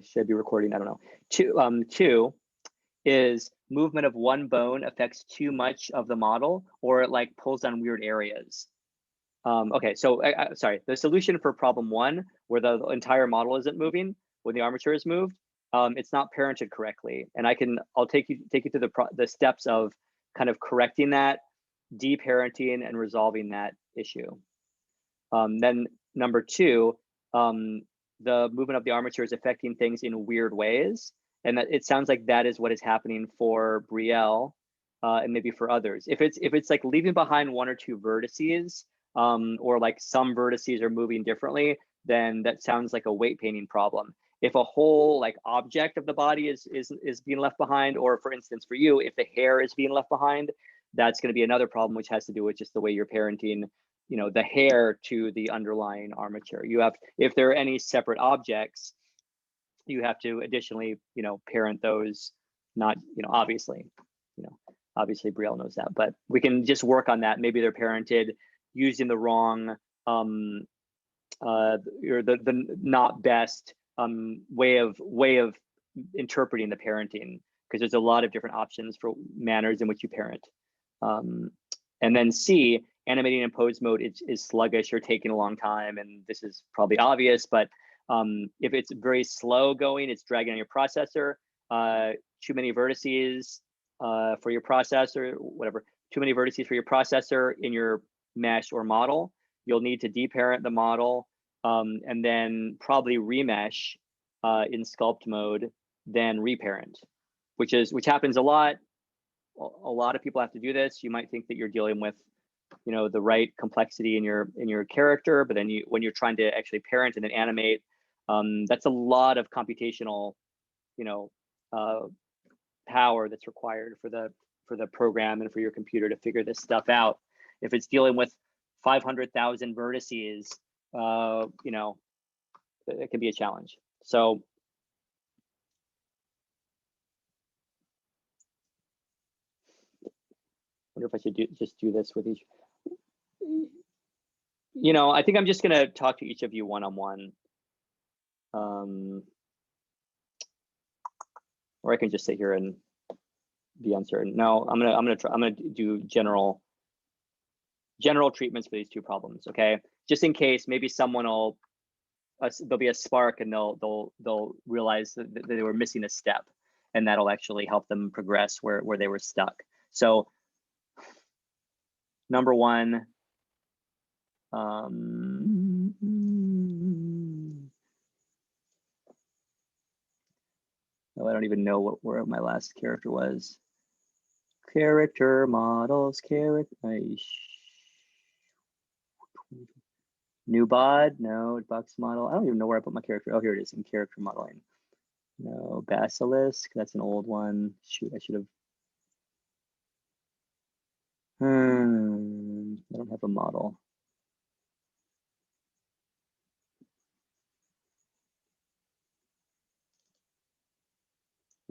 should I be recording? I don't know. Two is movement of one bone affects too much of the model, or it like pulls on weird areas. Okay, so sorry, the solution for problem one, where the entire model isn't moving when the armature is moved, it's not parented correctly. And I'll take you through the steps of kind of correcting that, deparenting, and resolving that issue. Then number two, the movement of the armature is affecting things in weird ways. And that it sounds like that is what is happening for Brielle, and maybe for others. If it's like leaving behind one or two vertices, or like some vertices are moving differently, then that sounds like a weight painting problem. If a whole like object of the body is being left behind, or for instance for you, if the hair is being left behind, that's going to be another problem, which has to do with just the way you're parenting, you know, the hair to the underlying armature. You have, if there are any separate objects, you have to additionally, you know, parent those. Not, you know, obviously Brielle knows that, but we can just work on that. Maybe they're parented using the wrong, or the not best way of interpreting the parenting, because there's a lot of different options for manners in which you parent. And then C, animating in pose mode is sluggish or taking a long time, and this is probably obvious, but if it's very slow going, it's dragging on your processor. Too many vertices for your processor, whatever, too many vertices for your processor in your mesh or model, you'll need to deparent the model, and then probably remesh in sculpt mode, then reparent, which happens a lot. A lot of people have to do this. You might think that you're dealing with, you know, the right complexity in your character, but then when you're trying to actually parent and then animate, that's a lot of computational, you know, power that's required for the program and for your computer to figure this stuff out. If it's dealing with 500,000 vertices, you know, it can be a challenge. So I wonder if I should just do this with each. You know, I think I'm just gonna talk to each of you one-on-one. Or I can just sit here and be uncertain. No, I'm gonna do general treatments for these two problems. Okay, just in case maybe someone will there'll be a spark and they'll realize that they were missing a step, and that'll actually help them progress where they were stuck. So number one, oh, I don't even know where my last character was. Character models, new bod, no, box model. I don't even know where I put my character. Oh, here it is in character modeling. No, basilisk, that's an old one. Shoot, I should have. I don't have a model.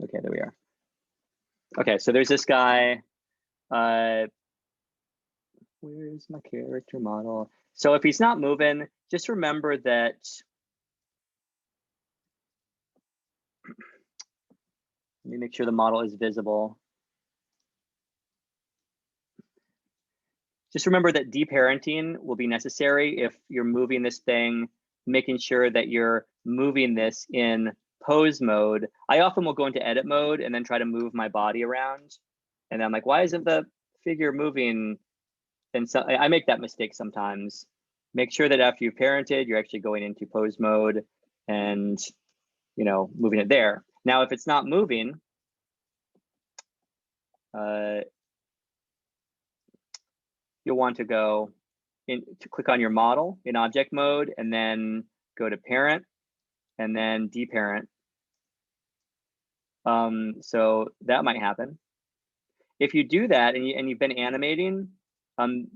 Okay, there we are. Okay, so there's this guy. Where's my character model? So if he's not moving, just remember that let me make sure the model is visible. Just remember that deparenting will be necessary if you're moving this thing, making sure that you're moving this in pose mode. I often will go into edit mode and then try to move my body around. And I'm like, why isn't the figure moving? And so I make that mistake sometimes. Make sure that after you've parented, you're actually going into pose mode and, you know, moving it there. Now, if it's not moving, you'll want to go to click on your model in object mode and then go to parent and then deparent. So that might happen. If you do that and you've been animating,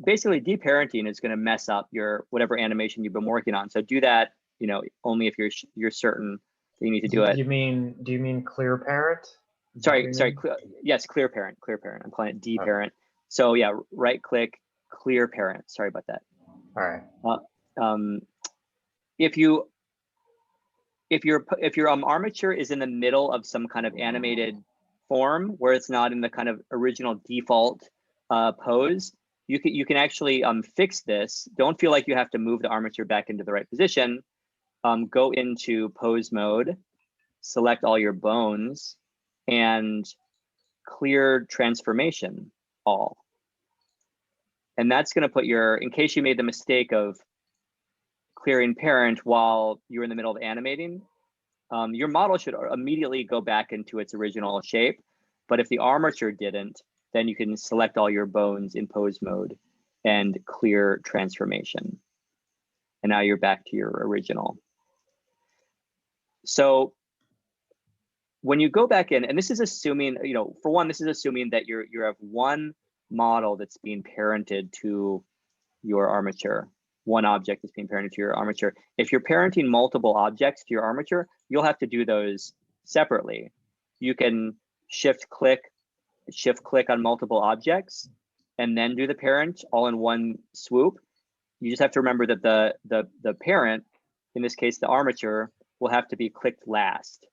basically deparenting is going to mess up your whatever animation you've been working on. So do that, you know, only if you're certain that you need to do it. Do you mean clear parent? Sorry. Yes, clear parent. I'm calling it deparent. Okay. So yeah, right click, clear parent. Sorry about that. All right. If you if your armature is in the middle of some kind of animated form where it's not in the kind of original default pose, you can actually fix this. Don't feel like you have to move the armature back into the right position. Go into pose mode, select all your bones, and clear transformation all. And that's going to put your, in case you made the mistake of clearing parent while you're in the middle of animating, your model should immediately go back into its original shape. But if the armature didn't, then you can select all your bones in pose mode and clear transformation. And now you're back to your original. So when you go back in, and this is assuming, for one, this is assuming that you have one model that's being parented to your armature. One object is being parented to your armature. If you're parenting multiple objects to your armature, you'll have to do those separately. You can shift click on multiple objects and then do the parent all in one swoop. You just have to remember that the parent, in this case, the armature, will have to be clicked last.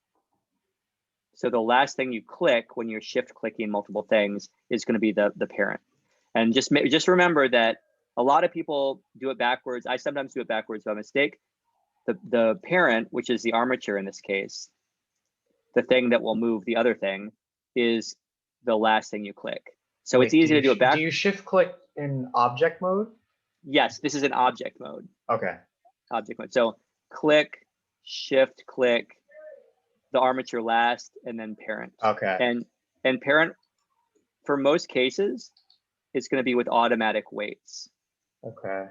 So the last thing you click when you're shift clicking multiple things is going to be the parent. And just remember that a lot of people do it backwards. I sometimes do it backwards by mistake. The parent, which is the armature in this case, the thing that will move the other thing, is the last thing you click. So it's easy to do it back. Do you shift click in object mode? Yes, this is an object mode. Okay. Object mode. So click, shift click, the armature last, and then parent. Okay. And parent, for most cases, it's going to be with automatic weights. Okay.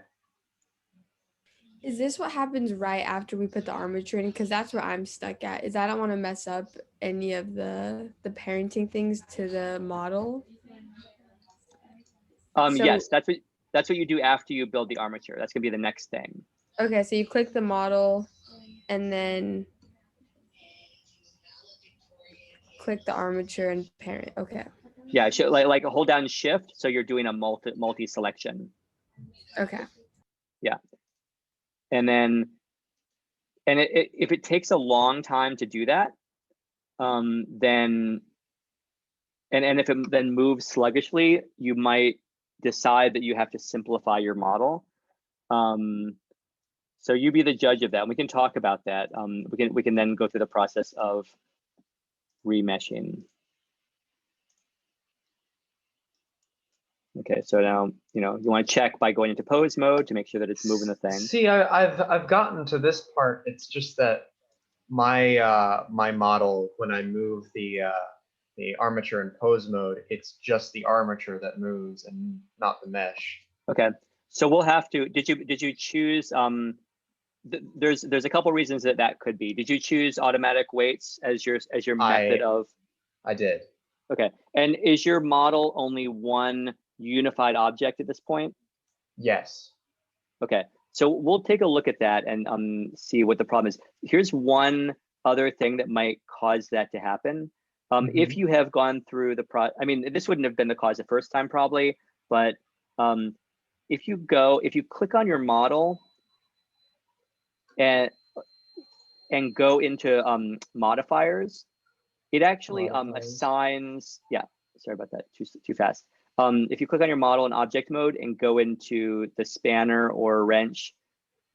Is this what happens right after we put the armature in? Because that's where I'm stuck at. Is I don't want to mess up any of the parenting things to the model. Yes, that's what you do after you build the armature. That's gonna be the next thing. Okay, so you click the model, and then click the armature and parent. Okay. Yeah, like hold down shift, so you're doing a multi selection. Okay. Yeah, and then if it takes a long time to do that, then if it then moves sluggishly, you might decide that you have to simplify your model. So you be the judge of that. And we can talk about that. We can then go through the process of remeshing. Okay, so now you want to check by going into pose mode to make sure that it's moving the thing. See, I've gotten to this part. It's just that my my model, when I move the armature in pose mode, it's just the armature that moves and not the mesh. Okay, so we'll have to. Did you choose? There's a couple reasons that could be. Did you choose automatic weights as your method of? I did. Okay, and is your model only one unified object at this point? Yes. Okay, so we'll take a look at that and see what the problem is. Here's one other thing that might cause that to happen. If you have gone through I mean, this wouldn't have been the cause the first time probably, but if you click on your model and go into modifiers, it actually assigns, yeah, sorry about that, too fast. If you click on your model in object mode and go into the spanner or wrench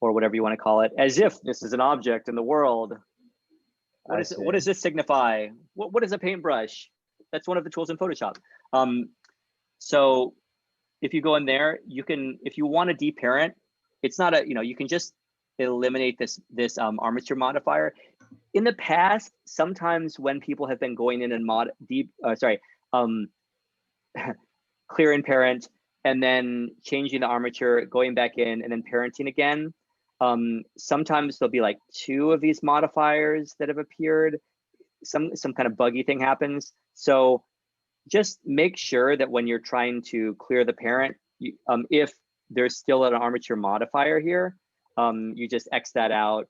or whatever you want to call it, as if this is an object in the world. What does this signify? What is a paintbrush? That's one of the tools in Photoshop. So if you go in there, you can, if you want to deparent, it's not a, you can just eliminate this armature modifier. In the past, sometimes when people have been going in and clearing parent and then changing the armature, going back in and then parenting again, sometimes there'll be like 2 of these modifiers that have appeared. Some kind of buggy thing happens. So just make sure that when you're trying to clear the parent, if there's still an armature modifier here, you just X that out,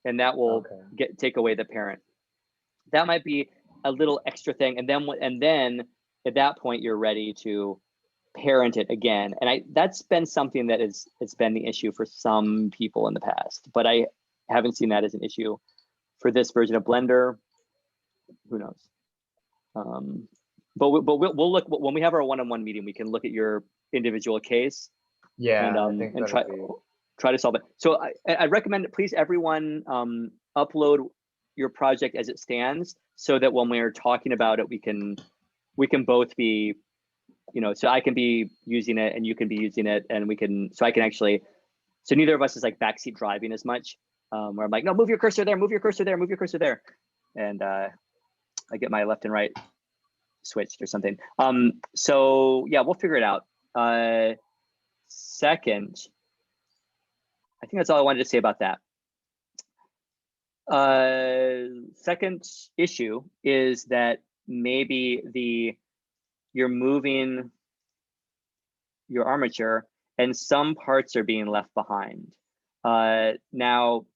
and that will take away the parent. That might be a little extra thing, and then at that point you're ready to parent it again. And that's been something that it's been the issue for some people in the past, but I haven't seen that as an issue for this version of Blender. Who knows? But we'll look when we have our one-on-one meeting. We can look at your individual case. Yeah, and I think try to solve it. So I recommend that please everyone upload your project as it stands, so that when we're talking about it, we can both be, so I can be using it and you can be using it, and so I can actually, so neither of us is like backseat driving as much, where I'm like, no, move your cursor there, move your cursor there, move your cursor there, and I get my left and right switched or something. So yeah, we'll figure it out. Second, I think that's all I wanted to say about that. Second issue is that maybe you're moving your armature and some parts are being left behind. Now,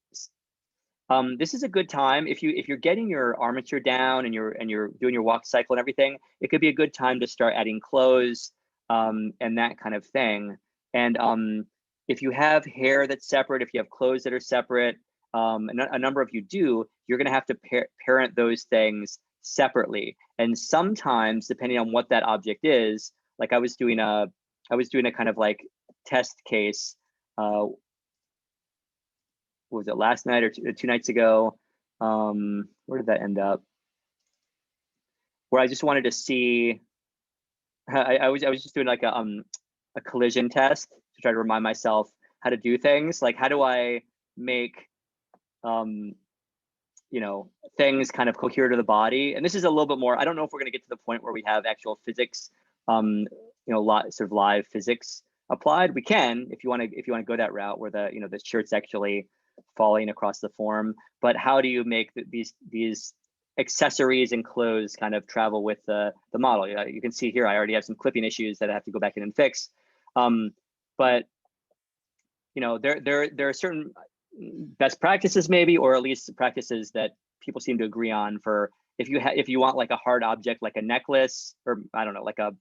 this is a good time if you're getting your armature down and you're doing your walk cycle and everything. It could be a good time to start adding clothes and that kind of thing. And if you have hair that's separate, if you have clothes that are separate, a number of you do, you're going to have to parent those things separately. And sometimes, depending on what that object is, like I was doing a kind of like test case. What was it, last night or 2 nights ago? Where did that end up? Where I just wanted to see. I was just doing like a collision test to try to remind myself how to do things. Like, how do I make things kind of cohere to the body? And this is a little bit more, I don't know if we're going to get to the point where we have actual physics, sort of live physics applied. We can, if you want to go that route where the shirt's actually falling across the form. But how do you make these accessories and clothes kind of travel with the model? You can see here I already have some clipping issues that I have to go back in and fix. But there are certain best practices maybe, or at least practices that people seem to agree on for if you want like a hard object like a necklace, or I don't know, like a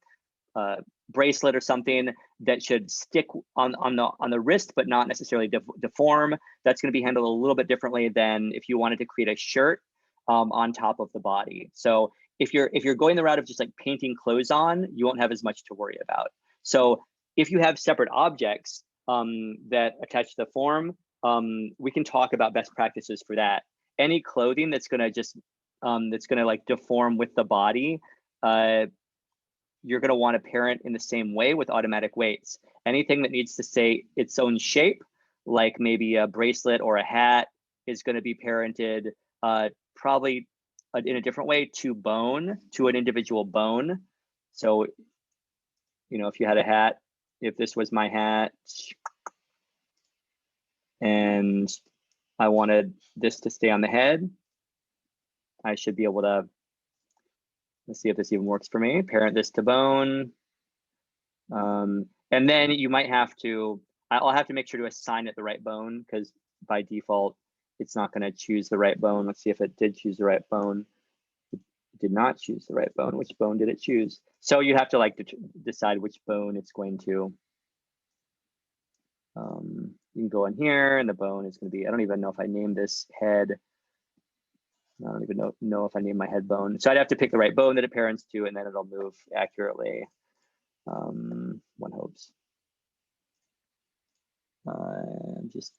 bracelet or something that should stick on the wrist but not necessarily deform. That's going to be handled a little bit differently than if you wanted to create a shirt on top of the body. So if you're going the route of just like painting clothes on, you won't have as much to worry about. So if you have separate objects that attach to the form, we can talk about best practices for that. Any clothing that's going to just that's going to like deform with the body, you're going to want to parent in the same way with automatic weights. Anything that needs to stay its own shape, like maybe a bracelet or a hat, is going to be parented probably in a different way to an individual bone. So, if you had a hat, if this was my hat, and I wanted this to stay on the head, I should be able to, let's see if this even works for me, parent this to bone. And then you might have to, I'll have to make sure to assign it the right bone, because by default, it's not going to choose the right bone. Let's see if it did choose the right bone. It did not choose the right bone. Which bone did it choose? So you have to like decide which bone it's going to. You can go in here and the bone is going to be, I don't even know if I named this head. I don't even know if I named my head bone. So I'd have to pick the right bone that it parents to, and then it'll move accurately. One hopes. Just,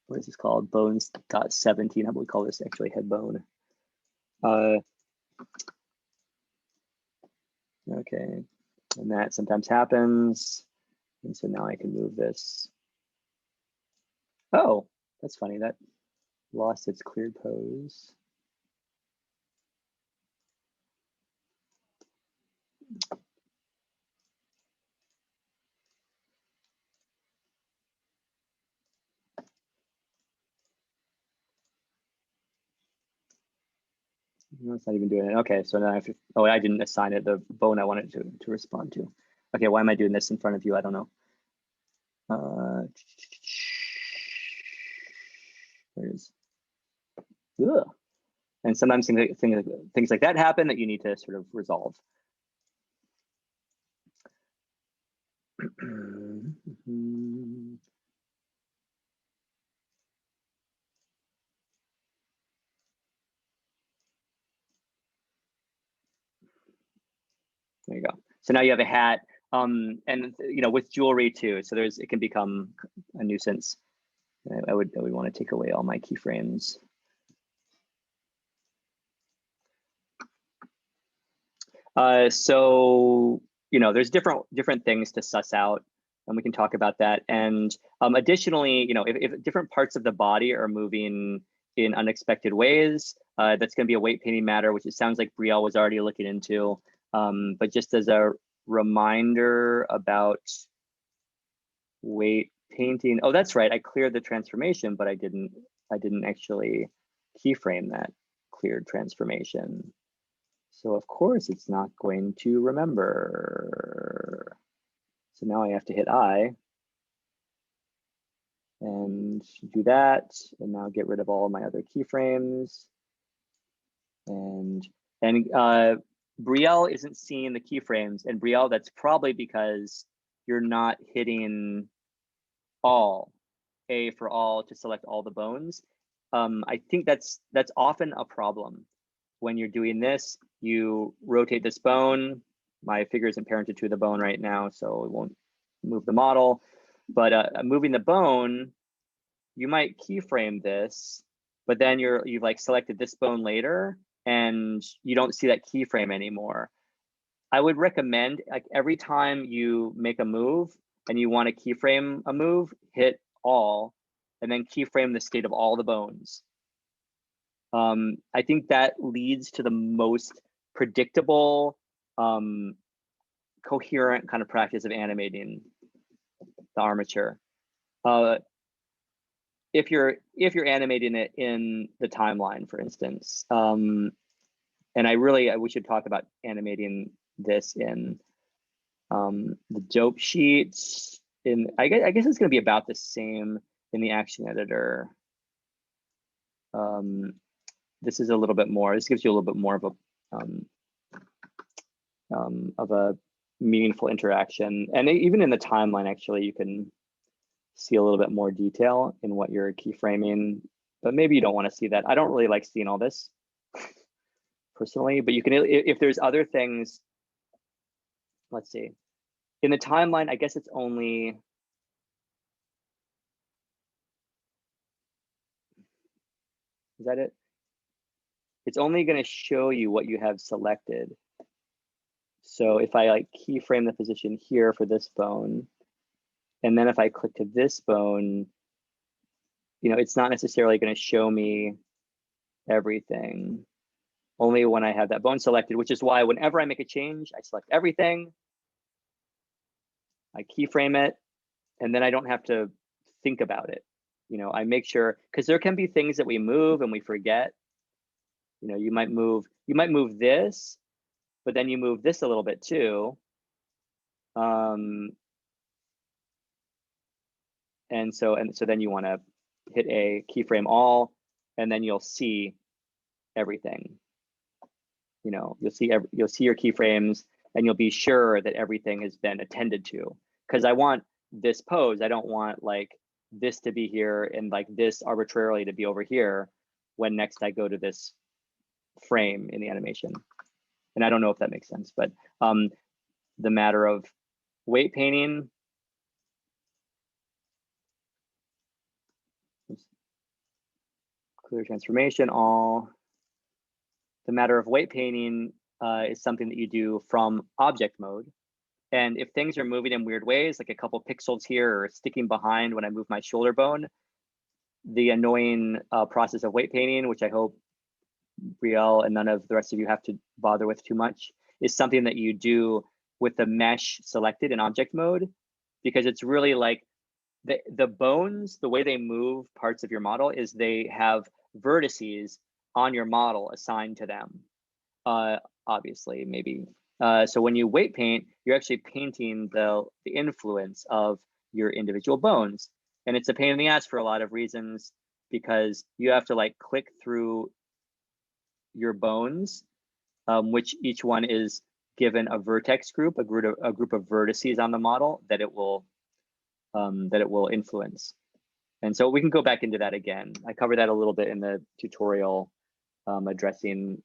what is this called? Bones.17. How about we call this actually head bone? Okay, and that sometimes happens. And so now I can move this. Oh, that's funny. That lost its cleared pose. No, it's not even doing it. Okay, so now I have to, oh, I didn't assign it the bone I wanted to respond to. Okay, why am I doing this in front of you? I don't know. There it is. Ugh. And sometimes things like that happen that you need to sort of resolve. There you go. So now you have a hat, and with jewelry too. So it can become a nuisance. I would want to take away all my keyframes. So there's different things to suss out, and we can talk about that. And additionally, if different parts of the body are moving in unexpected ways, that's going to be a weight painting matter, which it sounds like Brielle was already looking into. But just as a reminder about weight painting, oh, that's right, I cleared the transformation, but I didn't actually keyframe that cleared transformation. So of course it's not going to remember. So now I have to hit I and do that, and now get rid of all of my other keyframes. And Brielle isn't seeing the keyframes, and Brielle, that's probably because you're not hitting all, A for all, to select all the bones. I think that's often a problem. When you're doing this, you rotate this bone. My figure isn't parented to the bone right now, so it won't move the model. But moving the bone, you might keyframe this, but then you've like selected this bone later, and you don't see that keyframe anymore. I would recommend, like, every time you make a move and you want to keyframe a move, hit all, and then keyframe the state of all the bones. I think that leads to the most predictable, coherent kind of practice of animating the armature. If you're animating it in the timeline, for instance, and we should talk about animating this in the dope sheets. I guess it's going to be about the same in the action editor. This is a little bit more. This gives you a little bit more of a meaningful interaction, and even in the timeline, actually, you can see a little bit more detail in what you're keyframing. But maybe you don't want to see that. I don't really like seeing all this personally, but you can, if there's other things. Let's see. In the timeline, I guess it's only. Is that it? It's only going to show you what you have selected. So if I like keyframe the position here for this bone, and then if I click to this bone, it's not necessarily going to show me everything, only when I have that bone selected, which is why whenever I make a change, I select everything, I keyframe it, and then I don't have to think about it. I make sure, because there can be things that we move and we forget. You might move this, but then you move this a little bit too. And so then you want to hit a keyframe all, and then you'll see everything. You'll see your keyframes, and you'll be sure that everything has been attended to. Because I want this pose, I don't want like this to be here and like this arbitrarily to be over here when next I go to this frame in the animation. And I don't know if that makes sense, but the matter of weight painting, clear transformation, all. The matter of weight painting is something that you do from object mode. And if things are moving in weird ways, like a couple pixels here or sticking behind when I move my shoulder bone, the annoying process of weight painting, which I hope Brielle and none of the rest of you have to bother with too much, is something that you do with the mesh selected in object mode, because it's really like the bones, the way they move parts of your model is they have vertices on your model assigned to them, obviously, maybe. So when you weight paint, you're actually painting the influence of your individual bones. And it's a pain in the ass for a lot of reasons, because you have to like click through your bones, which each one is given a vertex group, a group of vertices on the model that it will influence. And so we can go back into that again. I covered that a little bit in the tutorial addressing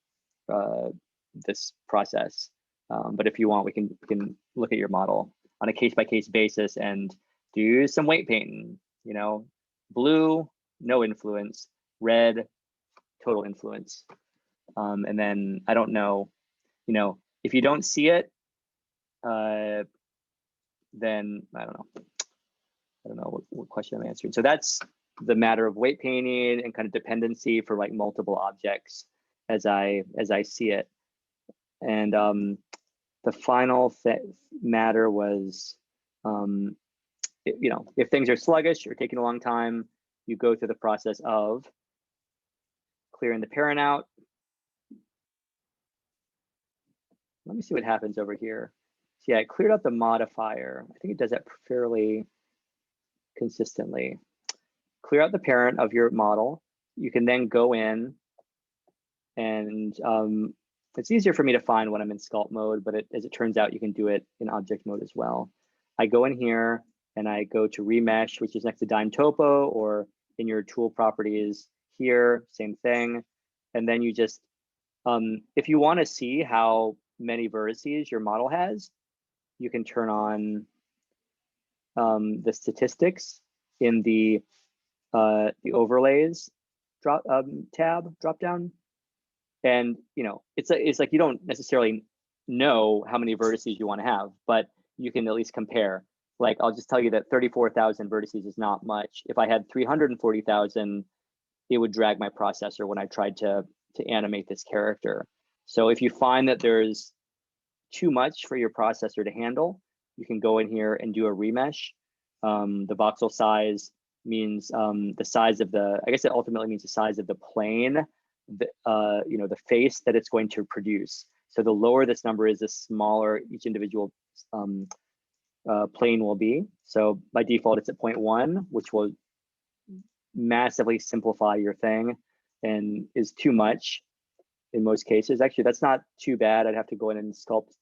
this process. But if you want, we can look at your model on a case-by-case basis and do some weight painting. You know, blue, no influence, red, total influence. And then I don't know, you know, if you don't see it, then I don't know what question I'm answering. So that's the matter of weight painting and kind of dependency for like multiple objects as I see it. And the final matter was, you know, if things are sluggish or taking a long time, you go through the process of clearing the parent out. Let me see what happens over here. So yeah, I cleared out the modifier. I think it does that fairly consistently. Clear out the parent of your model. You can then go in and it's easier for me to find when I'm in sculpt mode, but as it turns out, you can do it in object mode as well. I go in here and I go to remesh, which is next to dime topo, or in your tool properties here, same thing. And then you just, if you want to see how many vertices your model has, you can turn on the statistics in the overlays drop down. And you know, it's like you don't necessarily know how many vertices you want to have, but you can at least compare. Like, I'll just tell you that 34,000 vertices is not much. If I had 340,000, it would drag my processor when I tried to animate this character. So if you find that there's too much for your processor to handle, you can go in here and do a remesh. The voxel size means the size of the, I guess it ultimately means the size of the plane, you know, the face that it's going to produce. So the lower this number is, the smaller each individual plane will be. So by default, it's at 0.1, which will massively simplify your thing and is too much in most cases. Actually, that's not too bad. I'd have to go in and sculpt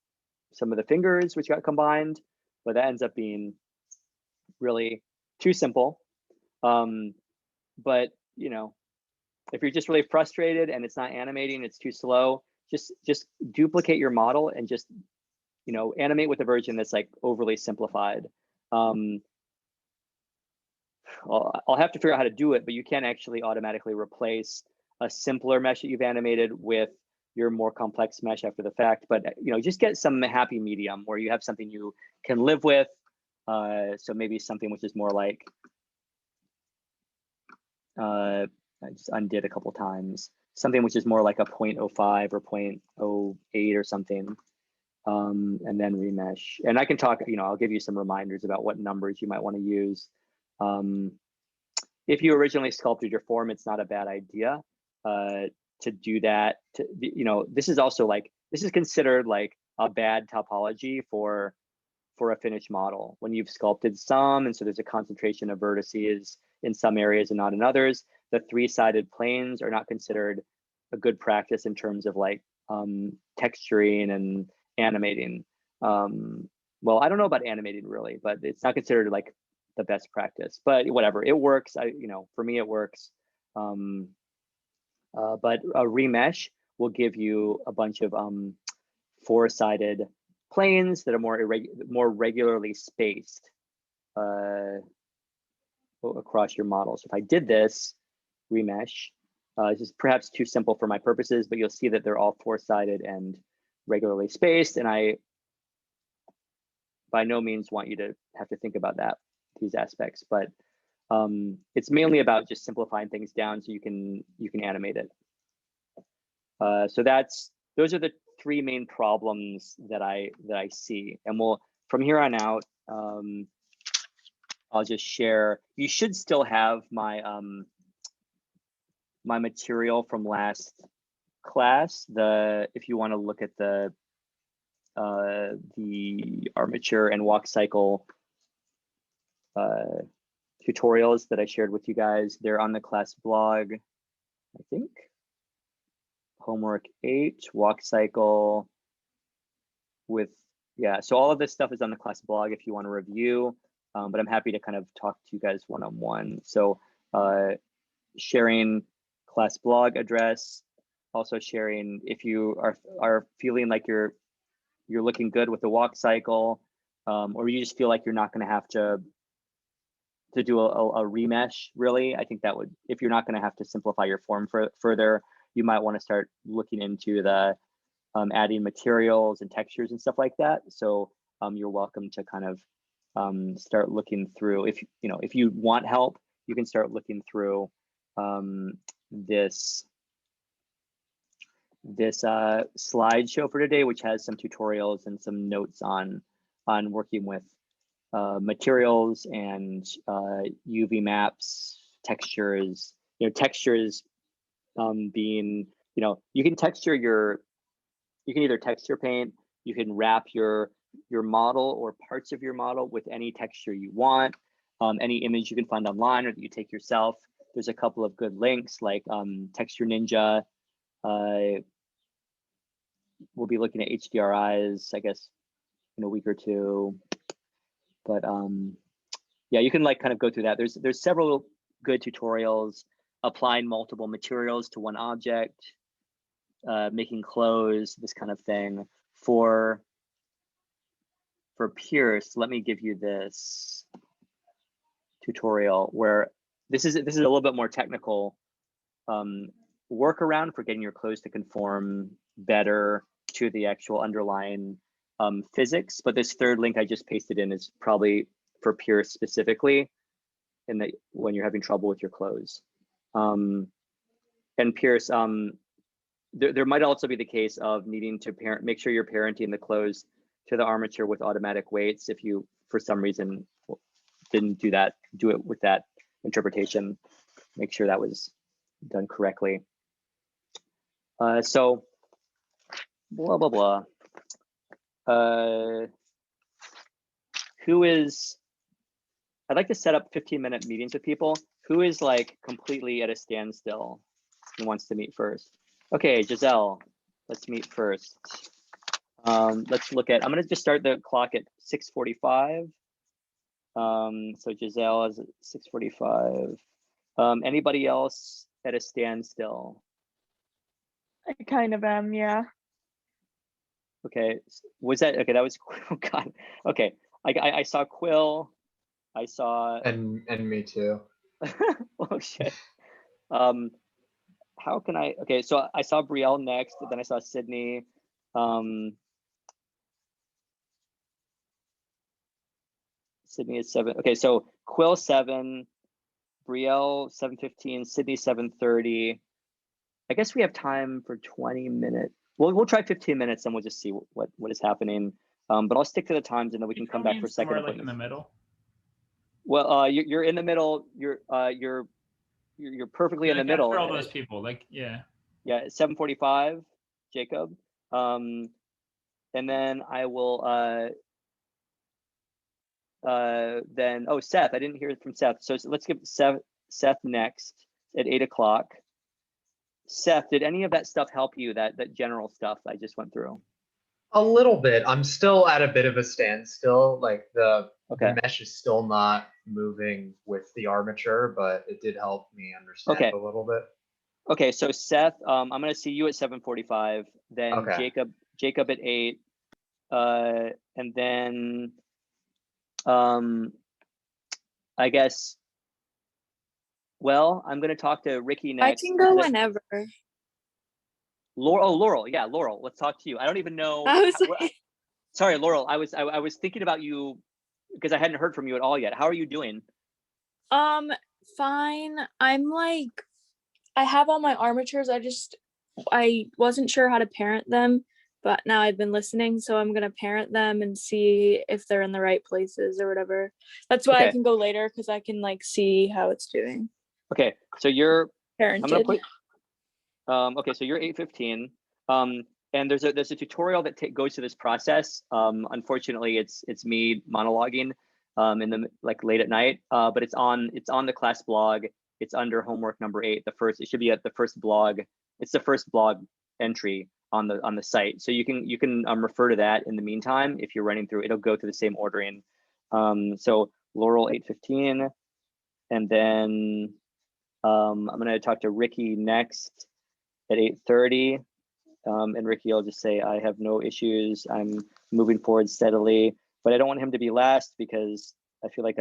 some of the fingers, which got combined, but that ends up being really too simple. But you know, if you're just really frustrated and it's not animating, it's too slow, just duplicate your model and just, you know, animate with a version that's like overly simplified. I'll have to figure out how to do it, but you can actually automatically replace a simpler mesh that you've animated with your more complex mesh after the fact. But you know, just get some happy medium where you have something you can live with. So maybe something which is more like, I just undid a couple times, something which is more like a 0.05 or 0.08 or something, and then remesh. And I can talk, you know, I'll give you some reminders about what numbers you might want to use. If you originally sculpted your form, it's not a bad idea to do that. You know, this is also like, this is considered like a bad topology for a finished model when you've sculpted some, and so there's a concentration of vertices in some areas and not in others. The three-sided planes are not considered a good practice in terms of like texturing and animating. Well, I don't know about animating really, but it's not considered like the best practice, but whatever, it works. You know, for me it works. But a remesh will give you a bunch of four-sided planes that are more regularly spaced across your model. So if I did this remesh, this is perhaps too simple for my purposes, but you'll see that they're all four-sided and regularly spaced. And I by no means want you to have to think about these aspects, but it's mainly about just simplifying things down so you can animate it. So those are the three main problems that I see, and from here on out, I'll just share. You should still have my my material from last class. If you want to look at the armature and Walkcycle tutorials that I shared with you guys, they're on the class blog, I think. Homework 8, Walkcycle with, yeah, so all of this stuff is on the class blog if you want to review, but I'm happy to kind of talk to you guys one-on-one. So sharing class blog address, also sharing if you are feeling like you're you're looking good with the Walkcycle, or you just feel like you're not going to have to do a remesh, really. I think that would, if you're not going to have to simplify your form further, you might want to start looking into the adding materials and textures and stuff like that. So you're welcome to kind of start looking through, if you want help, you can start looking through this slideshow for today, which has some tutorials and some notes on working with materials and UV maps, textures. Textures being, you can either texture paint, you can wrap your model or parts of your model with any texture you want, any image you can find online or that you take yourself. There's a couple of good links like Texture Ninja. We'll be looking at HDRIs, I guess, in a week or two. But yeah, you can kind of go through that. There's several good tutorials applying multiple materials to one object, making clothes, this kind of thing. For Pierce, let me give you this tutorial where this is a little bit more technical workaround for getting your clothes to conform better to the actual underlying physics. But this third link I just pasted in is probably for Pierce specifically, in that when you're having trouble with your clothes. And Pierce, there might also be the case of needing to make sure you're parenting the clothes to the armature with automatic weights. If you, for some reason, didn't do it with that interpretation, make sure that was done correctly. So blah, blah, blah. I'd like to set up 15-minute meetings with people. Who is completely at a standstill and wants to meet first? Okay, Giselle, let's meet first. Let's look at, I'm gonna just start the clock at 6:45. So Giselle is at 6:45. Anybody else at a standstill? I kind of am, yeah. Okay, was that, okay, that was, oh God. Okay, I saw Quill, I saw. And me too. Oh shit. How can I, okay, so I saw Brielle next, then I saw Sydney. Sydney is 7, okay, so Quill 7, Brielle 7:15, Sydney 7:30. I guess we have time for 20 minutes. We'll try 15 minutes and we'll just see what is happening. But I'll stick to the times and then we can come back for second appointments. In the middle. Well, you're in the middle. You're perfectly in the middle. For all those people, yeah. Yeah, 7:45, Jacob. And then I will then, oh, Seth, I didn't hear from Seth. So let's give Seth next at 8 o'clock. Seth, did any of that stuff help you, that general stuff I just went through? A little bit. I'm still at a bit of a standstill. The mesh is still not moving with the armature, but it did help me understand a little bit. Okay, so Seth, I'm gonna see you at 7:45, then Jacob at 8, and then I guess, well, I'm gonna talk to Ricky next. I can go whenever. Laurel, yeah, Laurel, let's talk to you. I don't even know. Sorry, Laurel, I was thinking about you because I hadn't heard from you at all yet. How are you doing? Fine. I'm I have all my armatures. I wasn't sure how to parent them, but now I've been listening, so I'm gonna parent them and see if they're in the right places or whatever. That's why I can go later, because I can see how it's doing. Okay, so you're parented. I'm gonna put, okay, so you're 8:15. And there's a tutorial that goes through this process. Unfortunately, it's me monologuing in the late at night, but it's on the class blog. It's under homework number 8. It should be at the first blog. It's the first blog entry on the site. So you can refer to that in the meantime. If you're running through, it'll go through the same ordering. So Laurel 8:15, and then I'm gonna talk to Ricky next at 8:30. and Ricky will just say, I have no issues. I'm moving forward steadily, but I don't want him to be last because I feel like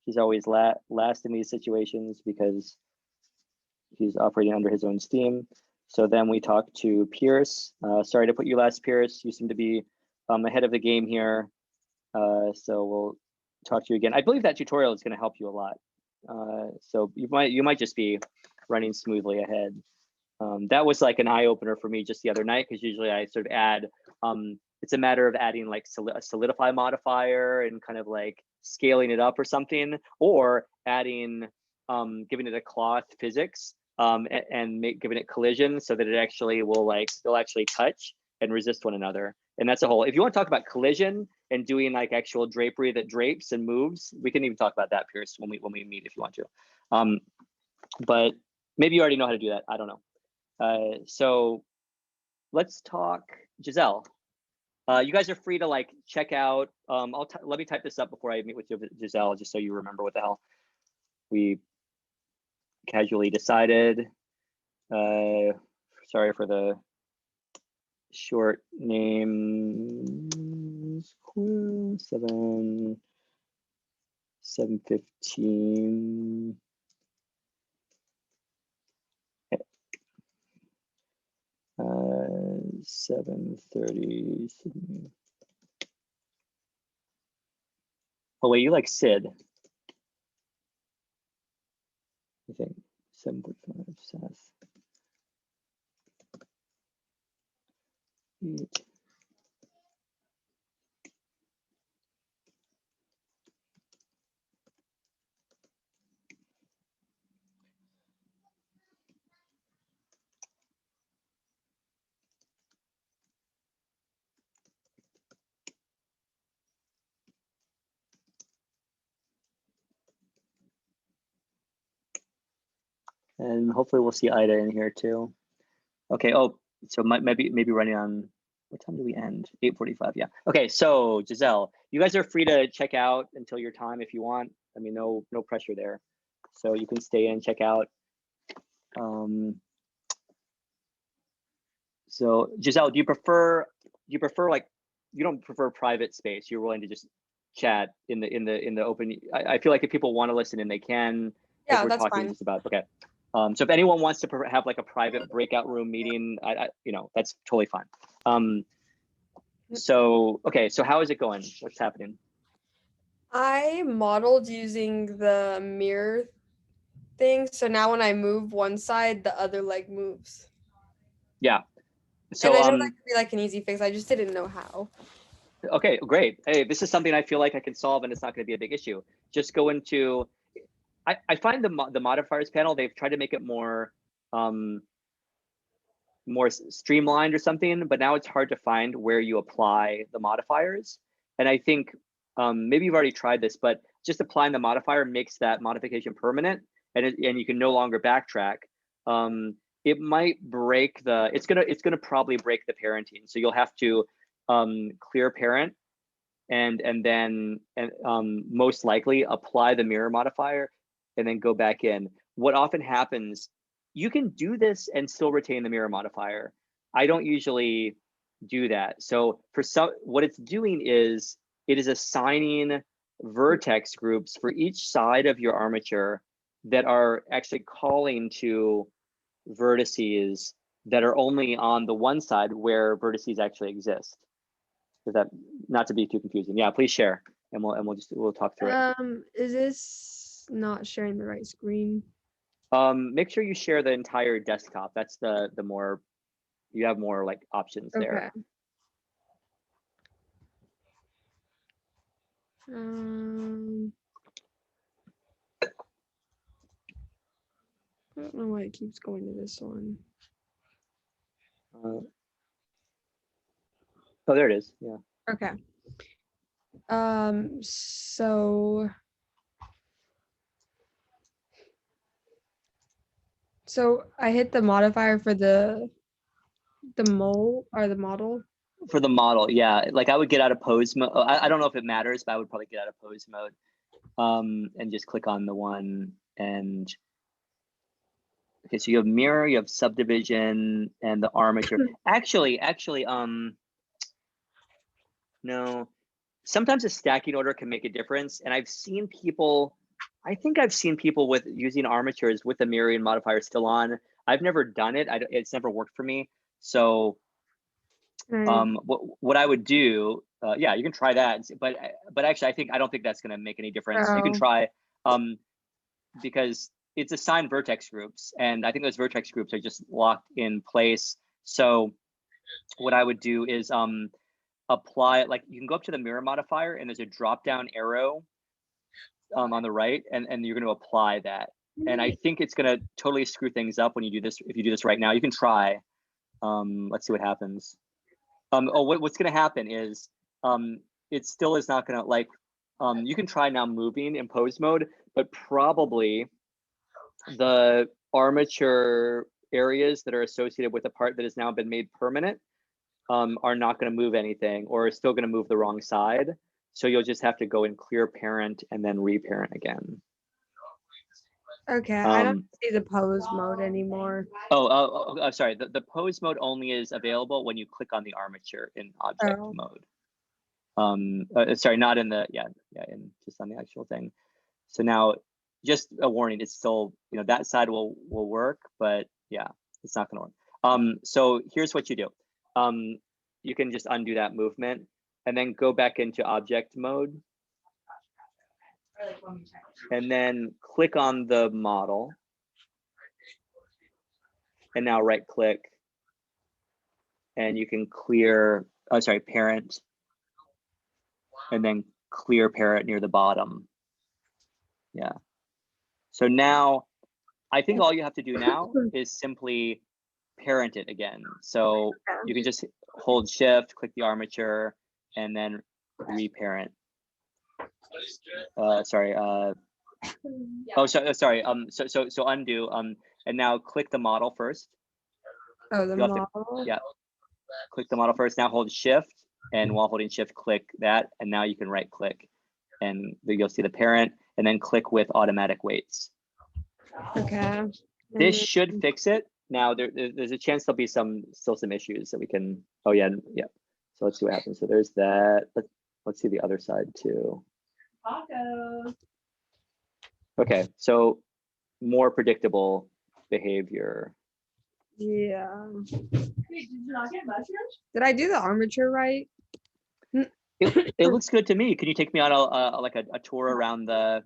he's always last in these situations because he's operating under his own steam. So then we talk to Pierce. Sorry to put you last, Pierce. You seem to be ahead of the game here. So we'll talk to you again. I believe that tutorial is going to help you a lot. So you might just be running smoothly ahead. That was like an eye opener for me just the other night, because usually I sort of add, it's a matter of adding like a solidify modifier and kind of like scaling it up or something, or adding, giving it a cloth physics and giving it collision so that it actually will they'll actually touch and resist one another. And that's a whole, if you want to talk about collision and doing like actual drapery that drapes and moves, we can even talk about that, Pierce, when we meet if you want to. But maybe you already know how to do that. I don't know. So let's talk Giselle. You guys are free to like check out. Let me type this up before I meet with you, Giselle, just so you remember what the hell we casually decided. Sorry for the short name. 7:15. 7:30. Oh wait, you like Sid? I think 7:45. Seth. 8. And hopefully we'll see Ida in here too. Okay. Oh, so maybe running on, what time do we end? 8:45. Yeah. Okay. So Giselle, you guys are free to check out until your time if you want. I mean, no pressure there. So you can stay in, check out. So Giselle, do you prefer like, you don't prefer private space? You're willing to just chat in the open. I feel like if people want to listen in, they can. Yeah, we're that's talking fine. just about, okay. So if anyone wants to have like a private breakout room meeting, that's totally fine. So, okay, so how is it going? What's happening? I modeled using the mirror thing. So now when I move one side, the other leg moves. Yeah. So, and I know that could be like an easy fix. I just didn't know how. Okay, great. Hey, this is something I feel like I can solve and it's not going to be a big issue. Just go into, I find the modifiers panel, they've tried to make it more streamlined or something, but now it's hard to find where you apply the modifiers. And I think maybe you've already tried this, but just applying the modifier makes that modification permanent, and you can no longer backtrack. It might break it's gonna probably break the parenting. So you'll have to clear parent and then most likely apply the mirror modifier and then go back in. What often happens, you can do this and still retain the mirror modifier. I don't usually do that. So for what it's doing is it is assigning vertex groups for each side of your armature that are actually calling to vertices that are only on the one side where vertices actually exist. Is that, not to be too confusing? Yeah, please share, and we'll talk through it. Is this not sharing the right screen? Make sure you share the entire desktop. That's the more, you have more like options there. I don't know why it keeps going to this one. Oh, there it is. Yeah. Okay. So I hit the modifier for the mole or the model. For the model, yeah. Like I would get out of pose mode. I don't know if it matters, but I would probably get out of pose mode and just click on the one and Okay, so you have mirror, you have subdivision, and the armature. Actually, no. Sometimes a stacking order can make a difference, and I've seen people. I think I've seen people with using armatures with the mirroring modifier still on. I've never done it. It's never worked for me. So, what I would do, yeah, you can try that. But actually, I don't think that's going to make any difference. You can try, because it's assigned vertex groups, and I think those vertex groups are just locked in place. So, what I would do is apply, like, you can go up to the mirror modifier, and there's a drop down arrow on the right, and you're going to apply that. And I think it's going to totally screw things up when you do this. If you do this right now, you can try. Let's see what happens. What's going to happen is it still is not going to, like, you can try now moving in pose mode, but probably the armature areas that are associated with the part that has now been made permanent are not going to move anything, or are still going to move the wrong side. So you'll just have to go and clear parent and then reparent again. Okay, I don't see the pose mode anymore. Sorry. The pose mode only is available when you click on the armature in object mode. Sorry, not in the in just on the actual thing. So now, just a warning, it's still, that side will work, but yeah, it's not going to work. So here's what you do. You can just undo that movement and then go back into object mode. And then click on the model. And now right click. And you can clear, parent. And then clear parent near the bottom. Yeah. So now, I think all you have to do now is simply parent it again. So you can just hold shift, click the armature, and then reparent. Sorry. Sorry. So undo. And now click the model first. Oh, the model. Yeah. Click the model first. Now hold shift, and while holding shift, click that, and now you can right click, and you'll see the parent, and then click with automatic weights. Okay. This should fix it. Now there's a chance there'll be still some issues that we can. Oh yeah. So let's see what happens. So there's that. Let's see the other side too. Okay, so more predictable behavior. Yeah. Wait, did you not get mushrooms? Did I do the armature right? It looks good to me. Can you take me on a tour around the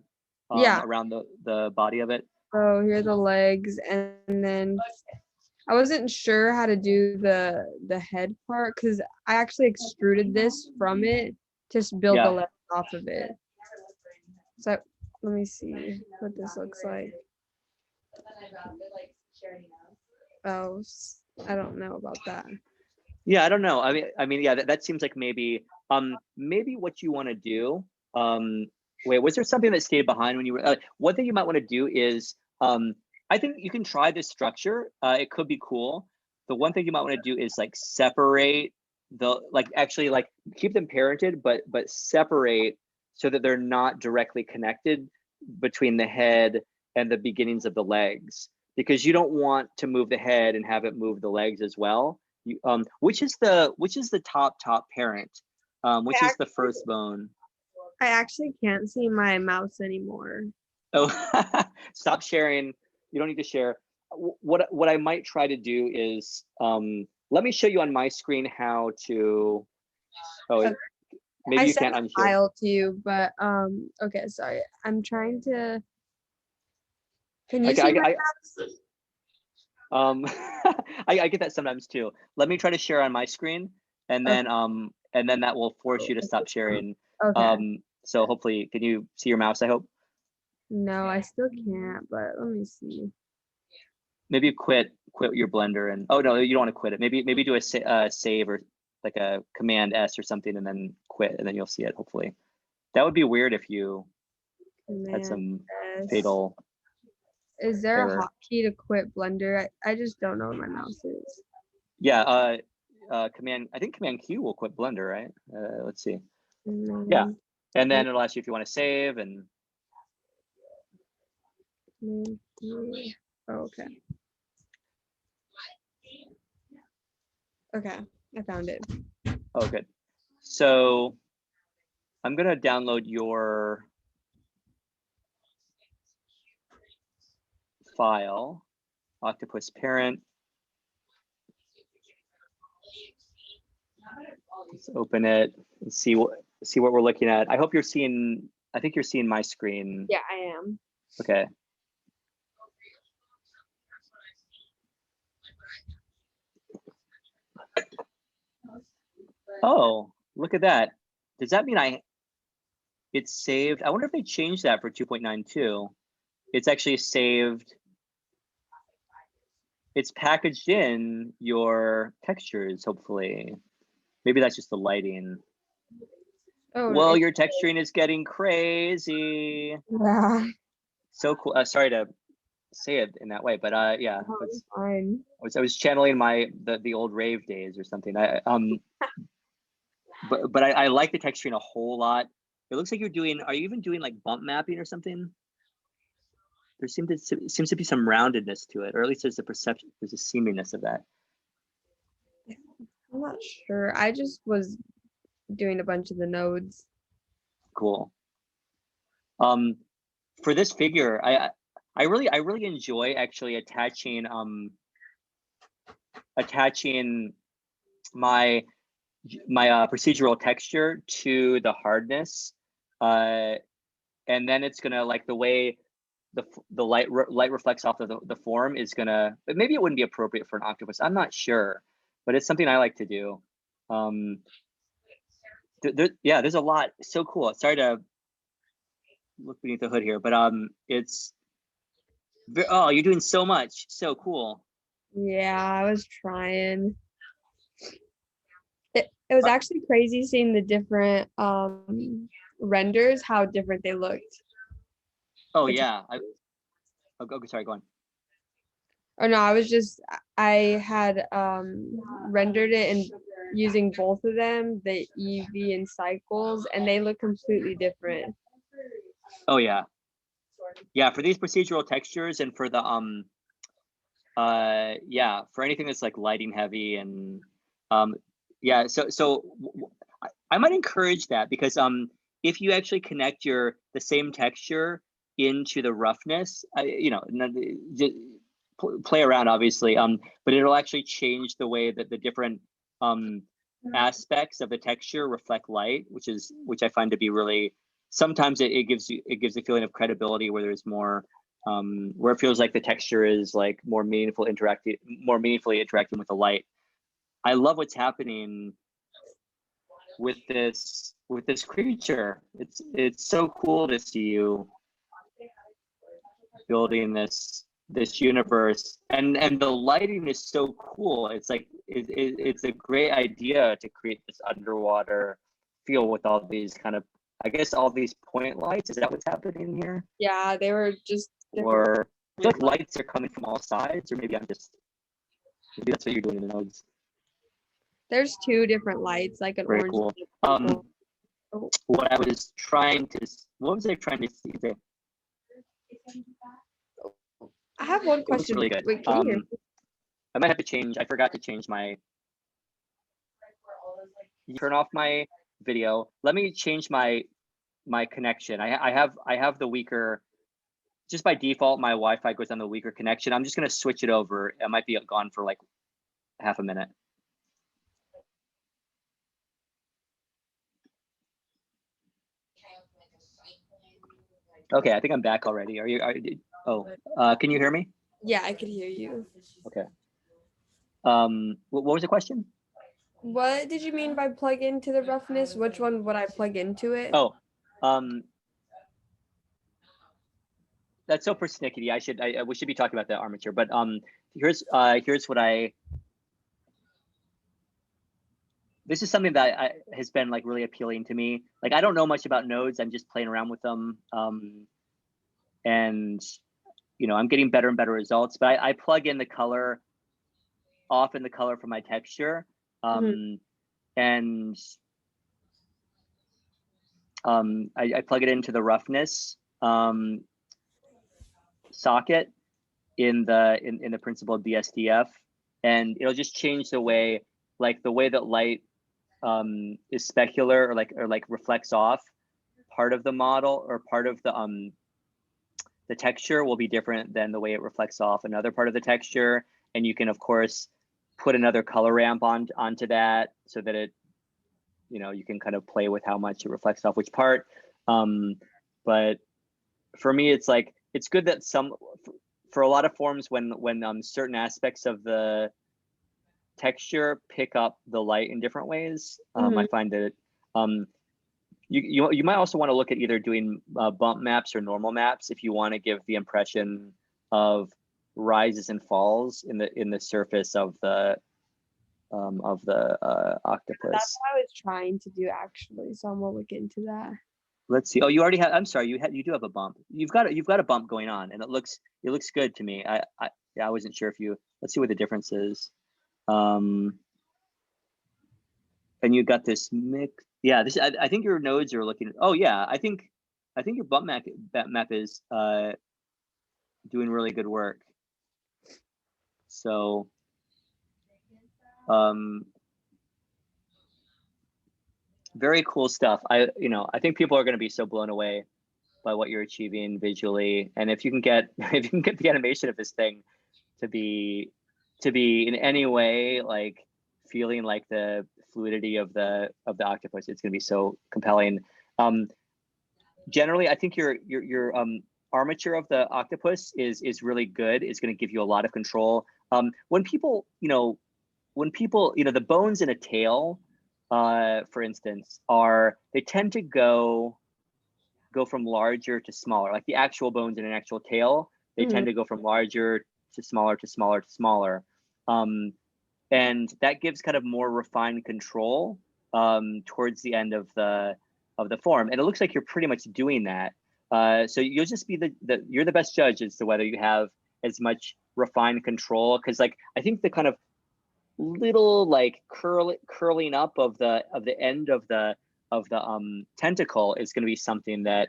around the body of it? Oh, here are the legs, and then I wasn't sure how to do the head part because I actually extruded this from it to build the legs off of it. So let me see what this looks like. Oh, I don't know about that. Yeah, I don't know. I mean, yeah, that seems like maybe what you want to do. Wait, was there something that stayed behind when you were? One thing you might want to do is, I think you can try this structure. It could be cool. The one thing you might want to do is like separate actually keep them parented, but separate so that they're not directly connected between the head and the beginnings of the legs, because you don't want to move the head and have it move the legs as well. Which is the top parent? Which is the first bone? I actually can't see my mouse anymore. Oh, stop sharing. You don't need to share. What I might try to do is, let me show you on my screen how to. Oh, maybe you can't unshare. I sent a file to you, but okay, sorry. I'm trying to. Can you see my mouse? I get that sometimes too. Let me try to share on my screen, and then that will force you to stop sharing. Okay. So hopefully, can you see your mouse? I hope. No, I still can't, but let me see. Maybe quit your Blender, and oh no, you don't want to quit it. Maybe do a save or like a Command S or something, and then quit, and then you'll see it. Hopefully, that would be weird if you had some fatal. Is there a hotkey to quit Blender? I just don't know what my mouse is. Yeah, I think Command Q will quit Blender, right? Let's see. Yeah, and then it'll ask you if you want to save, and okay. Okay, I found it. Oh, good. So I'm gonna download your file, octopus parent. Let's open it and see what we're looking at. I hope you're seeing. I think you're seeing my screen. Yeah, I am. Okay. Oh, look at that. Does that mean it's saved? I wonder if they changed that for 2.92. It's actually saved. It's packaged in your textures, hopefully. Maybe that's just the lighting. Oh, Well, your texturing is getting crazy. yeah. So cool. Sorry to say it in that way, but yeah, Oh, fine. I was channeling the old rave days or something. But I like the texturing a whole lot. It looks like are you even doing like bump mapping or something? There seems to be some roundedness to it, or at least there's a seaminess of that. I'm not sure. I just was doing a bunch of the nodes. Cool. For this figure, I really enjoy actually attaching my procedural texture to the hardness, and then it's gonna, like, the way the light reflects off of the form is gonna, but maybe it wouldn't be appropriate for an octopus. I'm not sure, but it's something I like to do. Yeah, there's a lot. So cool. Sorry to look beneath the hood here, but oh, you're doing so much. So cool. Yeah, I was trying. It was actually crazy seeing the different renders, how different they looked. Oh yeah. Sorry, go on. Oh no, I had rendered it and using both of them, the EV and cycles, and they look completely different. Oh yeah. Yeah, for these procedural textures and for the yeah, for anything that's like lighting heavy and yeah, so I might encourage that, because if you actually connect the same texture into the roughness, play around obviously, but it'll actually change the way that the different aspects of the texture reflect light, which I find to be really, sometimes it gives a feeling of credibility where there's more, where it feels like the texture is like more meaningfully interacting with the light. I love what's happening with this creature. It's so cool to see you building this universe, and the lighting is so cool. It's like it's a great idea to create this underwater feel with all these kind of, I guess, all these point lights. Is that what's happening here? Yeah, they were just Or I feel like lights are coming from all sides, or maybe maybe that's what you're doing in the nodes. There's two different lights, like an Very orange. cool. What was I trying to see there? I have one question. Really good. Wait, can you hear me? I might have to change. I forgot to change my. Turn off my video. Let me change my connection. I have the weaker. Just by default, my Wi-Fi goes on the weaker connection. I'm just gonna switch it over. It might be gone for like half a minute. Okay, I think I'm back already. Can you hear me? Yeah, I could hear you. Okay. What was the question? What did you mean by plug into the roughness? Which one would I plug into it? Oh, that's so persnickety. We should be talking about the armature, but here's what this is something that has been like really appealing to me. Like, I don't know much about nodes. I'm just playing around with them, and I'm getting better and better results. But I plug in the color, often the color from my texture, and I plug it into the roughness socket in the principled BSDF, and it'll just change the way, like the way that light is specular or like reflects off part of the model or part of the texture will be different than the way it reflects off another part of the texture. And you can of course put another color ramp onto that so that it, you know, you can kind of play with how much it reflects off which part. But for me, it's like, it's good that for a lot of forms when certain aspects of the texture pick up the light in different ways, I find that you might also want to look at either doing bump maps or normal maps if you want to give the impression of rises and falls in the surface of the octopus. That's what I was trying to do actually, so I'm gonna look into that. Let's see. Oh, you already have. I'm sorry. You do have a bump. You've got a bump going on, and it looks good to me. I wasn't sure if you. Let's see what the difference is. And you got this mix. Yeah, this. I think your nodes are looking. Oh yeah, I think your bump map is doing really good work. So, very cool stuff. I think people are going to be so blown away by what you're achieving visually, and if you can get the animation of this thing to be in any way like feeling like the fluidity of the octopus, it's going to be so compelling. Generally, I think your armature of the octopus is really good. It's going to give you a lot of control. When people, the bones in a tail, for instance, they tend to go from larger to smaller, like the actual bones in an actual tail. They tend to go from larger to smaller to smaller to smaller. And that gives kind of more refined control towards the end of the form. And it looks like you're pretty much doing that. So you'll just be you're the best judge as to whether you have as much refined control. Cause like, I think the kind of little like curling up of the end of the tentacle is going to be something that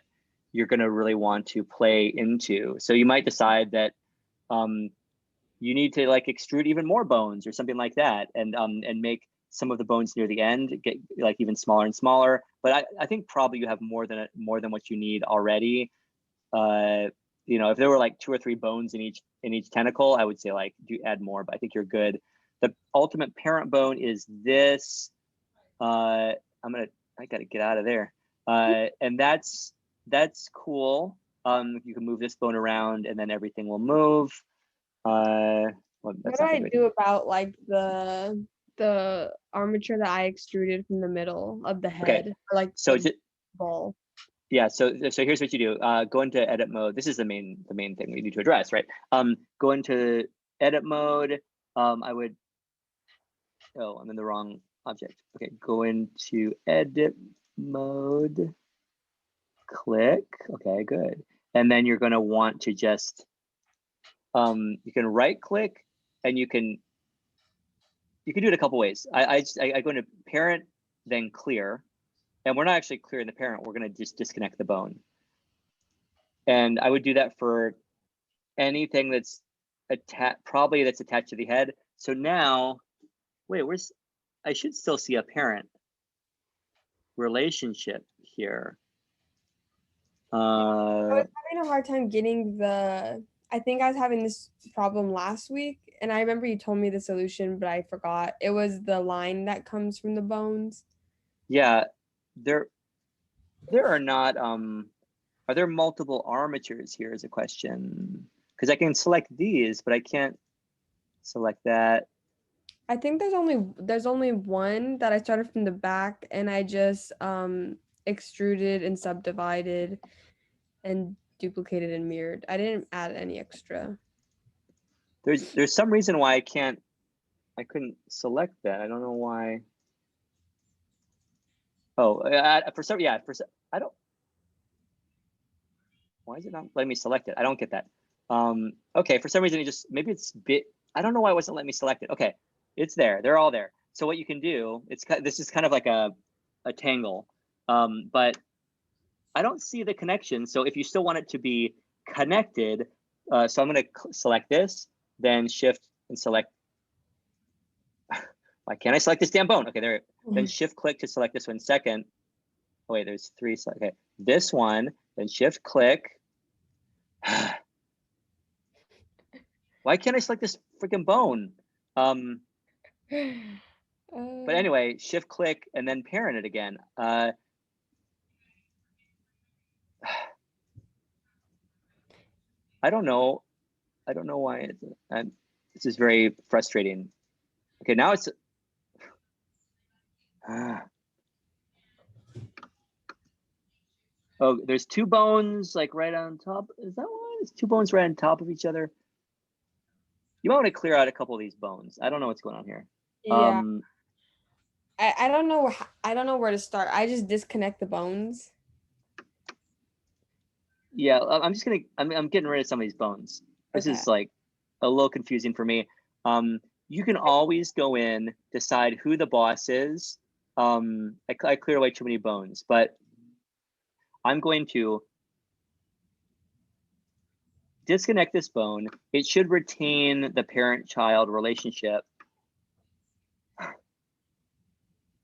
you're going to really want to play into. So you might decide that you need to like extrude even more bones or something like that, and make some of the bones near the end get like even smaller and smaller. But I think probably you have more than what you need already. If there were like 2 or 3 bones in each tentacle, I would say like add more, but I think you're good. The ultimate parent bone is this. I gotta get out of there. And that's cool. You can move this bone around and then everything will move. What do I do about like the armature that I extruded from the middle of the head? Okay. Or like so the ball. Yeah, so here's what you do. Go into edit mode. This is the main thing we need to address, right? Go into edit mode. I'm in the wrong object. Okay, go into edit mode. Click. Okay, good. And then you're going to want to just you can right click, and you can do it a couple ways. I go into parent, then clear. And we're not actually clearing the parent. We're going to just disconnect the bone. And I would do that for anything that's attached to the head. So now, wait, I should still see a parent relationship here. I was having a hard time getting I think I was having this problem last week, and I remember you told me the solution, but I forgot. It was the line that comes from the bones. Yeah. There are not are there multiple armatures here is a question, because I can select these but I can't select that. I think there's only one that I started from the back, and I just extruded and subdivided and duplicated and mirrored. I didn't add any extra. There's some reason why I couldn't select that. I don't know why. Oh, for some, I don't. Why is it not letting me select it? I don't get that. Okay, for some reason maybe it's I don't know why it wasn't letting me select it. Okay, it's there. They're all there. So what you can do, this is kind of like a tangle, but I don't see the connection. So if you still want it to be connected, so I'm going to select this, then shift and select. Why can't I select this damn bone? Okay, there. Then shift click to select this one second. Oh, wait, there's 3. Okay, this one, then shift click. Why can't I select this freaking bone? But anyway, shift click and then parent it again. I don't know. I don't know why this is very frustrating. Okay, now it's oh, there's 2 bones like right on top. Is that why there's 2 bones right on top of each other? You might want to clear out a couple of these bones. I don't know what's going on here. Yeah. I don't know. I don't know where to start. I just disconnect the bones. Yeah, I'm just gonna. I'm getting rid of some of these bones. This is like a little confusing for me. You can always go in, decide who the boss is. I clear away too many bones, but I'm going to disconnect this bone. It should retain the parent-child relationship.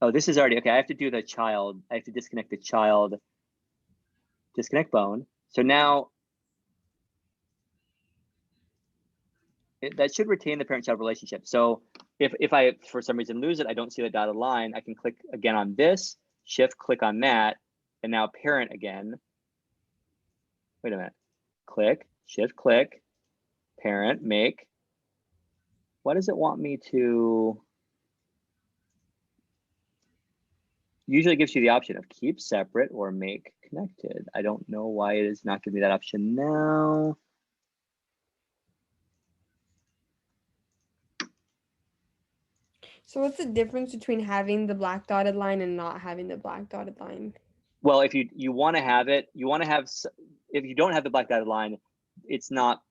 Oh, this is already, okay, I have to do the child. I have to disconnect the child. Disconnect bone. So now, that should retain the parent-child relationship. So if I, for some reason, lose it, I don't see the dotted line, I can click again on this, shift click on that, and now parent again. Wait a minute. Click, shift click, parent, make. Why does it want me to? Usually gives you the option of keep separate or make connected. I don't know why it is not giving me that option now. So what's the difference between having the black dotted line and not having the black dotted line? Well, if you want to have it, you want to have, if you don't have the black dotted line, it's not,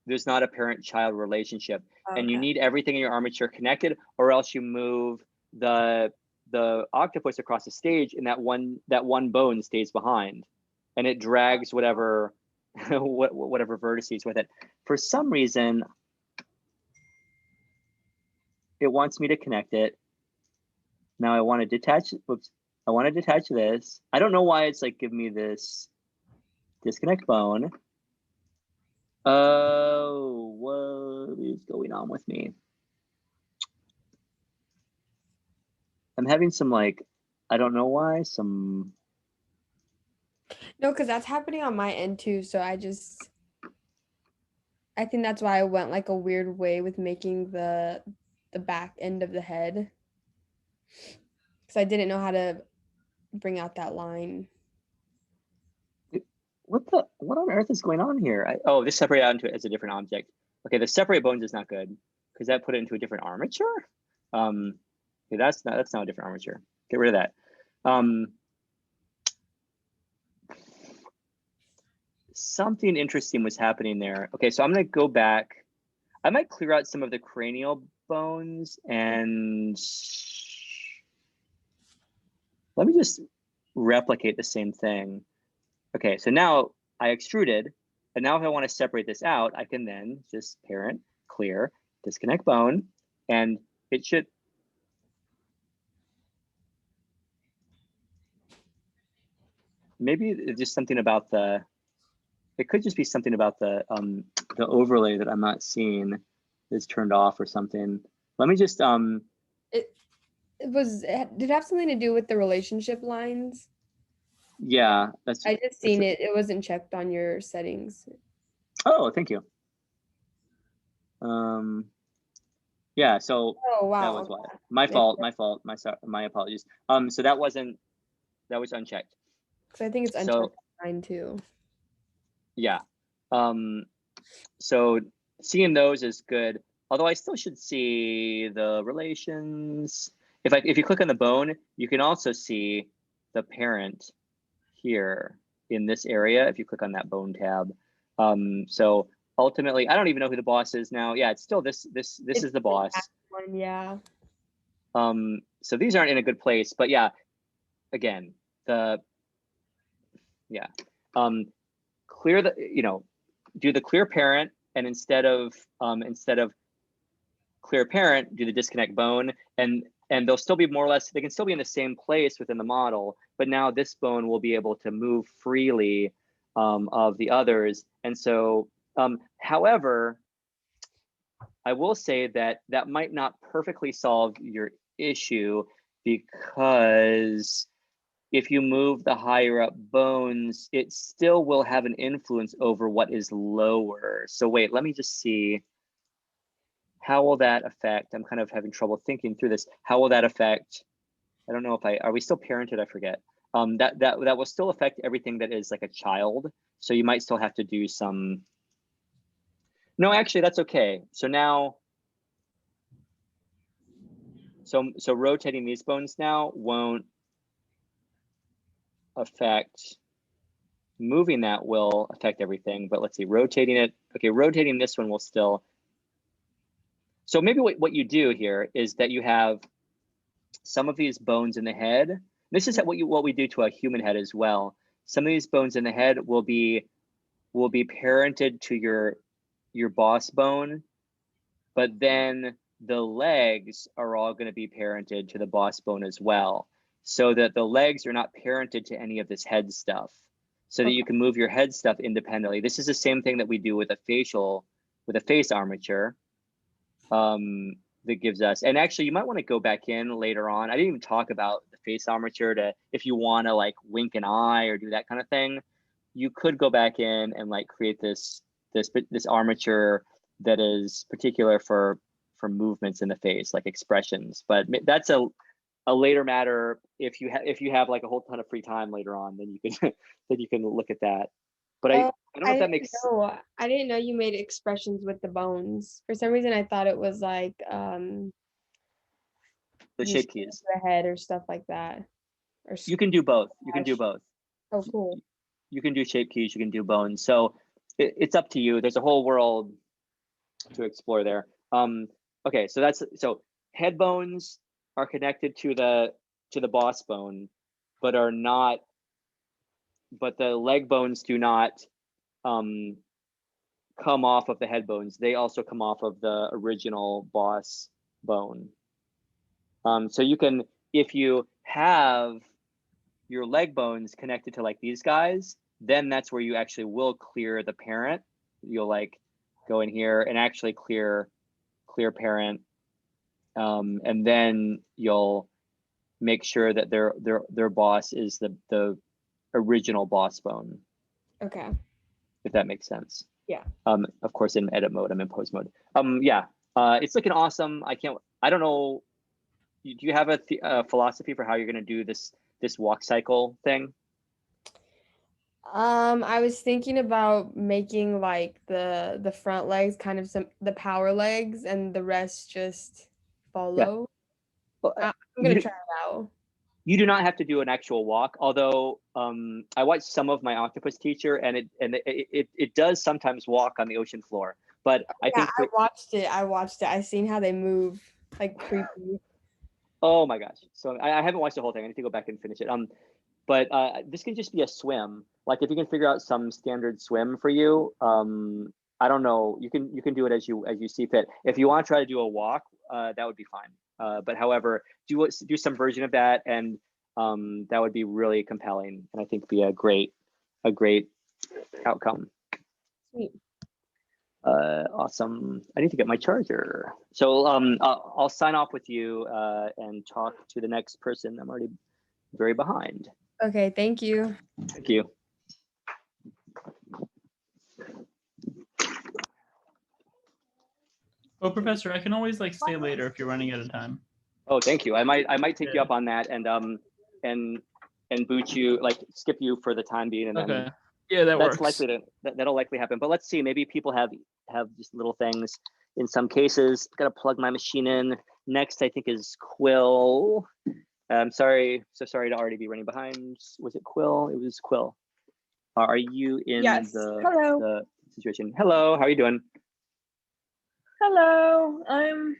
there's not a parent-child relationship. Okay. And you need everything in your armature connected, or else you move the octopus across the stage and that one bone stays behind and it drags whatever whatever vertices with it. For some reason, it wants me to connect it. Now I want to detach, oops, I want to detach this. I don't know why it's like giving me this disconnect bone. Oh, what is going on with me? I'm having some like, I don't know why, some. No, because that's happening on my end too. So I think that's why I went like a weird way with making the back end of the head. Because I didn't know how to bring out that line. What on earth is going on here? Oh, this separate out into it as a different object. Okay, the separate bones is not good because that put it into a different armature. Okay, that's not a different armature. Get rid of that. Something interesting was happening there. Okay, so I'm gonna go back. I might clear out some of the cranial bones and let me just replicate the same thing. Okay, so now I extruded, and now if I want to separate this out, I can then just parent, clear, disconnect bone, and it should. Maybe it's just something about the. It could just be something about the overlay that I'm not seeing is turned off or something. Let me just Did it have something to do with the relationship lines? Yeah, I just seen it. It wasn't checked on your settings. Oh, thank you. Yeah, so Oh wow. that was why. My fault, my apologies. So that was unchecked. Because I think it's unchecked on mine too. Yeah. So seeing those is good. Although I still should see the relations. If you click on the bone, you can also see the parent here in this area if you click on that bone tab. So ultimately, I don't even know who the boss is now. Yeah, it's still this is the boss. One, yeah. So these aren't in a good place, but yeah, again, clear do the clear parent, and instead of clear parent, do the disconnect bone. And and they'll still be more or less, they can still be in the same place within the model, but now this bone will be able to move freely of the others. And so, however, I will say that that might not perfectly solve your issue, because if you move the higher up bones, it still will have an influence over what is lower. So wait, let me just see. How will that affect? I'm kind of having trouble thinking through this. How will that affect? I don't know if are we still parented? I forget. That will still affect everything that is like a child. So you might still have to do some. No, actually, that's okay. So now, so rotating these bones now won't affect. Moving that will affect everything, but let's see, rotating it. Okay, rotating this one will still. So maybe what you do here is that you have some of these bones in the head. This is what we do to a human head as well. Some of these bones in the head will be parented to your boss bone, but then the legs are all going to be parented to the boss bone as well, so that the legs are not parented to any of this head stuff, so that you can move your head stuff independently. This is the same thing that we do with a face armature. That gives us, and actually you might want to go back in later on. I didn't even talk about the face armature to, if you want to like wink an eye or do that kind of thing, you could go back in and like create this armature that is particular for movements in the face, like expressions. But that's a later matter. If you have like a whole ton of free time later on, then you can then you can look at that. But I don't know if that makes. I didn't know you made expressions with the bones. For some reason, I thought it was like the shape keys, the head or stuff like that. Or you can do both. You can do both. Oh, cool. You can do shape keys. You can do bones. So it's up to you. There's a whole world to explore there. Okay, so head bones are connected to the boss bone, but are not. But the leg bones do not come off of the head bones. They also come off of the original boss bone. So you can, if you have your leg bones connected to like these guys, then that's where you actually will clear the parent. You'll like go in here and actually clear parent, and then you'll make sure that their boss is the original boss bone. Okay. If that makes sense. Yeah. Of course, in edit mode, I'm in pose mode. Yeah. It's looking awesome. I don't know. Do you have a philosophy for how you're going to do this Walkcycle thing? I was thinking about making like the front legs kind of the power legs, and the rest just follow. Yeah. Well, I'm gonna try it out. You do not have to do an actual walk, although I watched some of my octopus teacher, and it does sometimes walk on the ocean floor. But I think I watched it. I seen how they move, like creepy. Oh my gosh! So I haven't watched the whole thing. I need to go back and finish it. But this can just be a swim. Like if you can figure out some standard swim for you, I don't know. You can do it as you see fit. If you want to try to do a walk, that would be fine. But however, do some version of that, and that would be really compelling, and I think be a great outcome. Sweet. Awesome. I need to get my charger. So I'll sign off with you and talk to the next person. I'm already very behind. Okay, thank you. Thank you. Oh, Professor, I can always like stay later if you're running out of time. Oh, thank you. I might take you up on that and boot you, like skip you for the time being, and Okay. then Yeah, that'll works. likely happen. But let's see, maybe people have just little things. In some cases, gotta plug my machine in. Next, I think is Quill. I'm sorry, so sorry to already be running behind. Was it Quill? It was Quill. Are you in the situation? Hello, how are you doing? Hello, I'm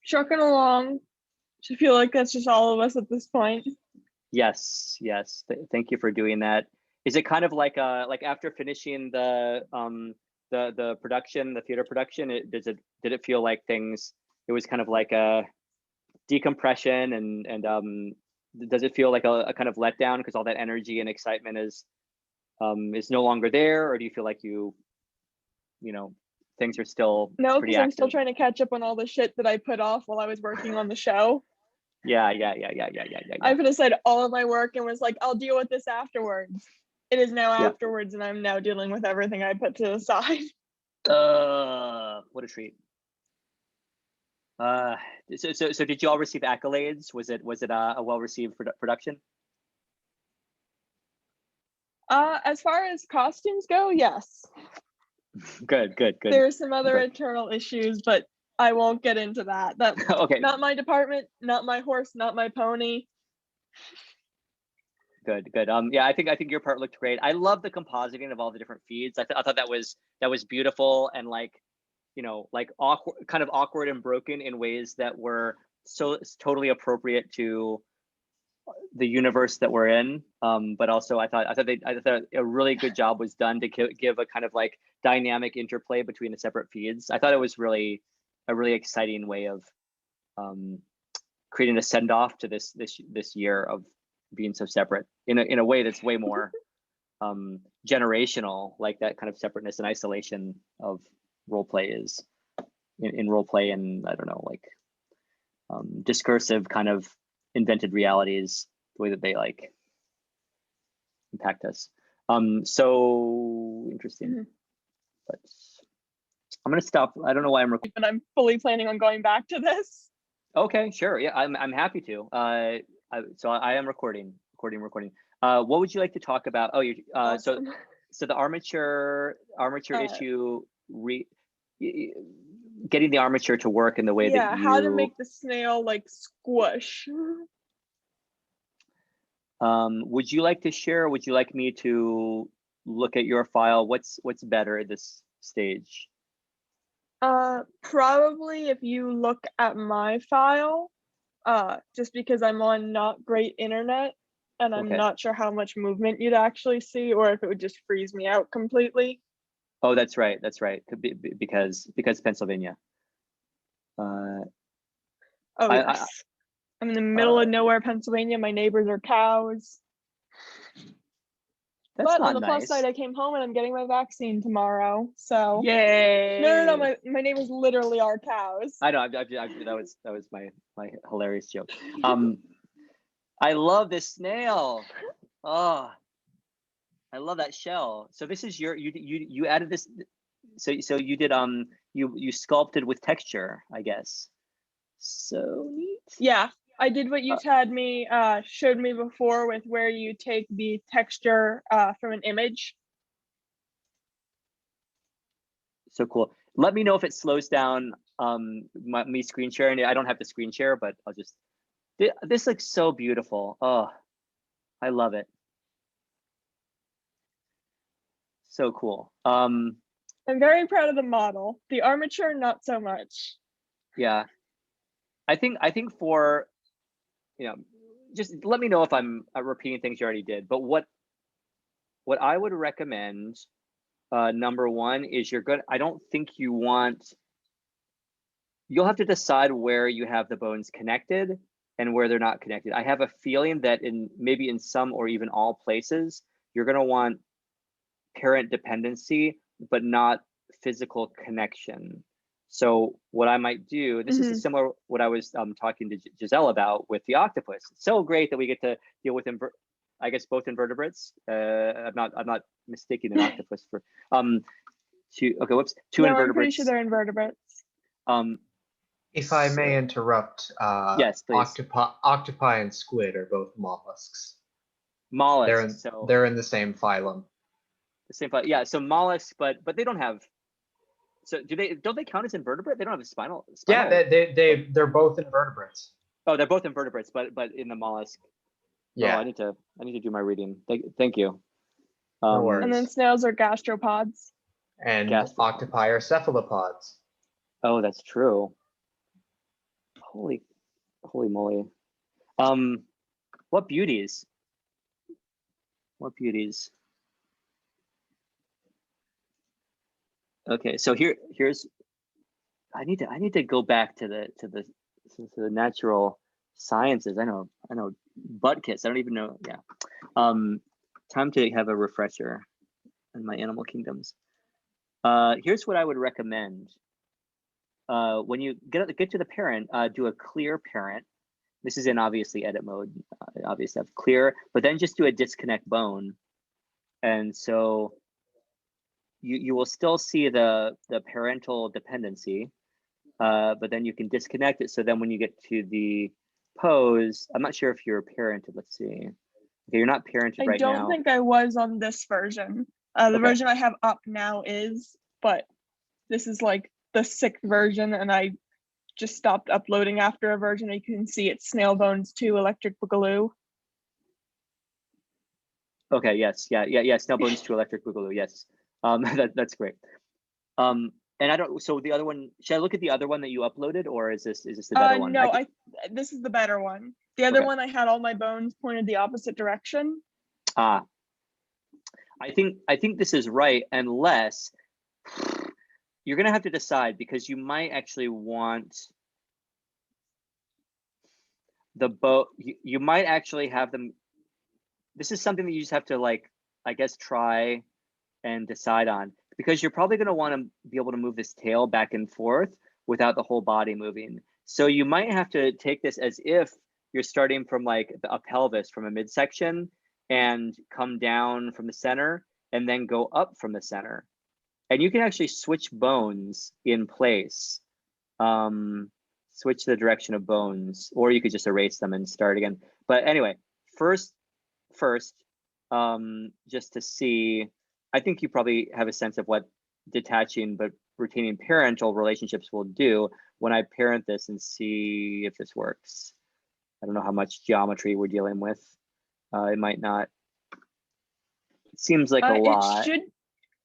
trucking along. I feel like that's just all of us at this point. Yes. Thank you for doing that. Is it kind of like after finishing the production, the theater production? Did it feel like things? It was kind of like decompression and does it feel like a kind of letdown because all that energy and excitement is no longer there, or do you feel like you know things are still No, pretty because I'm still active? trying to catch up on all the shit that I put off while I was working on the show. Yeah. I put aside all of my work and was like, I'll deal with this afterwards. It is now Yeah. afterwards, and I'm now dealing with everything I put to the side. What a treat. So did you all receive accolades? Was it a well-received production? As far as costumes go, yes. Good. There are some other Okay. internal issues, but I won't get into that. That's Okay. not my department, not my horse, not my pony. Good. Yeah, I think your part looked great. I love the compositing of all the different feeds. I thought that was beautiful and like awkward, kind of awkward and broken in ways that were so totally appropriate to the universe that we're in. But also I thought a really good job was done to give a kind of like dynamic interplay between the separate feeds. I thought it was really a really exciting way of creating a send off to this year of being so separate in a way that's way more generational, like that kind of separateness and isolation of role play is in role play, and I don't know, like discursive kind of invented realities, the way that they like impact us. So interesting. But I'm gonna stop. I don't know why I'm recording. But I'm fully planning on going back to this. Okay, sure. Yeah, I'm happy to. So I am recording. What would you like to talk about? Oh, you Awesome. so the armature issue, getting the armature to work in the way that you. How to make the snail like squish. Would you like to share? Would you like me to look at your file? What's better at this stage? Probably if you look at my file, just because I'm on not great internet and I'm Okay. not sure how much movement you'd actually see, or if it would just freeze me out completely. Oh, that's right. Could be because Pennsylvania. Yes. I'm in the middle of nowhere, Pennsylvania. My neighbors are cows. That's But not on the plus nice. side, I came home and I'm getting my vaccine tomorrow. So Yay! No. My neighbors literally are cows. I know. That was my hilarious joke. I love this snail. Oh, I love that shell. So this is you added this. So you did you sculpted with texture, I guess. So neat. Yeah, I did what you had me showed me before with where you take the texture from an image. So cool. Let me know if it slows down me screen sharing. I don't have to screen share, but I'll just. This looks so beautiful. Oh, I love it. So cool. I'm very proud of the model. The armature, not so much. Yeah, I think for, just let me know if I'm repeating things you already did. But what I would recommend, number one, is I don't think you'll have to decide where you have the bones connected and where they're not connected. I have a feeling that maybe in some or even all places, you're going to want parent dependency, but not physical connection. So what I might do, this is similar what I was talking to Giselle about with the octopus. It's so great that we get to deal with I guess both invertebrates. I'm not mistaking an octopus for two invertebrates. I'm pretty sure they're invertebrates. If I may interrupt, yes, please. Octopi and squid are both mollusks. Mollusks. They're in the same phylum. The same phylum, yeah. So mollusks, but they don't have. So don't they count as invertebrate? They don't have a spinal. Yeah, they're both invertebrates. Oh, they're both invertebrates, but in the mollusk. Yeah. Oh, I need to do my reading. Thank you. No worries. And then snails are gastropods. And octopi are cephalopods. Oh, that's true. Holy moly. What beauties. What beauties. Okay, so here's I need to go back to the This is the natural sciences. I know butt kiss. I don't even know. Yeah. Time to have a refresher in my animal kingdoms. Here's what I would recommend. When you get to the parent, do a clear parent. This is in obviously edit mode, obviously have clear, but then just do a disconnect bone. And so you will still see the parental dependency, but then you can disconnect it. So then when you get to the pose, I'm not sure if you're parented. Let's see. Okay, you're not parented right now. I don't think I was on this version. The version I have up now is, but this is like the 6th version, and I just stopped uploading after a version. You can see it's Snail Bones 2 Electric Boogaloo. Okay, yes, yeah, Snail Bones 2 Electric Boogaloo, yes. That's great. And I don't, so the other one, should I look at the other one that you uploaded, or is this the better one? No, this is the better one. The other one, I had all my bones pointed the opposite direction. I think this is right, unless you're gonna have to decide, because you might actually want the bow. You might actually have them. This is something that you just have to, like, I guess, try and decide on, because you're probably going to want to be able to move this tail back and forth without the whole body moving. So you might have to take this as if you're starting from like a pelvis from a midsection and come down from the center and then go up from the center. And you can actually switch bones in place, switch the direction of bones, or you could just erase them and start again. But anyway, first, just to see, I think you probably have a sense of what detaching but retaining parental relationships will do when I parent this and see if this works. I don't know how much geometry we're dealing with. It might not. It seems like a lot.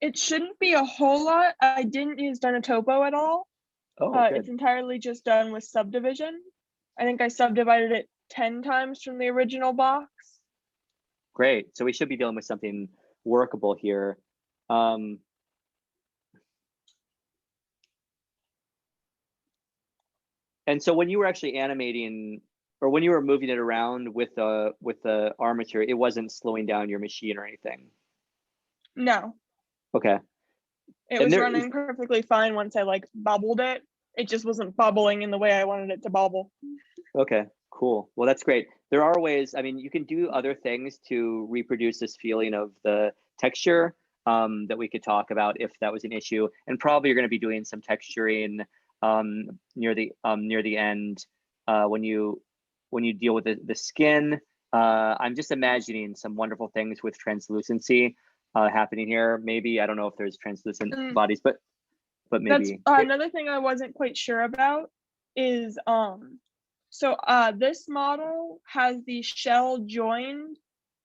It shouldn't be a whole lot. I didn't use Donatopo at all. Oh, it's entirely just done with subdivision. I think I subdivided it 10 times from the original box. Great. So we should be dealing with something workable here. And so when you were actually animating, or when you were moving it around with the armature, it wasn't slowing down your machine or anything? No. Okay. It was running perfectly fine once I like bubbled it. It just wasn't bubbling in the way I wanted it to bubble. Okay, cool. Well, that's great. There are ways, I mean, you can do other things to reproduce this feeling of the texture that we could talk about if that was an issue. And probably you're going to be doing some texturing near the end when you deal with the skin. I'm just imagining some wonderful things with translucency happening here. Maybe, I don't know if there's translucent bodies, but maybe. That's another thing I wasn't quite sure about is so this model has the shell joined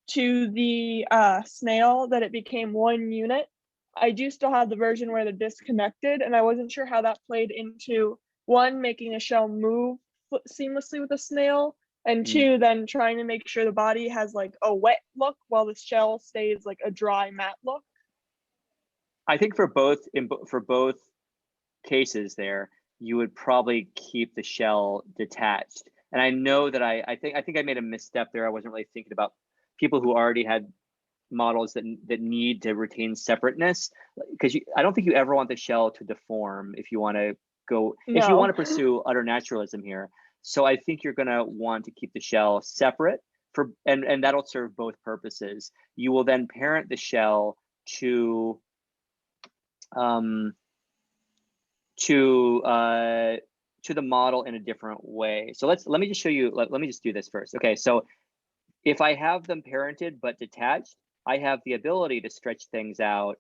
to the snail that it became one unit. I do still have the version where they're disconnected, and I wasn't sure how that played into, one, making a shell move seamlessly with a snail, and two, then trying to make sure the body has like a wet look while the shell stays like a dry matte look. I think for both cases there, you would probably keep the shell detached. And I know that I think I made a misstep there. I wasn't really thinking about people who already had models that need to retain separateness, because I don't think you ever want the shell to deform if you want to go, if you want to pursue utter naturalism here. So I think you're going to want to keep the shell separate and that'll serve both purposes. You will then parent the shell to the model in a different way. So let me just show you, let me just do this first. Okay, so if I have them parented but detached, I have the ability to stretch things out.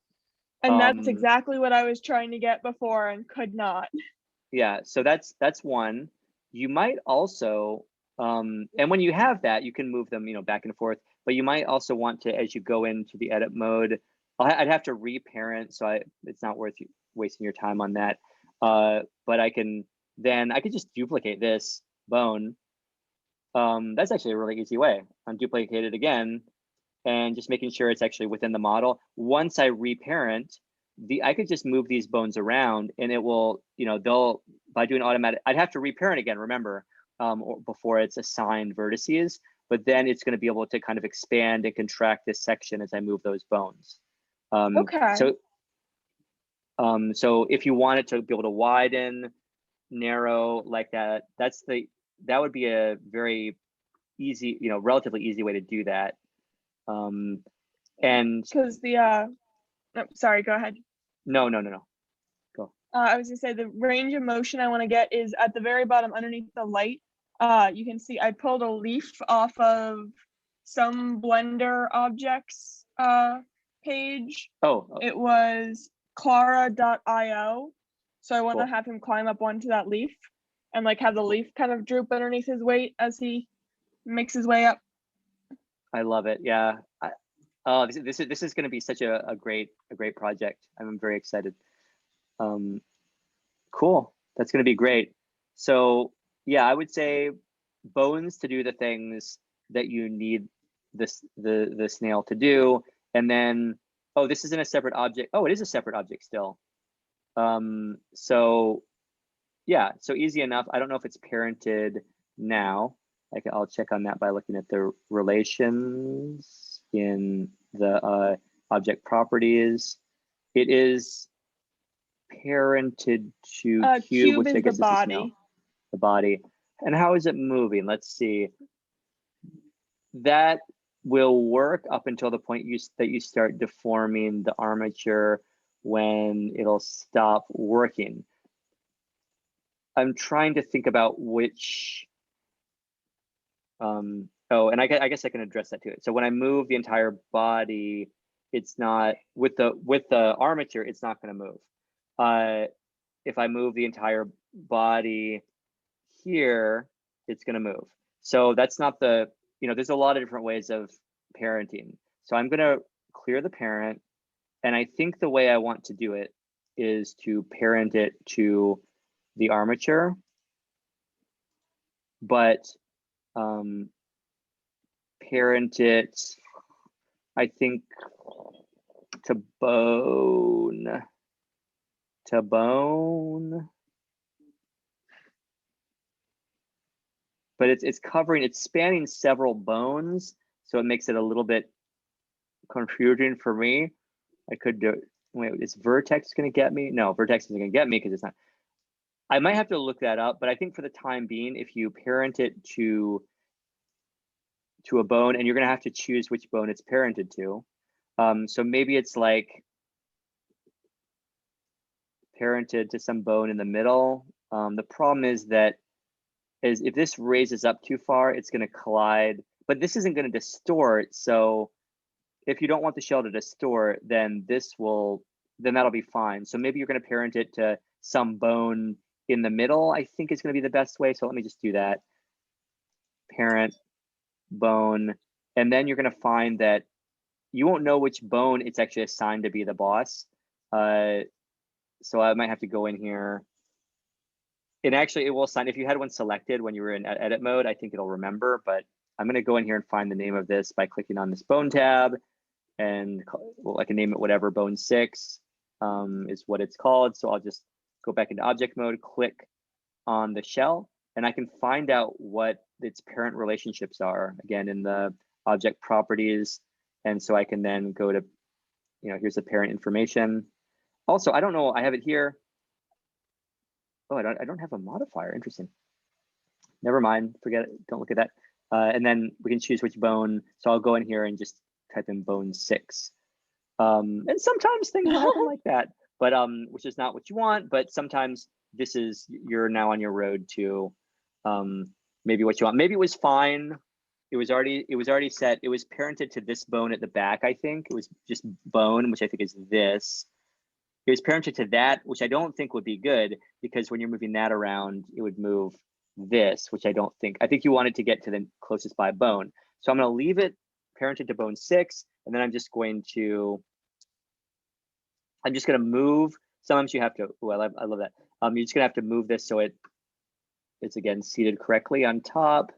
And that's exactly what I was trying to get before and could not. Yeah, so that's one. You might also, and when you have that, you can move them, back and forth, but you might also want to, as you go into the edit mode, I'd have to reparent, so it's not worth wasting your time on that. But I could just duplicate this bone. That's actually a really easy way. Unduplicate it again, and just making sure it's actually within the model. Once I reparent, I could just move these bones around and it will, they'll, by doing automatic, I'd have to reparent again, remember, before it's assigned vertices, but then it's going to be able to kind of expand and contract this section as I move those bones. Okay. So if you want it to be able to widen, narrow like that, that would be a very easy, relatively easy way to do that. And because sorry, go ahead. No. Go. I was gonna say the range of motion I want to get is at the very bottom underneath the light. You can see I pulled a leaf off of some Blender objects page. Oh. It was Clara.io. So I want to Cool. have him climb up onto that leaf and like have the leaf kind of droop underneath his weight as he makes his way up. I love it. Yeah. This is going to be such a great project. I'm very excited. Cool. That's going to be great. So yeah, I would say bones to do the things that you need the snail to do, and then this isn't a separate object. Oh, it is a separate object still. So yeah, so easy enough. I don't know if it's parented now. I'll check on that by looking at the relations in the object properties. It is parented to cube, which I guess is the snail. The body. And how is it moving? Let's see. That will work up until the point that you start deforming the armature, when it'll stop working. I'm trying to think about which. And I guess I can address that too. So when I move the entire body, it's not with the armature, it's not going to move. If I move the entire body here, it's going to move. So that's not there's a lot of different ways of parenting. So I'm going to clear the parent, and I think the way I want to do it is to parent it to the armature, but parent it, I think, to bone. But it's spanning several bones, so it makes it a little bit confusing for me. I could do, wait, is vertex going to get me? No, vertex isn't going to get me because it's not. I might have to look that up, but I think for the time being, if you parent it to a bone, and you're going to have to choose which bone it's parented to. So maybe it's like parented to some bone in the middle. The problem is if this raises up too far, it's going to collide, but this isn't going to distort. So if you don't want the shell to distort, then that'll be fine. So maybe you're going to parent it to some bone in the middle, I think is going to be the best way. So let me just do that. Parent bone, and then you're going to find that you won't know which bone it's actually assigned to be the boss. So I might have to go in here. And actually, it will assign, if you had one selected when you were in edit mode, I think it'll remember, but I'm going to go in here and find the name of this by clicking on this bone tab, and I can name it whatever, bone 6 is what it's called. So I'll just go back into object mode, click on the shell, and I can find out what its parent relationships are, again, in the object properties. And so I can then go to, here's the parent information. Also, I don't know, I have it here. Oh, I don't have a modifier, interesting. Never mind, forget it, don't look at that. And then we can choose which bone. So I'll go in here and just type in bone 6. And sometimes things happen like that, but which is not what you want, but sometimes you're now on your road to maybe what you want. Maybe it was fine. It was already set. It was parented to this bone at the back, I think. It was just bone, which I think is this. It was parented to that, which I don't think would be good, because when you're moving that around, it would move this, which I think you want it to get to the closest by bone. So I'm going to leave it parented to bone 6, and then I'm just going to move. Sometimes you have to, I love that. You're just going to have to move this so it's again seated correctly on top.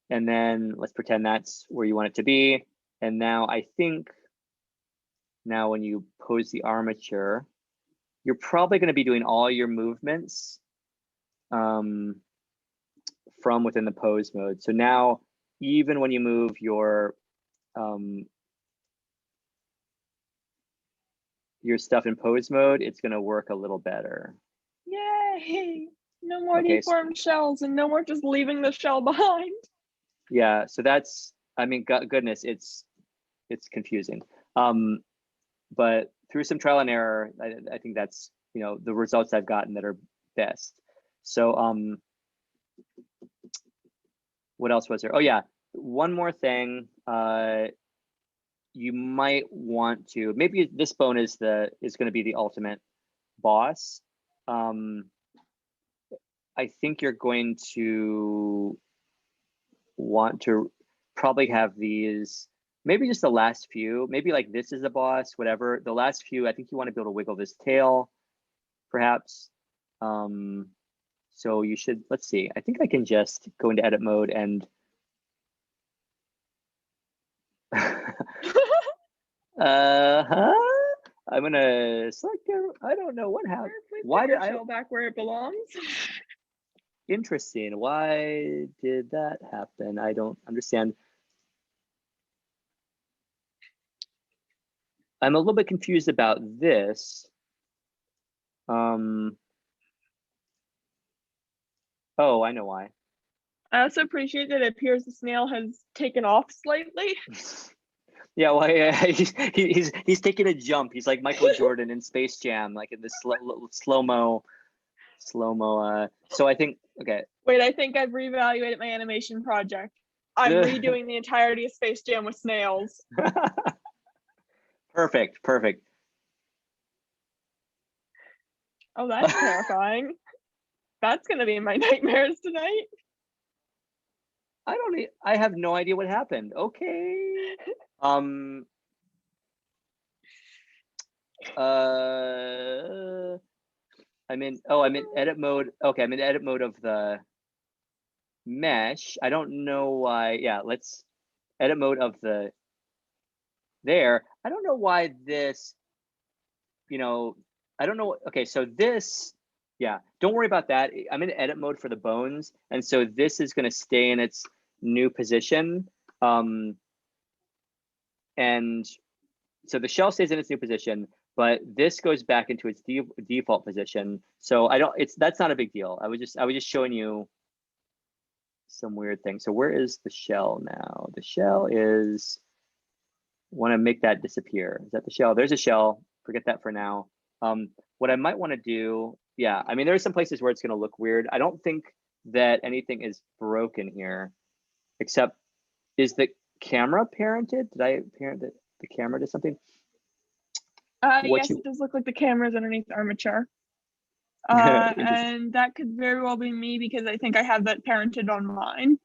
And then let's pretend that's where you want it to be. And now I think now when you pose the armature, you're probably going to be doing all your movements from within the pose mode. So now, even when you move your stuff in pose mode, it's going to work a little better. Yay! No more Okay, deformed shells and no more just leaving the shell behind. Yeah, so that's, I mean, goodness, it's confusing. But through some trial and error, I think that's, you know, the results I've gotten that are best. So what else was there? Oh yeah, one more thing. You might want to, maybe this bone is going to be the ultimate boss. I think you're going to want to probably have these, maybe just the last few, maybe like this is a boss, whatever. The last few, I think you want to be able to wiggle this tail, perhaps. So you should, let's see, I think I can just go into edit mode and I'm gonna select, I don't know what happened. Why did I shell back where it belongs? Interesting. Why did that happen? I don't understand. I'm a little bit confused about this. Oh, I know why. I also appreciate that it appears the snail has taken off slightly. Yeah, well, yeah, he's taking a jump. He's like Michael Jordan in Space Jam, like in this slow-mo. So I think, okay. Wait, I think I've reevaluated my animation project. I'm redoing the entirety of Space Jam with snails. Perfect. Oh, that's terrifying. That's gonna be in my nightmares tonight. I have no idea what happened. Okay. I'm in edit mode. Okay, I'm in edit mode of the mesh. I don't know why. Yeah, let's edit mode of the there. I don't know why this, you know, I don't know. Okay, so this, yeah, don't worry about that. I'm in edit mode for the bones. And so this is going to stay in its new position. And so the shell stays in its new position, but this goes back into its default position. So that's not a big deal. I was just showing you some weird thing. So where is the shell now? The shell is, want to make that disappear. Is that the shell? There's a shell. Forget that for now. What I might want to do, yeah, I mean, there's some places where it's going to look weird. I don't think that anything is broken here, except, is the camera parented? Did I parent the camera to something? Yes, it does look like the camera's underneath the armature. And that could very well be me because I think I have that parented on mine.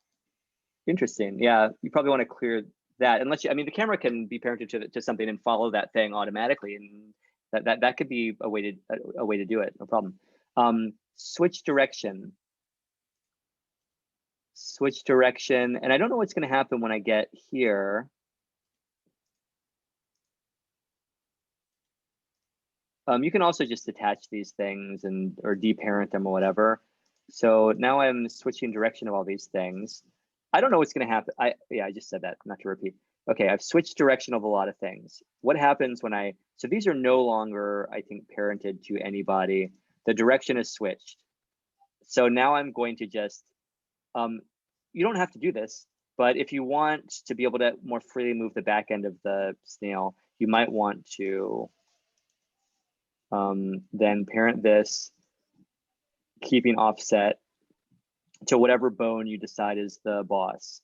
Interesting. Yeah, you probably want to clear that, unless you, I mean, the camera can be parented to something and follow that thing automatically, and that could be a way to do it. No problem. Switch direction, and I don't know what's going to happen when I get here. You can also just attach these things or deparent them or whatever. So now I'm switching direction of all these things. I don't know what's going to happen. I just said that, not to repeat. Okay, I've switched direction of a lot of things. What happens when so these are no longer, I think, parented to anybody. The direction is switched. So now I'm going to just, you don't have to do this, but if you want to be able to more freely move the back end of the snail, you might want to then parent this, keeping offset to whatever bone you decide is the boss.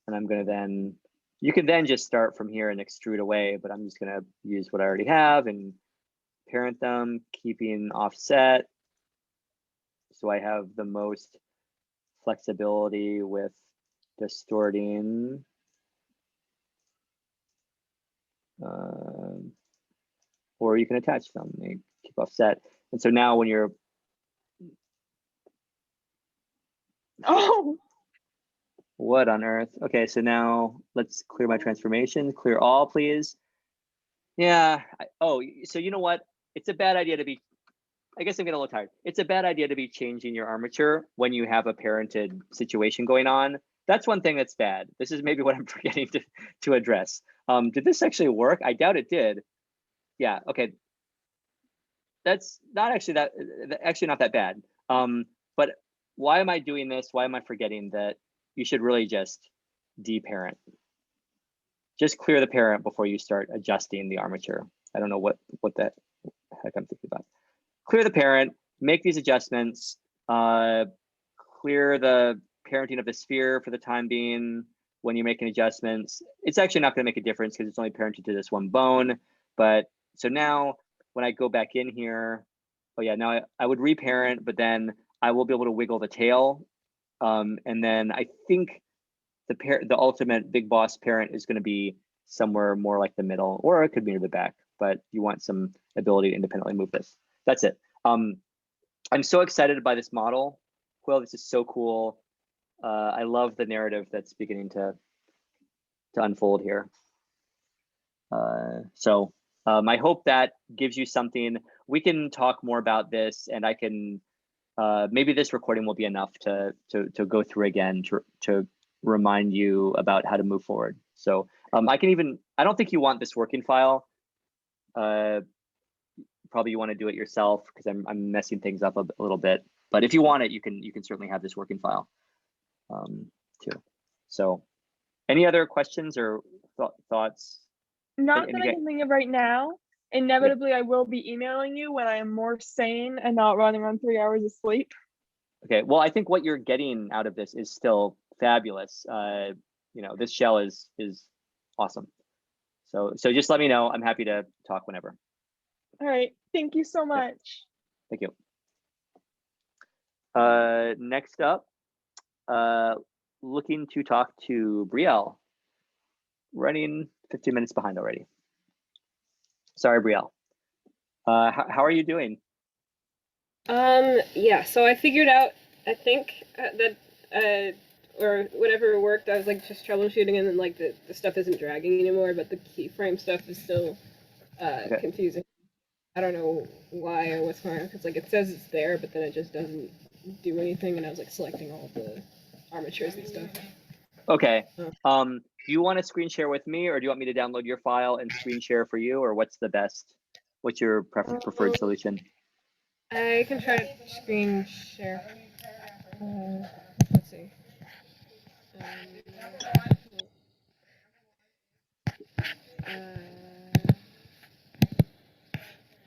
And I'm going to then, you can then just start from here and extrude away, but I'm just going to use what I already have and parent them, keeping offset. So I have the most flexibility with distorting. Or you can attach them, they keep offset. And so now when you're, oh, what on earth? Okay, so now let's clear my transformation. Clear all, please. Yeah. So you know what? It's a bad idea to be, I guess I'm getting a little tired. It's a bad idea to be changing your armature when you have a parented situation going on. That's one thing that's bad. This is maybe what I'm forgetting to address. Did this actually work? I doubt it did. Yeah, okay. That's not actually not that bad. But why am I doing this? Why am I forgetting that you should really just deparent? Just clear the parent before you start adjusting the armature. I don't know what the heck I'm thinking about. Clear the parent, make these adjustments, clear the parenting of the sphere for the time being when you're making adjustments. It's actually not going to make a difference because it's only parented to this one bone. But so now when I go back in here, oh yeah, now I would reparent, but then I will be able to wiggle the tail. And then I think the ultimate big boss parent is going to be somewhere more like the middle, or it could be near the back, but you want some ability to independently move this. That's it. I'm so excited by this model. Quill, this is so cool. I love the narrative that's beginning to unfold here. So I hope that gives you something. We can talk more about this, and I can maybe this recording will be enough to go through again to remind you about how to move forward. So I don't think you want this working file. Probably you want to do it yourself because I'm messing things up a little bit. But if you want it, you can certainly have this working file too. So any other questions or thoughts? Not that I can think of right now. Inevitably, I will be emailing you when I am more sane and not running on 3 hours of sleep. Okay, well, I think what you're getting out of this is still fabulous. This shell is awesome. So just let me know. I'm happy to talk whenever. All right, thank you so much. Thank you. Next up, looking to talk to Brielle. Running 15 minutes behind already. Sorry, Brielle. How are you doing? Yeah, so I figured out, I think, that, or whatever worked, I was like just troubleshooting and then like the stuff isn't dragging anymore, but the keyframe stuff is still Okay. confusing. I don't know why or what's going on, because like it says it's there, but then it just doesn't do anything, and I was like selecting all the armatures and stuff. Okay. Do you want to screen share with me, or do you want me to download your file and screen share for you, or what's your preferred solution? I can try to screen share. Let's see.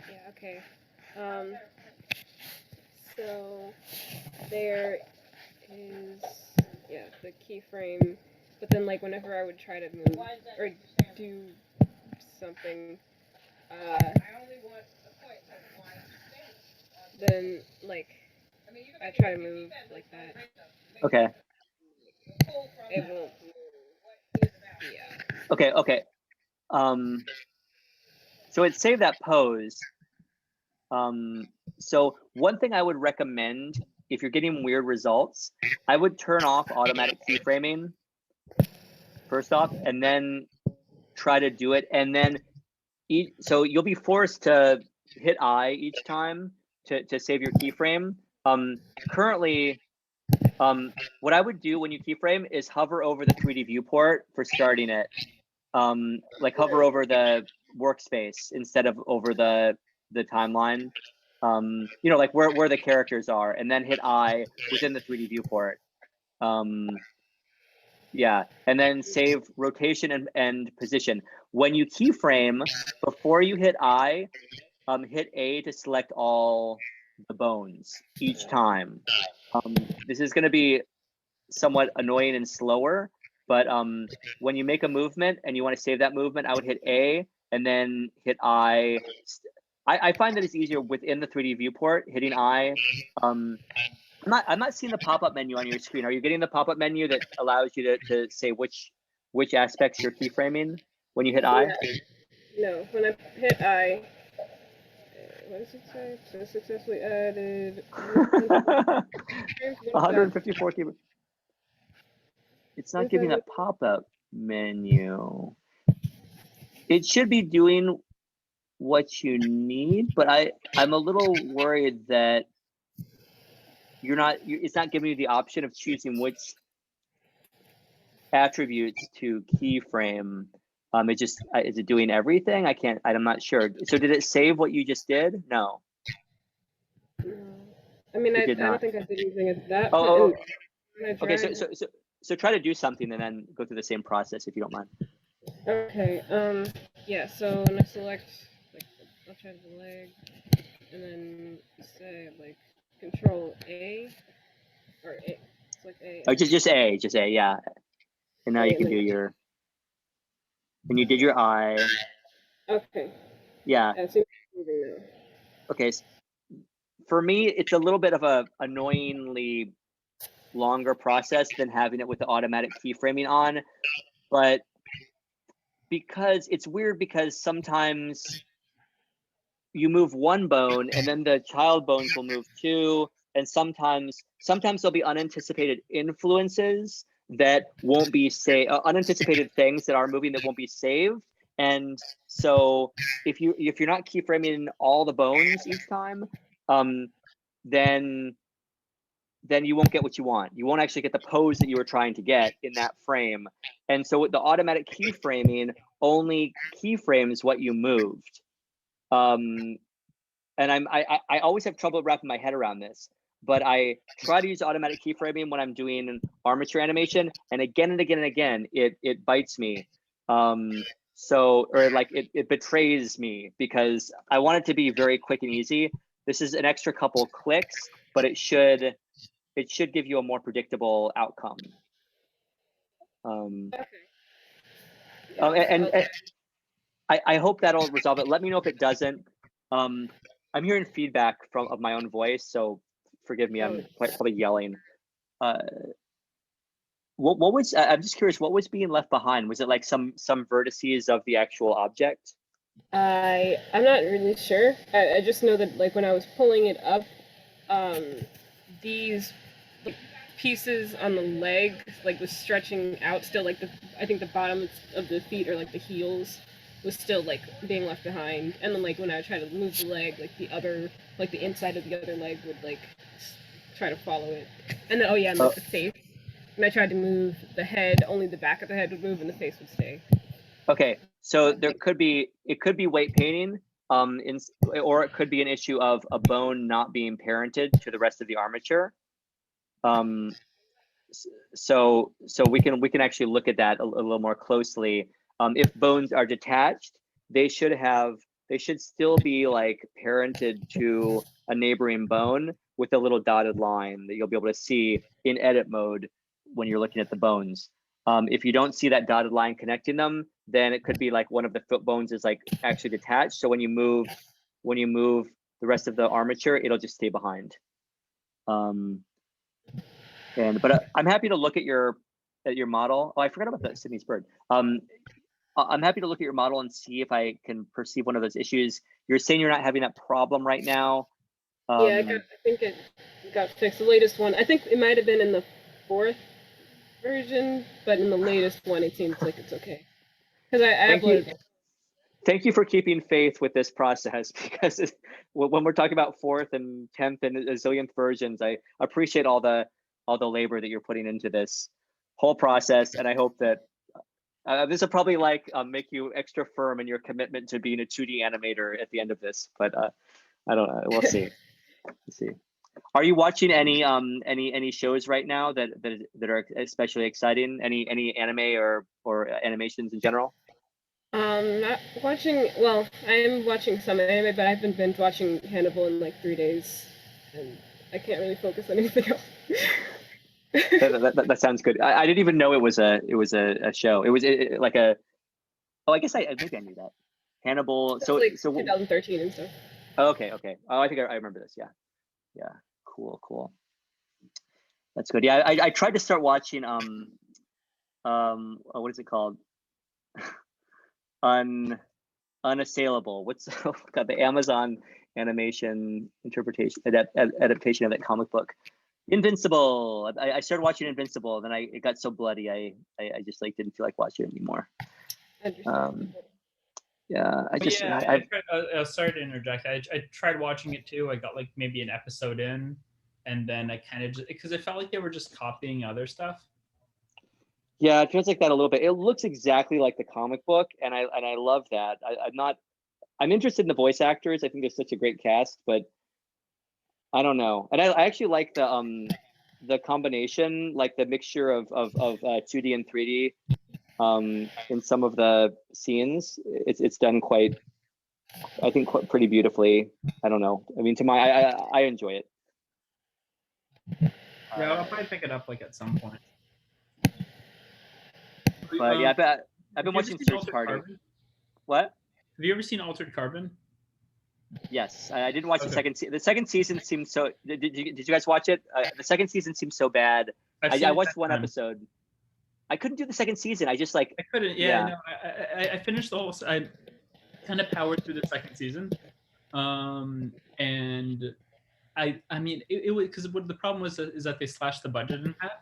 Yeah, okay. So there is, yeah, the keyframe, but then like whenever I would try to move or do something, then like I try to move like that. Okay. It won't move. Yeah. Okay. So it saved that pose. So one thing I would recommend if you're getting weird results, I would turn off automatic keyframing first off, and then try to do it. And then so you'll be forced to hit I each time to save your keyframe. Currently, what I would do when you keyframe is hover over the 3D viewport for starting it. Like hover over the workspace instead of over the timeline. Like where the characters are, and then hit I within the 3D viewport. Yeah, and then save rotation and position. When you keyframe, before you hit I, hit A to select all the bones each time. This is going to be somewhat annoying and slower, but when you make a movement and you want to save that movement, I would hit A and then hit I. I find that it's easier within the 3D viewport, hitting I. I'm not seeing the pop-up menu on your screen. Are you getting the pop-up menu that allows you to say which aspects you're keyframing when you hit I? No, when I hit I, what does it say? So successfully added 154 keyframes. It's not giving that pop-up menu. It should be doing what you need, but I'm a little worried that it's not giving you the option of choosing which attributes to keyframe. It just, is it doing everything? I'm not sure. So did it save what you just did? No. I mean, I did don't not. think I did anything at that Oh, point. And I okay. tried- So try to do something and then go through the same process if you don't mind. Okay, yeah, so when I select, like, I'll try the leg, and then say, like, Control A, or A, select A. Oh, just A, yeah. And now A, you can and do then- your, and you did your eye. Okay, Yeah, it seems to be moving now. okay. For me, it's a little bit of a annoyingly longer process than having it with the automatic keyframing on, but because it's weird because sometimes you move one bone and then the child bones will move too, and sometimes there'll be unanticipated influences that won't be unanticipated things that are moving that won't be saved. And so if you're not keyframing all the bones each time, then you won't get what you want. You won't actually get the pose that you were trying to get in that frame. And so the automatic keyframing only keyframes what you moved. And I always have trouble wrapping my head around this, but I try to use automatic keyframing when I'm doing an armature animation, and again and again and again, it bites me. Or like it betrays me because I want it to be very quick and easy. This is an extra couple clicks, but it should give you a more predictable outcome. Okay. And I hope that'll resolve it. Let me know if it doesn't. I'm hearing feedback of my own voice, so forgive me. I'm probably yelling. What was? I'm just curious. What was being left behind? Was it like some vertices of the actual object? I'm not really sure. I just know that, like, when I was pulling it up, these pieces on the leg, like, was stretching out still, like, I think the bottom of the feet, or like the heels, was still, like, being left behind. And then, like, when I would try to move the leg, like, the inside of the other leg would, like, try to follow it. And then, and like the face. When I tried to move the head, only the back of the head would move and the face would stay. Okay, so it could be weight painting, or it could be an issue of a bone not being parented to the rest of the armature. So we can actually look at that a little more closely. If bones are detached, they should still be like parented to a neighboring bone with a little dotted line that you'll be able to see in edit mode when you're looking at the bones. If you don't see that dotted line connecting them, then it could be like one of the foot bones is like actually detached. So when you move the rest of the armature, it'll just stay behind. But I'm happy to look at your model. Oh, I forgot about the Sydney's bird. I'm happy to look at your model and see if I can perceive one of those issues. You're saying you're not having that problem right now. I think it got fixed. The latest one, I think it might have been in the 4th version, but in the latest one, it seems like it's okay. Because I uploaded it. Thank you for keeping faith with this process, because when we're talking about 4th and 10th and a zillionth versions, I appreciate all the labor that you're putting into this whole process, and I hope that this will probably make you extra firm in your commitment to being a 2D animator at the end of this. But I don't know. We'll see. We'll see. Are you watching any shows right now that are especially exciting? Any anime or animations in general? Not watching. Well, I am watching some anime, but I've been binge watching Hannibal in like 3 days, and I can't really focus on anything else. That sounds good. I didn't even know it was a show. It was like a. Oh, I guess maybe I knew that. Hannibal. So like 2013 and stuff. Okay. Oh, I think I remember this. Yeah. Cool. That's good. Yeah, I tried to start watching what is it called? Unassailable. What's the Amazon animation interpretation adaptation of that comic book? Invincible. I started watching Invincible, then it got so bloody I just didn't feel like watching it anymore. Yeah, I But just yeah, I, sorry to interject. I tried watching it too. I got like maybe an episode in, and then I kind of just because it felt like they were just copying other stuff. yeah, it feels like that a little bit. It looks exactly like the comic book, and I love that. I'm interested in the voice actors. I think they're such a great cast, but I don't know. And I actually like the combination, like the mixture of 2D and 3D in some of the scenes. It's done quite, I think, pretty beautifully. I don't know. I mean, I enjoy it. Yeah, I'll probably pick it up like at some point. But yeah, I've have been you ever watching seen Search Altered Party. Carbon? What? Have you ever seen Altered Carbon? Yes, I didn't watch Okay. the second season seemed so. Did you guys watch it? The second season seemed so bad. I've I seen it watched 10 one times. episode. I couldn't do the second season. I just like I couldn't. Yeah. Yeah, no. I finished the whole. I kind of powered through the second season, and I mean it was because what the problem was is that they slashed the budget in half.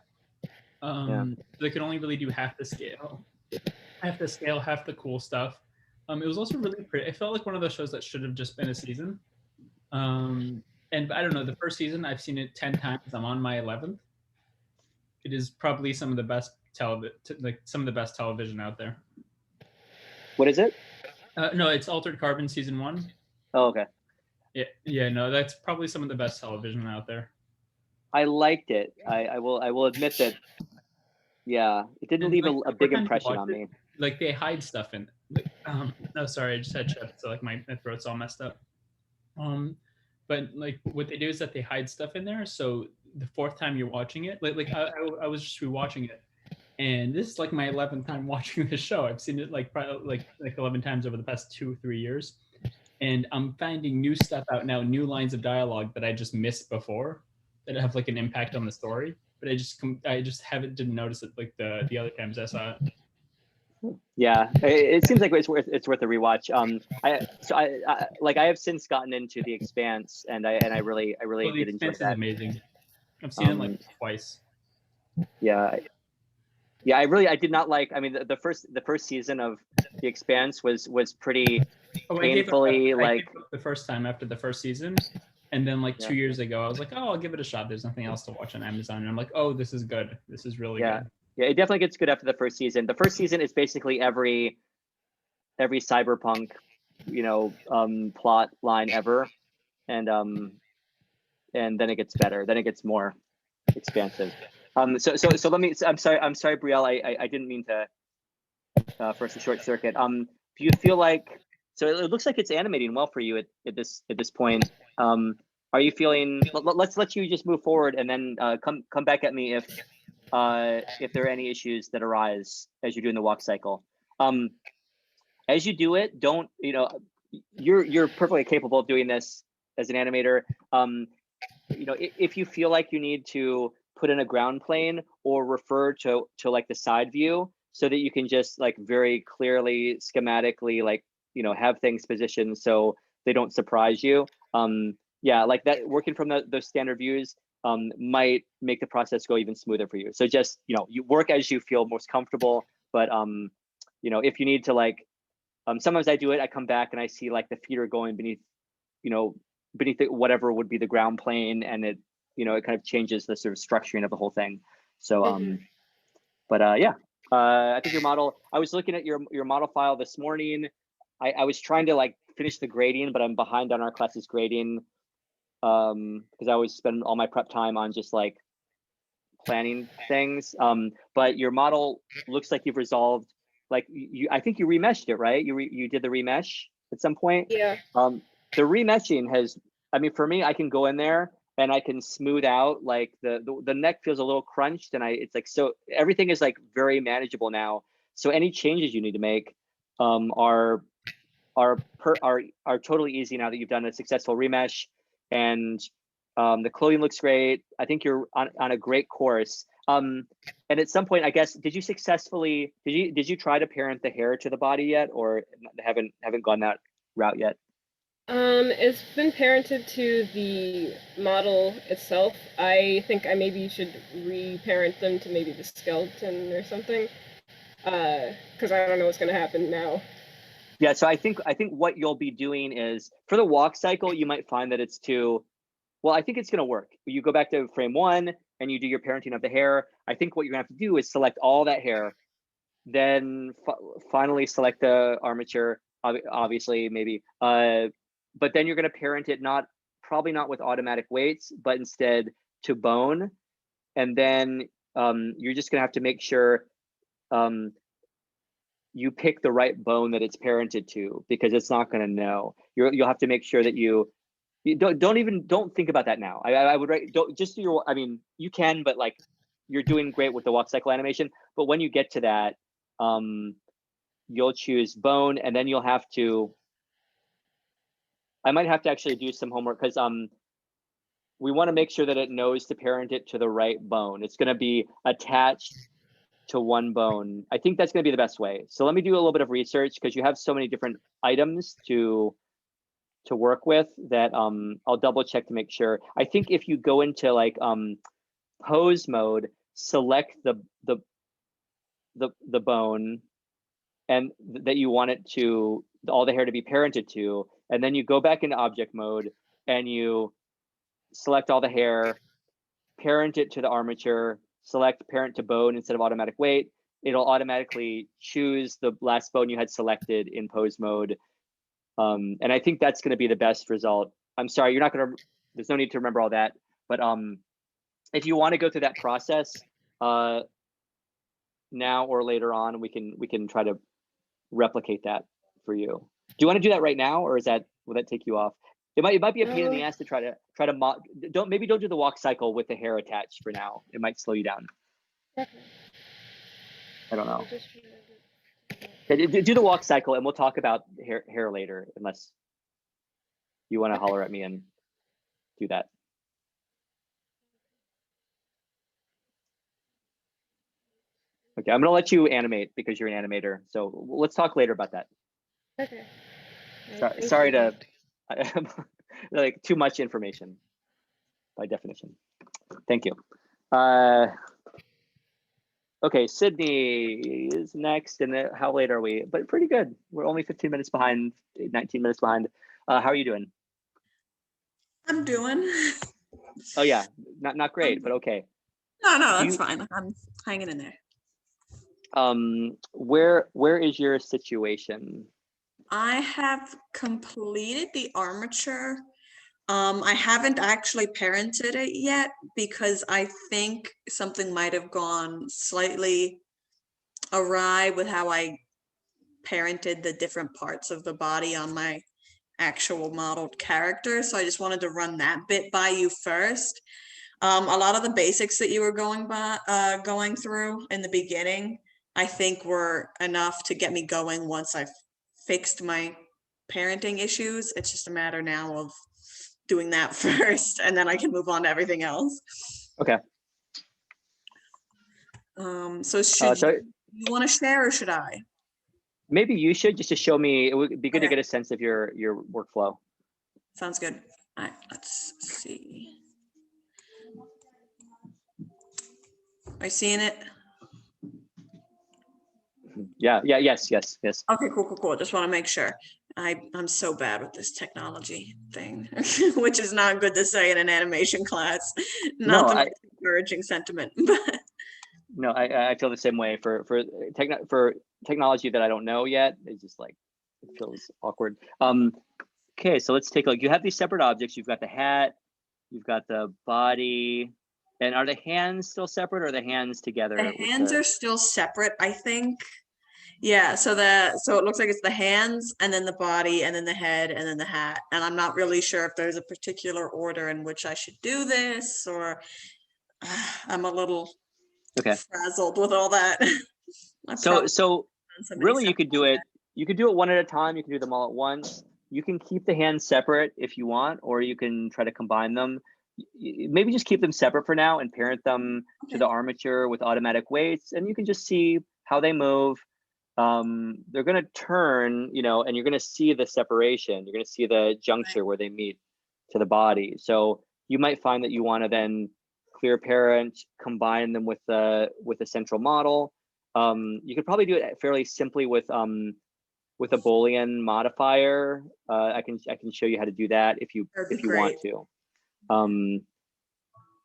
They could only really do half the scale, half the cool stuff. It was also really pretty. It felt like one of those shows that should have just been a season. And I don't know, the first season I've seen it 10 times. I'm on my 11th. It is probably some of the best television out there. What is it? No, it's Altered Carbon season 1. Oh, okay. Yeah, no, that's probably some of the best television out there. I liked it. I will admit that. Yeah, it didn't leave a big impression on me. Like they hide stuff in. No, sorry, I just had chips, so like my throat's all messed up. But like what they do is that they hide stuff in there. So the fourth time you're watching it, like I was just rewatching it, and this is like my 11th time watching the show. I've seen it like probably like 11 times over the past 2-3 years, and I'm finding new stuff out now, new lines of dialogue that I just missed before that have like an impact on the story. But I just didn't notice it like the other times I saw it. Yeah, it seems like it's worth a rewatch. I have since gotten into The Expanse, and I really did enjoy that. Is amazing. I've seen it like twice. Yeah, I did not like. I mean, the first season of The Expanse was pretty painfully I like gave up the first time after the first season, and then like 2 years ago I was like, oh, I'll give it a shot. There's nothing else to watch on Amazon, and I'm like, oh, this is good. This is really good. Yeah, it definitely gets good after the first season. The first season is basically every cyberpunk, plot line ever, and then it gets better. Then it gets more expansive. So let me. I'm sorry, Brielle. I didn't mean to force a short circuit. Do you feel like? So it looks like it's animating well for you at this point. Are you feeling? Let's let you just move forward, and then come back at me if there are any issues that arise as you're doing the walk cycle. As you do it, don't, you're perfectly capable of doing this as an animator. If you feel like you need to put in a ground plane or refer to like the side view so that you can just like very clearly schematically have things positioned so they don't surprise you. Like that, working from those standard views might make the process go even smoother for you. So just, you work as you feel most comfortable, but if you need to sometimes I do it, I come back and I see like the feet are going beneath whatever would be the ground plane, and it kind of changes the sort of structuring of the whole thing. So I think your model, I was looking at your model file this morning. I was trying to finish the grading, but I'm behind on our class's grading because I always spend all my prep time on just planning things. But your model looks like you've resolved, I think you remeshed it, right? You did the remesh at some point. Yeah. The remeshing has, I mean, for me, I can go in there and I can smooth out the neck feels a little crunched, and so everything is very manageable now. So any changes you need to make are totally easy now that you've done a successful remesh, and the clothing looks great. I think you're on a great course. And at some point, I guess, did you try to parent the hair to the body yet, or haven't gone that route yet? It's been parented to the model itself. I think I maybe should reparent them to maybe the skeleton or something. Because I don't know what's gonna happen now. Yeah, so I think what you'll be doing is for the Walkcycle, you might find that it's well, I think it's going to work. You go back to frame 1 and you do your parenting of the hair. I think what you're going to have to do is select all that hair, then finally select the armature, obviously, maybe. But then you're going to parent it probably not with automatic weights, but instead to bone. And then you're just going to have to make sure you pick the right bone that it's parented to, because it's not going to know. You'll have to make sure that you don't think about that now. I would don't just do your, I mean, you can, but like you're doing great with the Walkcycle animation. But when you get to that, you'll choose bone, and then you'll have to, I might have to actually do some homework, because we want to make sure that it knows to parent it to the right bone. It's going to be attached to one bone. I think that's going to be the best way. So let me do a little bit of research, because you have so many different items to work with that I'll double check to make sure. I think if you go into like pose mode, select the bone and that you want it to, all the hair to be parented to, and then you go back into object mode and you select all the hair, parent it to the armature, select parent to bone instead of automatic weight. It'll automatically choose the last bone you had selected in pose mode. And I think that's going to be the best result. I'm sorry, you're not going to, there's no need to remember all that. But if you want to go through that process now or later on, we can try to replicate that for you. Do you want to do that right now, or will that take you off? It might be a pain in the ass to try to maybe don't do the Walkcycle with the hair attached for now. It might slow you down. Okay. I don't know. Okay, do the Walkcycle, and we'll talk about hair later, unless you want to holler at me and do that. Okay, I'm gonna let you animate because you're an animator. So let's talk later about that. Okay. Sorry to like too much information by definition. Thank you. Okay, Sydney is next, and how late are we? But pretty good. We're only 15 minutes behind, 19 minutes behind. How are you doing? I'm doing. Oh yeah, not great, but okay. No, that's fine. I'm hanging in there. Where is your situation? I have completed the armature. I haven't actually parented it yet because I think something might have gone slightly awry with how I parented the different parts of the body on my actual modeled character. So I just wanted to run that bit by you first. A lot of the basics that you were going through in the beginning, I think were enough to get me going once I've fixed my parenting issues. It's just a matter now of doing that first, and then I can move on to everything else. Okay. So you want to share, or should I? Maybe you should, just to show me. It would be good to get a sense of your workflow. Sounds good. All right, let's see. Are you seeing it? Yeah, yes. Okay, cool. Just want to make sure. I'm so bad with this technology thing, which is not good to say in an animation class. Not the most encouraging sentiment. No, I feel the same way for technology that I don't know yet. It's just like, it feels awkward. Okay, so let's take a look. You have these separate objects. You've got the hat, you've got the body, and are the hands still separate, or are the hands together? The hands are still separate, I think. Yeah, so it looks like it's the hands, and then the body, and then the head, and then the hat. And I'm not really sure if there's a particular order in which I should do this, or I'm a little frazzled with all that. So really, you could do it one at a time. You can do them all at once. You can keep the hands separate if you want, or you can try to combine them. Maybe just keep them separate for now and parent them to the armature with automatic weights, and you can just see how they move. They're going to turn, and you're going to see the separation. You're going to see the juncture where they meet to the body. So you might find that you want to then clear parent, combine them with the central model. You could probably do it fairly simply with with a Boolean modifier. I can show you how to do that if you want to.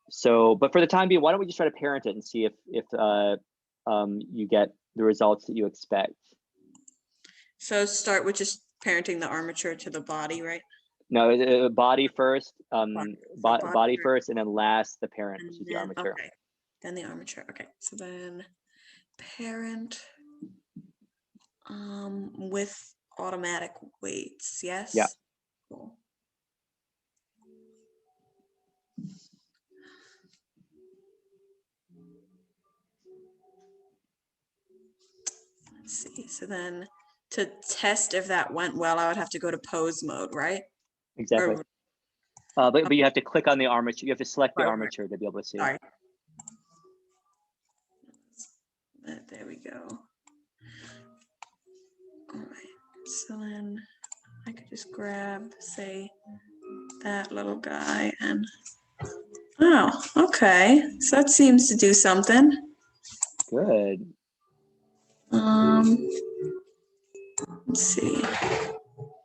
So, but for the time being, why don't we just try to parent it and see if you get the results that you expect. So start with just parenting the armature to the body, right? No, body first, body body first. first, and then last the parent, And which is the then, armature. okay, then the armature. Okay, so then parent with automatic weights, yes? Yeah. Cool. Let's see, so then to test if that went well, I would have to go to pose mode, right? Exactly. Or, But you have to click on the armature. You have to select the Right. armature to be able to see. sorry. There we go. All right, so then I could just grab, say, that little guy and, oh, okay. So that seems to do something. Good. Let's see.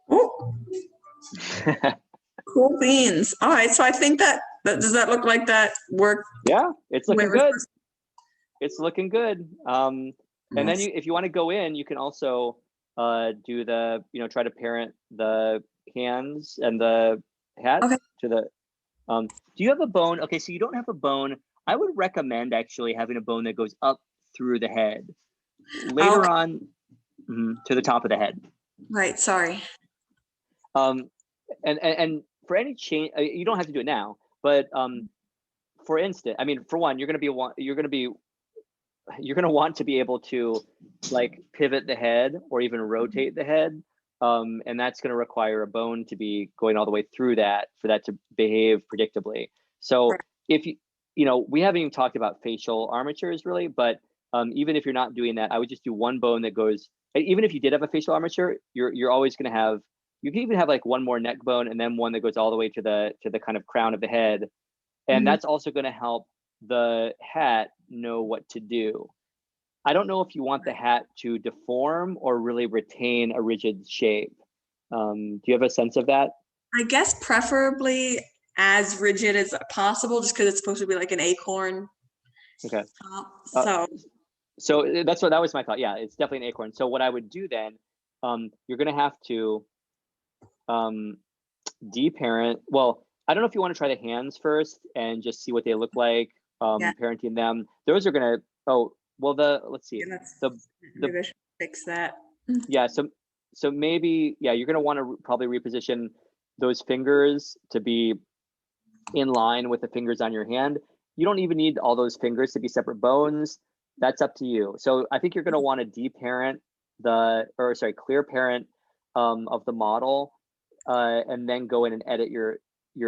Oh, cool beans. All right, so I think that does that look like that worked? Yeah, it's looking Wait, good. It's looking good. And then Yes. if you want to go in, you can also do the, try to parent the hands and the hat Okay. to the, do you have a bone? Okay, so you don't have a bone. I would recommend actually having a bone that goes up through the head. Later Okay. on, to the top of the head. Right, sorry. And for any change, you don't have to do it now, but for instance, I mean, for one, you're going to want to be able to like pivot the head or even rotate the head. And that's going to require a bone to be going all the way through that for that to behave predictably. So Right. if we haven't even talked about facial armatures really, but even if you're not doing that, I would just do one bone that goes, even if you did have a facial armature, you're always going to have, you can even have like one more neck bone and then one that goes all the way to the kind of crown of the head. And that's also going to help the hat know what to do. I don't know if you want the hat to deform or really retain a rigid shape. Do you have a sense of that? I guess preferably as rigid as possible, just because it's supposed to be like an acorn. Okay. So that was my thought. Yeah, it's definitely an acorn. So what I would do then, you're going to have to deparent. Well, I don't know if you want to try the hands first and just see what they look like, Yeah. parenting them. Those are going to, let's see. yeah, The I should fix that. Yeah, so maybe, yeah, you're going to want to probably reposition those fingers to be in line with the fingers on your hand. You don't even need all those fingers to be separate bones. That's up to you. So I think you're going to want to deparent clear parent of the model, and then go in and edit your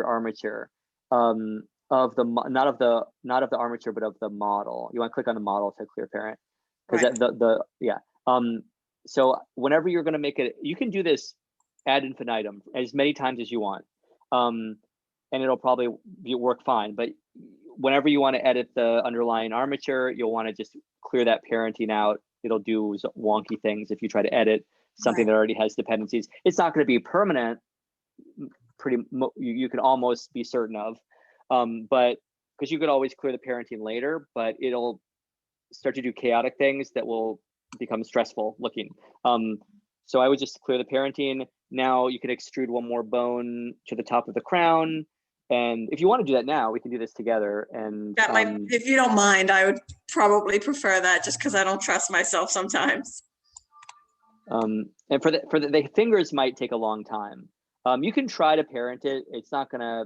armature of the not of the armature, but of the model. You want to click on the model to clear parent because Right. so whenever you're going to make it, you can do this ad infinitum as many times as you want, and it'll probably work fine. But whenever you want to edit the underlying armature, you'll want to just clear that parenting out. It'll do wonky things if you try to edit something that already has dependencies. It's not going to be permanent. You can almost be certain of, but because you could always clear the parenting later, but it'll start to do chaotic things that will become stressful looking. So I would just clear the parenting. Now you can extrude one more bone to the top of the crown. And if you want to do that now, we can do this together. And That might, if you don't mind, I would probably prefer that just because I don't trust myself sometimes. And for the fingers might take a long time. You can try to parent it. It's not gonna.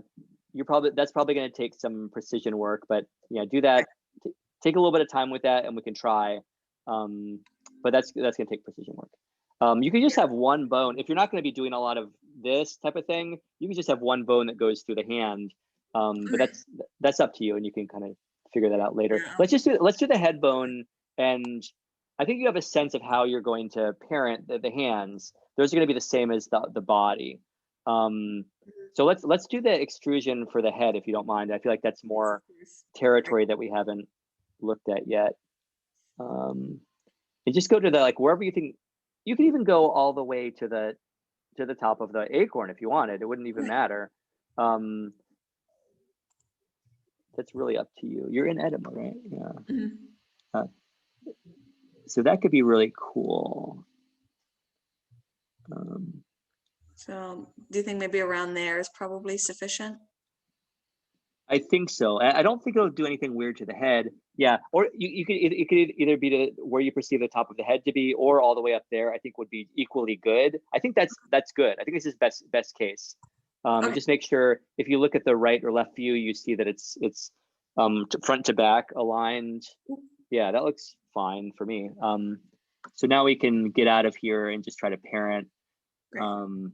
That's probably gonna take some precision work. But yeah, do that. Take a little bit of time with that, and we can try. But that's gonna take precision work. You can just have one bone. If you're not gonna be doing a lot of this type of thing, you can just have one bone that goes through the hand. But that's up to you, and you can kind of figure that out later. Yeah. Let's do the head bone, and I think you have a sense of how you're going to parent the hands. Those are going to be the same as the body. So let's do the extrusion for the head, if you don't mind. I feel like that's more territory that we haven't looked at yet. And just go to the, like, wherever you think you could even go all the way to the top of the acorn if you wanted. It wouldn't even matter. That's really up to you. You're in edema, right? Yeah. Mhm. So that could be really cool. So do you think maybe around there is probably sufficient? I think so. I don't think it'll do anything weird to the head. Yeah, or you could it could either be to where you perceive the top of the head to be, or all the way up there. I think would be equally good. I think that's good. I think this is best case. And Okay. just make sure if you look at the right or left view, you see that it's front to back aligned. Yeah, that looks fine for me. So now we can get out of here and just try to parent. Great.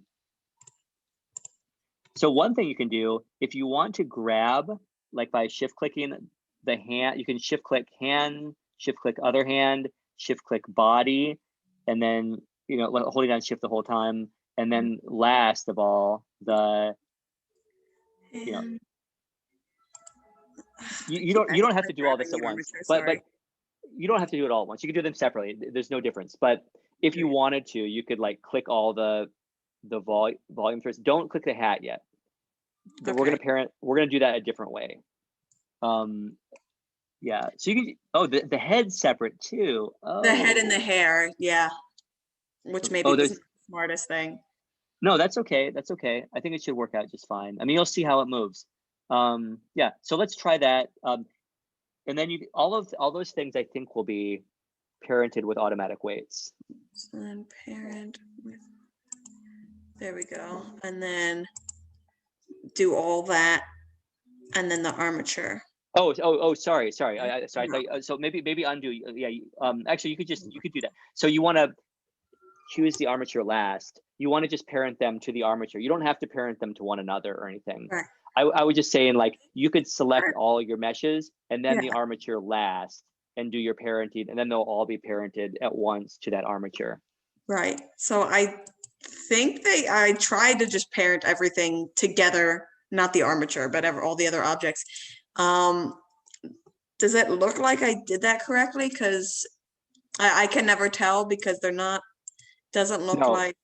So one thing you can do, if you want to grab, like by shift clicking the hand, you can shift click hand, shift click other hand, shift click body, and then, holding down shift the whole time. And then last of all, you don't have to do all this at once, but you don't have to do it all at once. You can do them separately. There's no difference. But if you wanted to, you could like click all the volume first. Don't click the hat yet. Okay. We're gonna do that a different way. Yeah. So you can the head's separate too. Oh. The head and the hair, yeah. Which maybe isn't the smartest thing. No, that's okay. That's okay. I think it should work out just fine. I mean, you'll see how it moves. Yeah. So let's try that. And then all those things I think will be parented with automatic weights. So then parent with. There we go. And then do all that, and then the armature. Sorry. I thought, so maybe undo. Yeah. Actually, you could do that. So you want to choose the armature last. You want to just parent them to the armature. You don't have to parent them to one another or anything. Right. I would just say, you could select all your meshes and then the armature last, and do your parenting, and then they'll all be parented at once to that armature. Right. So I think I tried to just parent everything together, not the armature, but all the other objects. Does it look like I did that correctly? Because I can never tell, because they're not. Doesn't look like.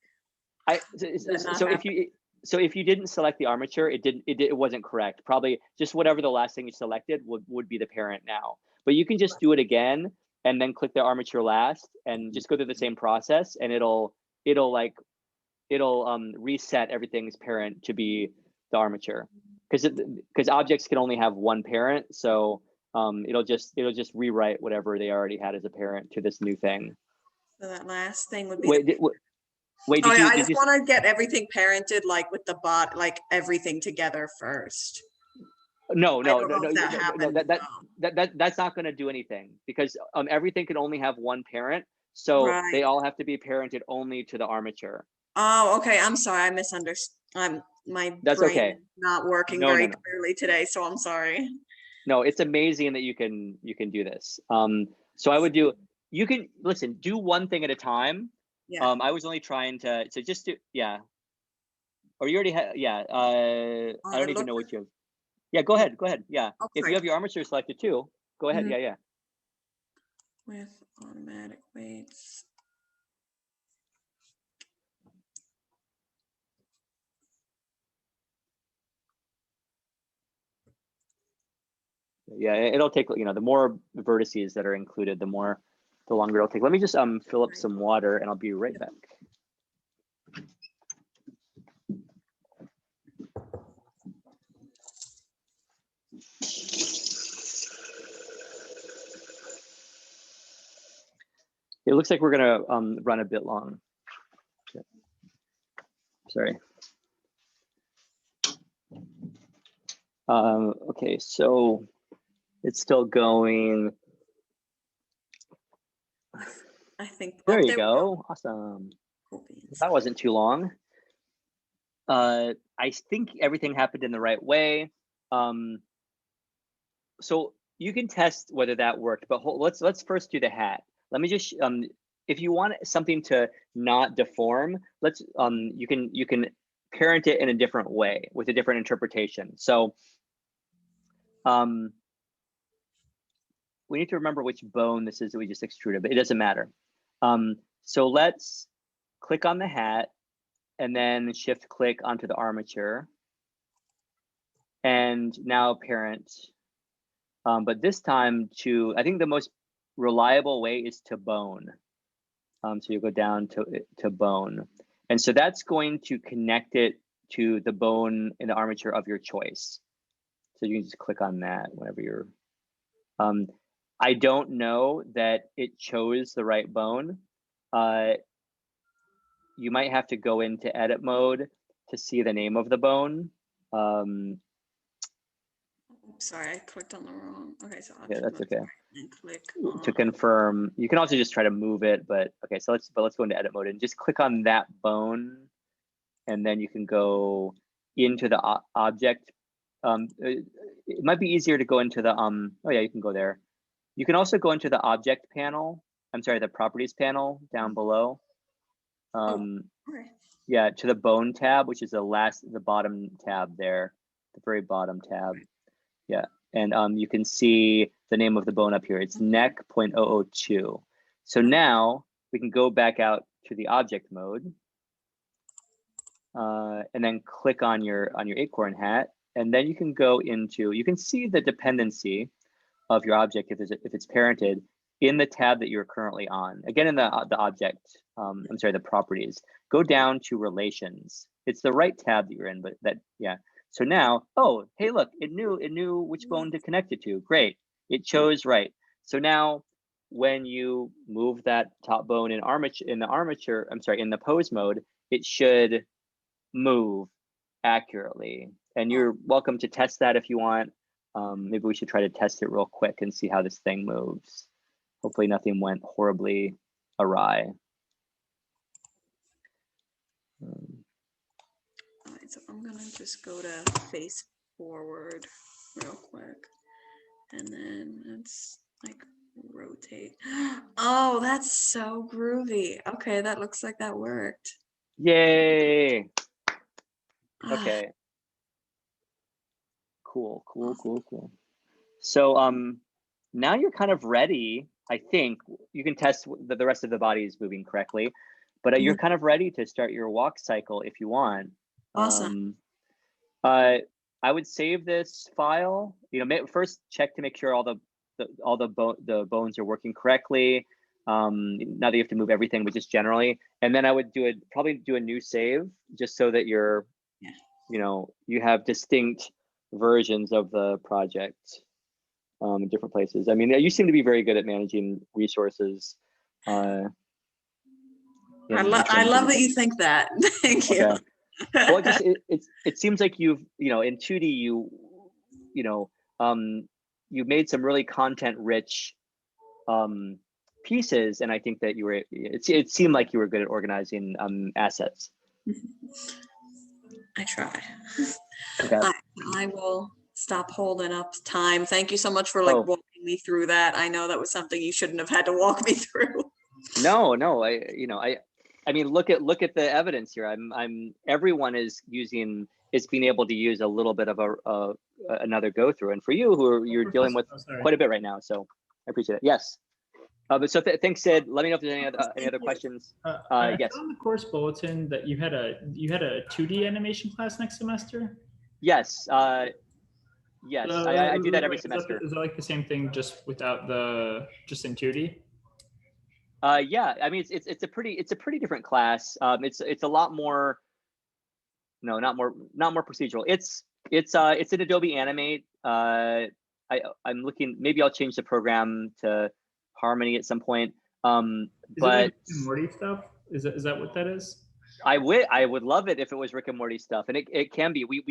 So if you didn't select the armature, it wasn't correct. Probably just whatever the last thing you selected would be the parent now. But you can just do it again and then click the armature last and just go through the same process, and it'll reset everything's parent to be the armature, because objects can only have one parent. So it'll just rewrite whatever they already had as a parent to this new thing. So that last thing would be. Wait, I just want to get everything parented, like with the bot, like everything together first. No, that's not going to do anything, because everything can only have one parent, so they all have to be parented only to the armature. Oh, okay. I'm sorry, I misunderstood. My brain is not working very clearly today, so I'm sorry. No, it's amazing that you can do this. So I would do. You can do one thing at a time. Yeah. I was only trying to just do Or you already had I don't even know what you have. Yeah, go ahead. Yeah. If you have your armature selected too, go ahead. Mm-hmm. Yeah. With automatic weights. Yeah, it'll take, the more vertices that are included, the longer it'll take. Let me just fill up some water and I'll be right back. It looks like we're gonna run a bit long. Sorry. Okay, so it's still going. I think there you go. Awesome. That wasn't too long. I think everything happened in the right way. So you can test whether that worked, but let's first do the hat. Let me just if you want something to not deform, you can parent it in a different way with a different interpretation. So we need to remember which bone this is that we just extruded, but it doesn't matter. So let's click on the hat, and then shift click onto the armature. And now parent. But this time I think the most reliable way is to bone. So you go down to bone. And so that's going to connect it to the bone in the armature of your choice. So you can just click on that whenever you're, I don't know that it chose the right bone. You might have to go into edit mode to see the name of the bone. Sorry, I clicked on the wrong. Okay, so Yeah, that's okay. and click To confirm, you can also just try to move it, but okay, so let's go into edit mode and just click on that bone, and then you can go into the object. It might be easier to go into the oh yeah, you can go there. You can also go into the object panel. I'm sorry, the properties panel down below. okay. Yeah, to the bone tab, which is the bottom tab there, the very bottom tab. Yeah, and you can see the name of the bone up here. It's neck 0.002. So now we can go back out to the object mode, and then click on your acorn hat, and then you can go into. You can see the dependency of your object if it's parented in the tab that you're currently on. Again, in the object, I'm sorry, the properties. Go down to relations. It's the right tab that you're in, but yeah. So now, oh, hey, look, it knew which bone to connect it to. Great, it chose right. So now, when you move that top bone in the armature, I'm sorry, in the pose mode, it should move accurately. And you're welcome to test that if you want. Maybe we should try to test it real quick and see how this thing moves. Hopefully nothing went horribly awry. All right, so I'm gonna just go to face forward real quick, and then it's like rotate. Oh, that's so groovy. Okay, that looks like that worked. Yay! Okay. Cool. So now you're kind of ready. I think you can test that the rest of the body is moving correctly, but you're kind of ready to start your walk cycle if you want. Awesome. I would save this file. First check to make sure all the bones are working correctly. Not that you have to move everything, but just generally. And then I would probably do a new save just so that you're, you have distinct versions of the project in different places. I mean, you seem to be very good at managing resources. I love that you think that. Thank you. Okay. Well, it seems like you've in 2D you made some really content rich pieces, and I think that it seemed like you were good at organizing assets. I try. Okay. I will stop holding up time. Thank you so much for walking me through that. I know that was something you shouldn't have had to walk me through. No, I mean, look at the evidence here. Everyone is being able to use a little bit of another go through, and for you, you're dealing with quite a bit right now. So I appreciate it. Yes. But so thanks, Sid. Let me know if there's any other questions. I yes. saw in the course bulletin that you had a 2D animation class next semester. Yes. Yes. I do that every semester. Is that like the same thing, just without just in 2D? Yeah. I mean, it's a pretty different class. It's a lot more. No, not more procedural. It's an Adobe Animate. I'm looking. Maybe I'll change the program to Harmony at some point. But it like Rick and Morty stuff? Is that what that is? I would love it if it was Rick and Morty stuff, and it can be. We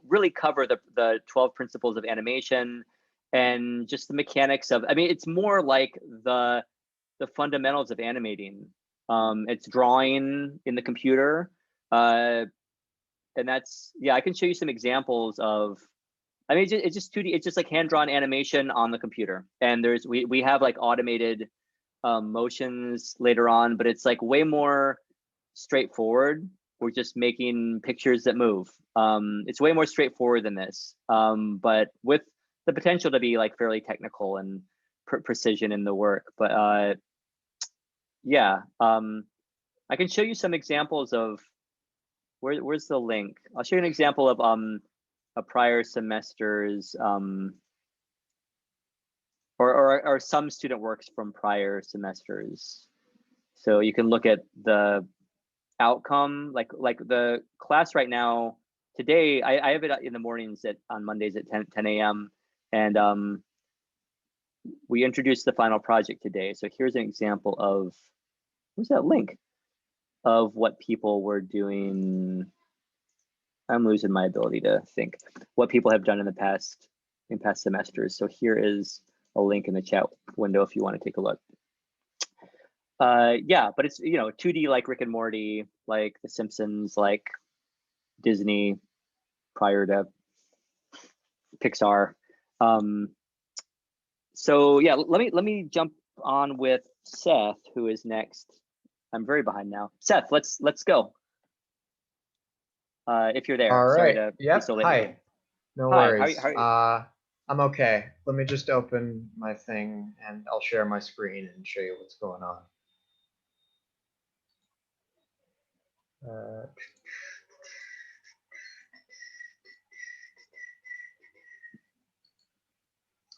really cover the 12 principles of animation and just the mechanics of. I mean, it's more like the fundamentals of animating. It's drawing in the computer, and that's I can show you some examples of. I mean, it's just 2D. It's just like hand-drawn animation on the computer, and we have like automated motions later on, but it's like way more straightforward. We're just making pictures that move. It's way more straightforward than this, but with the potential to be like fairly technical and precision in the work. But yeah, I I can show you some examples of where's the link? I'll show you an example of a prior semester's or some student works from prior semesters. So you can look at the outcome, like the class right now. Today, I have it in the mornings on Mondays at 10 a.m. And we introduced the final project today. So here's an example of, where's that link? Of what people were doing. I'm losing my ability to think. What people have done in past semesters. So here is a link in the chat window if you want to take a look. Yeah, but it's, 2D like Rick and Morty, like The Simpsons, like Disney prior to Pixar. So yeah, let me jump on with Seth, who is next. I'm very behind now. Seth, let's go. If you're there. All right. Sorry to be Yep. so late. Hi. No Hi, worries. how I'm okay. Let me just open my thing and I'll share my screen and show you what's going on.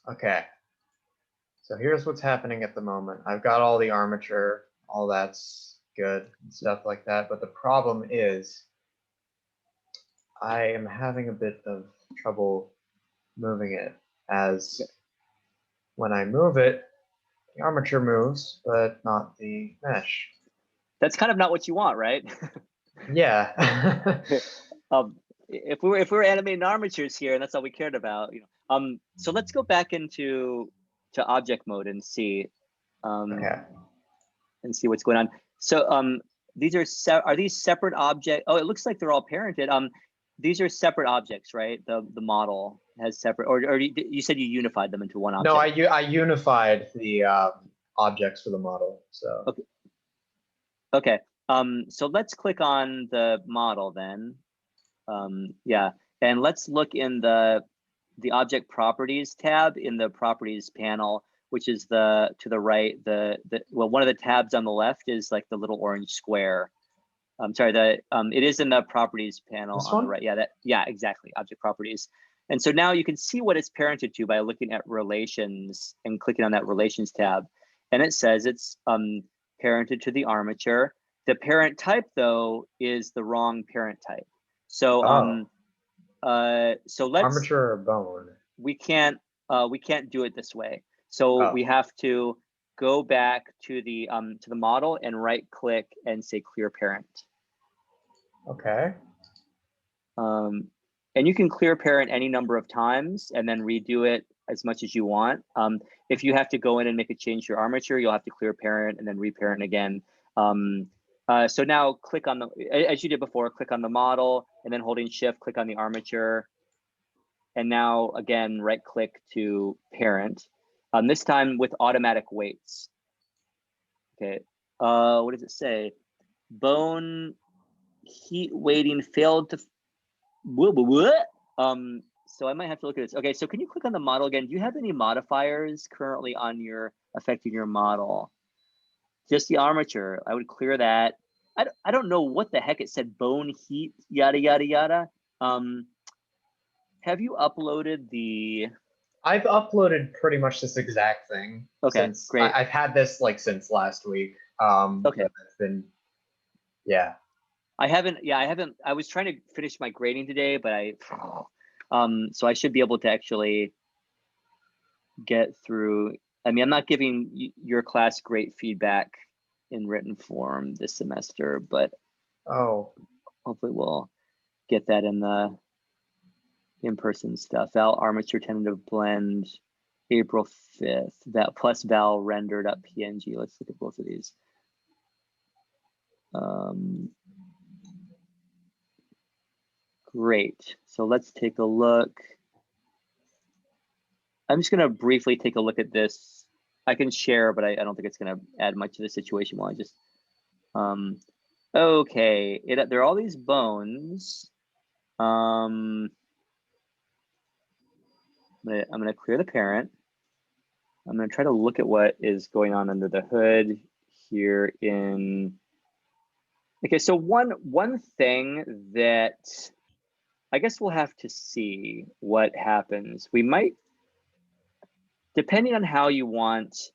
Okay. So here's what's happening at the moment. I've got all the armature, all that's good and stuff like that. But the problem is I am having a bit of trouble moving it, as when I move it, the armature moves, but not the mesh. That's kind of not what you want, right? Yeah. If we were animating armatures here, and that's all we cared about, So let's go back to object mode and see, Okay. and see what's going on. So these are these separate objects? Oh, it looks like they're all parented. These are separate objects, right? The model has separate, or you said you unified them into one object. No, I unified the objects for the model. So. Okay. Okay. So let's click on the model then. Yeah, and let's look in the object properties tab in the properties panel, which is to the right. Well, one of the tabs on the left is like the little orange square. I'm sorry, it is in the properties panel This on one? the right. Yeah, exactly. Object properties. And so now you can see what it's parented to by looking at relations and clicking on that relations tab. And it says it's parented to the armature. The parent type though is the wrong parent type. So so let's armature or bone. We can't do it this way. So we have to go back to the model and right click and say clear parent. Okay. And you can clear parent any number of times and then redo it as much as you want. If you have to go in and make a change to your armature, you'll have to clear parent and then reparent again. So now click on as you did before, click on the model and then holding shift, click on the armature. And now again, right click to parent. This time with automatic weights. Okay, what does it say? Bone heat weighting failed to, so I might have to look at this. Okay, so can you click on the model again? Do you have any modifiers currently affecting your model? Just the armature, I would clear that. I don't know what the heck it said, bone heat, yada, yada, yada. Have you uploaded the? I've uploaded pretty much this exact thing. Okay, great. I've had this like since last week. Okay. It's been, yeah. I haven't. I was trying to finish my grading today, but so I should be able to actually get through. I mean, I'm not giving your class great feedback in written form this semester, but hopefully we'll get that in the in-person stuff. Val armature tentative blend, April 5th. That plus Val rendered up PNG. Let's look at both of these. Great. So let's take a look. I'm just going to briefly take a look at this. I can share, but I don't think it's going to add much to the situation while I just, okay. There are all these bones. I'm going to clear the parent. I'm going to try to look at what is going on under the hood here in Okay, so one thing that I guess we'll have to see what happens. We might, depending on how you want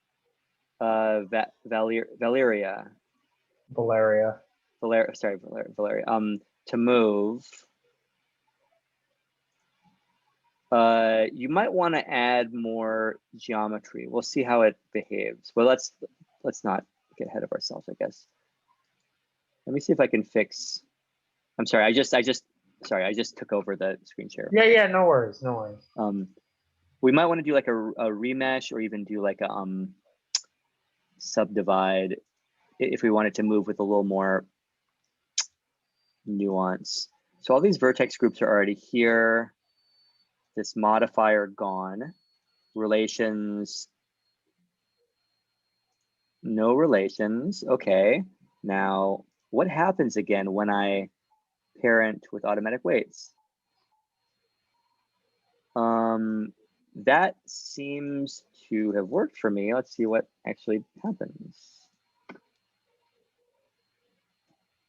Valeria to move, you might want to add more geometry. We'll see how it behaves. Well, let's not get ahead of ourselves, I guess. Let me see if I can fix. I'm sorry, I just took over the screen share. Yeah, no worries. We might want to do like a remesh, or even do like a subdivide if we wanted to move with a little more nuance. So all these vertex groups are already here. This modifier gone. Relations, no relations. Okay, now what happens again when I parent with automatic weights? That seems to have worked for me. Let's see what actually happens.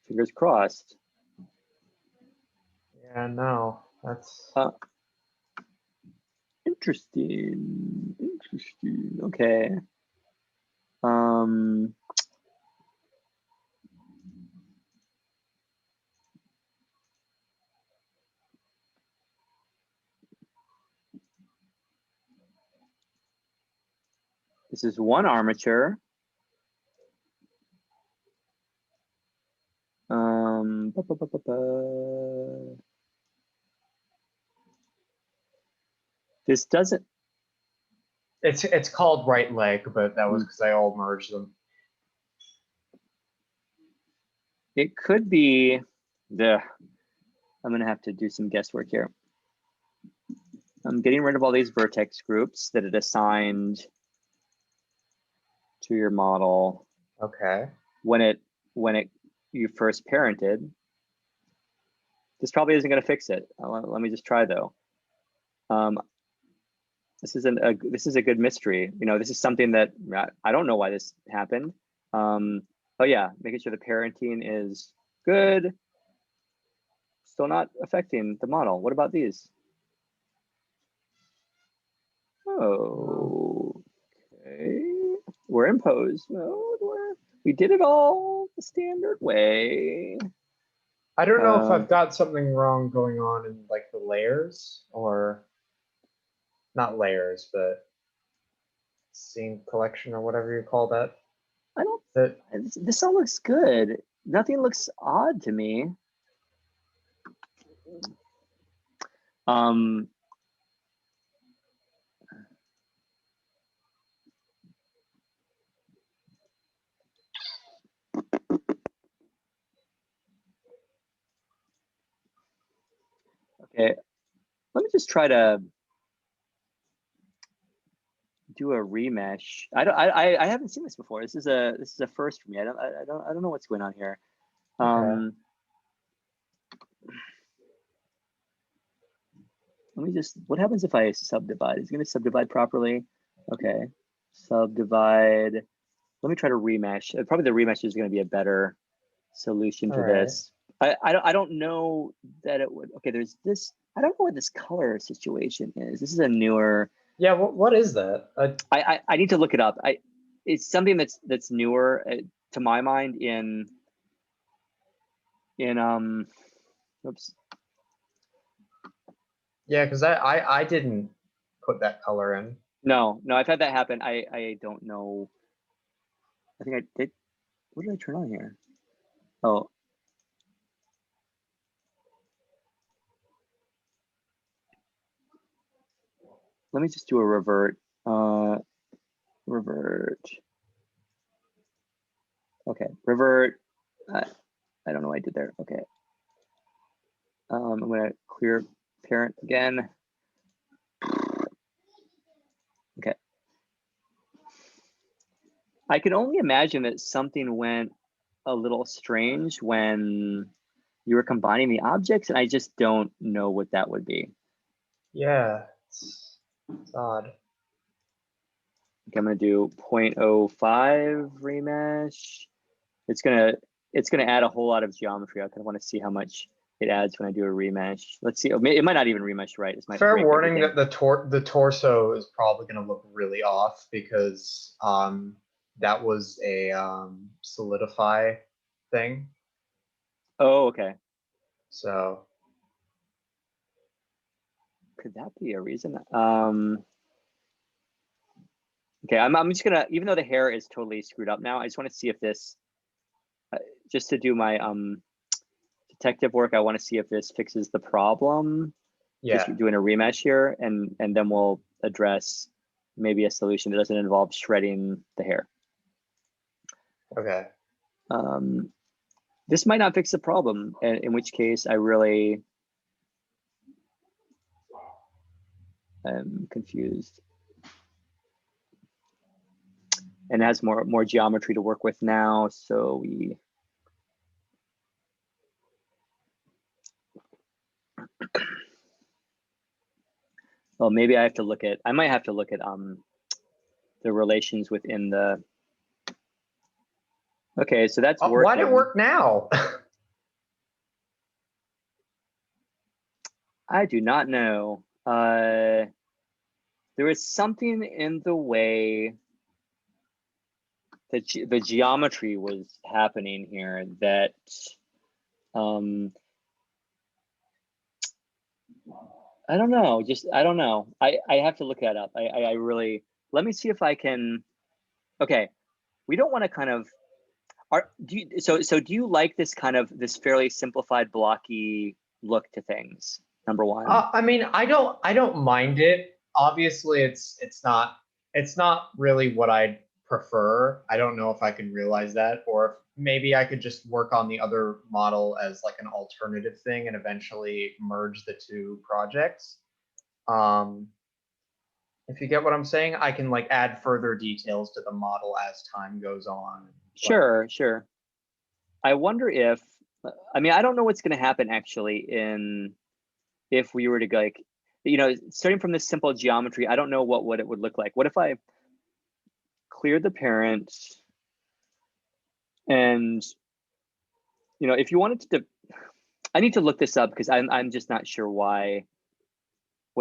Fingers crossed. Yeah, no, that's interesting. Okay. This is one armature. This doesn't. It's called right leg, but that was because I all merged them. It could be I'm gonna have to do some guesswork here. I'm getting rid of all these vertex groups that it assigned to your model. Okay. When you first parented. This probably isn't gonna fix it. Let me just try though. This is a good mystery. You know, this is something that I don't know why this happened. Oh yeah, making sure the parenting is good. Still not affecting the model. What about these? Oh, okay. We're in pose mode. We did it all the standard way. I don't know if I've got something wrong going on in like the layers, or not layers, but scene collection or whatever you call that. I don't. This all looks good. Nothing looks odd to me. Okay, let me just try to do a remesh. I haven't seen this before. This is a first for me. I don't know what's going on here. Okay. Let me just. What happens if I subdivide? Is it going to subdivide properly? Okay, subdivide. Let me try to remesh. Probably the remesh is going to be a better solution to this. I don't know that it would. Okay, there's this. I don't know what this color situation is. This is a newer. Yeah, what is that? I need to look it up. It's something that's newer to my mind in oops. Yeah, because I didn't put that color in. No, I've had that happen. I don't know. I think I did. What did I turn on here? Oh. Let me just do a revert. Revert. Okay, revert. I don't know what I did there. Okay. I'm gonna clear parent again. Okay. I can only imagine that something went a little strange when you were combining the objects, and I just don't know what that would be. Yeah, it's odd. Okay, I'm gonna do 0.05 remesh. It's gonna it's going to add a whole lot of geometry. I kind of want to see how much it adds when I do a remesh. Let's see. It might not even remesh right. It's my Fair warning that the torso is probably going to look really off because that was a solidify thing. Oh, okay. So could that be a reason? Okay, I'm just gonna, even though the hair is totally screwed up now, I just want to see if this, just to do my detective work, I want to see if this fixes the problem. yeah, Just doing a remesh here, and then we'll address maybe a solution that doesn't involve shredding the hair. okay. This might not fix the problem, in which case I really am confused. And it has more geometry to work with now, so we. Well, maybe I have to look at, I might have to look at the relations within the. Okay, so that's working. Why did it work now? I do not know. There is something in the way that the geometry was happening here that I don't know. I don't know. I have to look that up. I really, let me see if I can. Okay, we don't want to kind of. So do you like this kind of this fairly simplified blocky look to things? Number one. I mean, I don't mind it. Obviously, it's not really what I'd prefer. I don't know if I can realize that, or if maybe I could just work on the other model as like an alternative thing and eventually merge the two projects. If you get what I'm saying, I can like add further details to the model as time goes on. Sure, sure. I wonder if, I mean, I don't know what's going to happen actually if we were to like, you know, starting from this simple geometry, I don't know what it would look like. What if I clear the parent and, you know, if you wanted to, I need to look this up because I'm just not sure what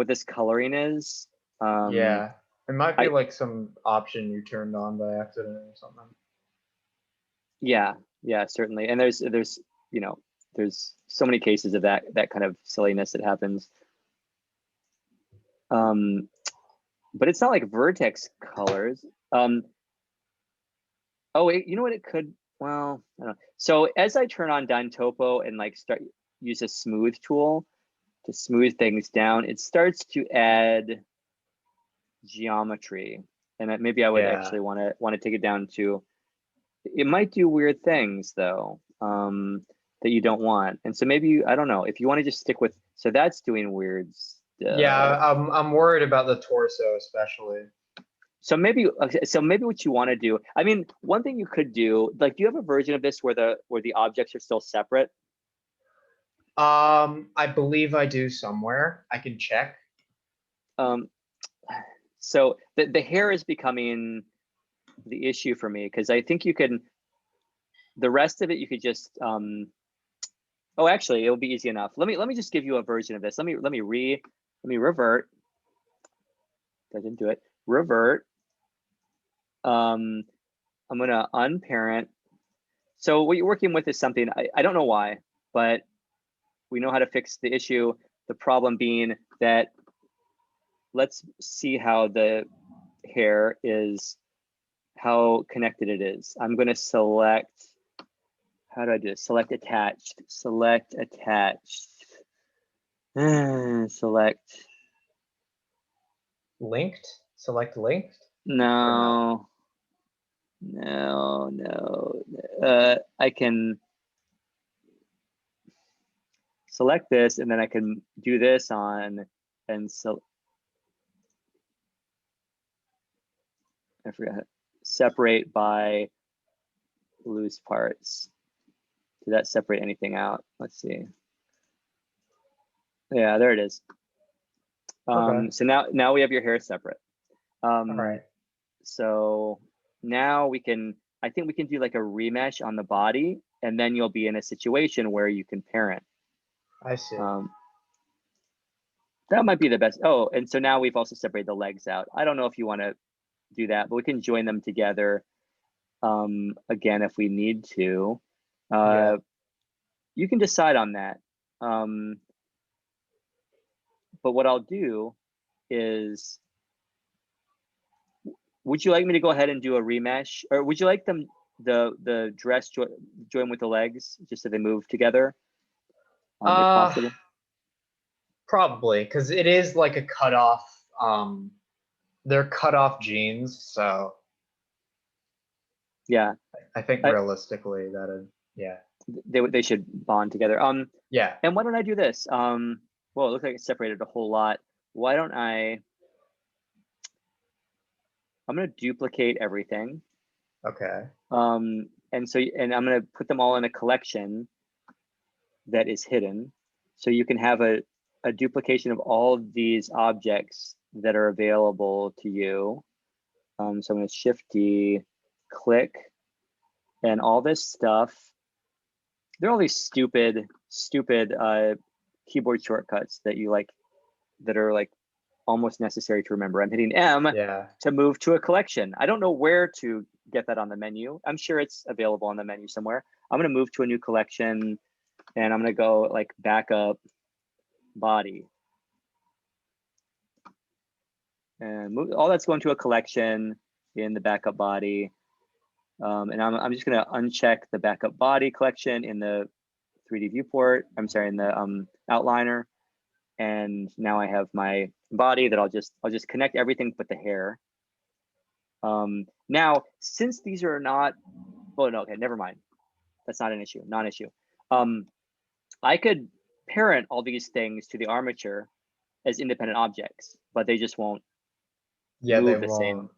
this coloring is. Yeah, it might be like some option you turned on by accident or something. Yeah, certainly. And there's you know, there's so many cases of that kind of silliness that happens. But it's not like vertex colors. Oh, wait, you know what it could, well, I don't know. So as I turn on Dyn Topo and like use a smooth tool to smooth things down, it starts to add geometry. And maybe I would actually want to take it down to, it might do weird things though, that you don't want. And so maybe, I don't know, if you want to just stick with, so that's doing weird stuff. Yeah, I'm worried about the torso especially. So maybe what you want to do, I mean, one thing you could do, like, do you have a version of this where the objects are still separate? I believe I do somewhere. I can check. So the hair is becoming the issue for me because I think you can, the rest of it you could just oh, actually it'll be easy enough. Let me just give you a version of this. Let me revert. I didn't do it. Revert. I'm gonna unparent. So what you're working with is something, I don't know why, but we know how to fix the issue. The problem being that, let's see how the hair is, how connected it is. I'm gonna select, how do I do this? Select attached, select attached, select. Linked, select linked? No. I can select this and then I can do this on, and so I forgot, separate by loose parts. Did that separate anything out? Let's see. Yeah, there it is. Okay. So now we have your hair separate. All right. So now I think we can do like a remesh on the body and then you'll be in a situation where you can parent. I see. That might be the best. Oh, and so now we've also separated the legs out. I don't know if you want to do that, but we can join them together again if we need to. Yeah. You can decide on that. But what I'll do is, would you like me to go ahead and do a remesh, or would you like them the dress join with the legs just so they move together, if possible? Probably, because it is like a cutoff. They're cutoff genes, so Yeah, I think realistically that they should bond together. yeah. And why don't I do this? Well, it looks like it's separated a whole lot. Why don't I'm going to duplicate everything. Okay. And I'm going to put them all in a collection that is hidden. So you can have a duplication of all of these objects that are available to you. So I'm going to Shift D, click, and all this stuff. There are all these stupid keyboard shortcuts that you like, that are like almost necessary to remember. I'm hitting M to move to a collection. I don't know where to get that on the menu. I'm sure it's available on the menu somewhere. I'm going to move to a new collection, and I'm going to go like backup body. And move, all that's going to a collection in the backup body. And I'm just going to uncheck the backup body collection in the 3D viewport. I'm sorry, in the outliner. And now I have my body that I'll just connect everything but the hair. Now, since these are not, oh no, okay, never mind. That's not an issue, non-issue. I could parent all these things to the armature as independent objects, but they just won't move the same.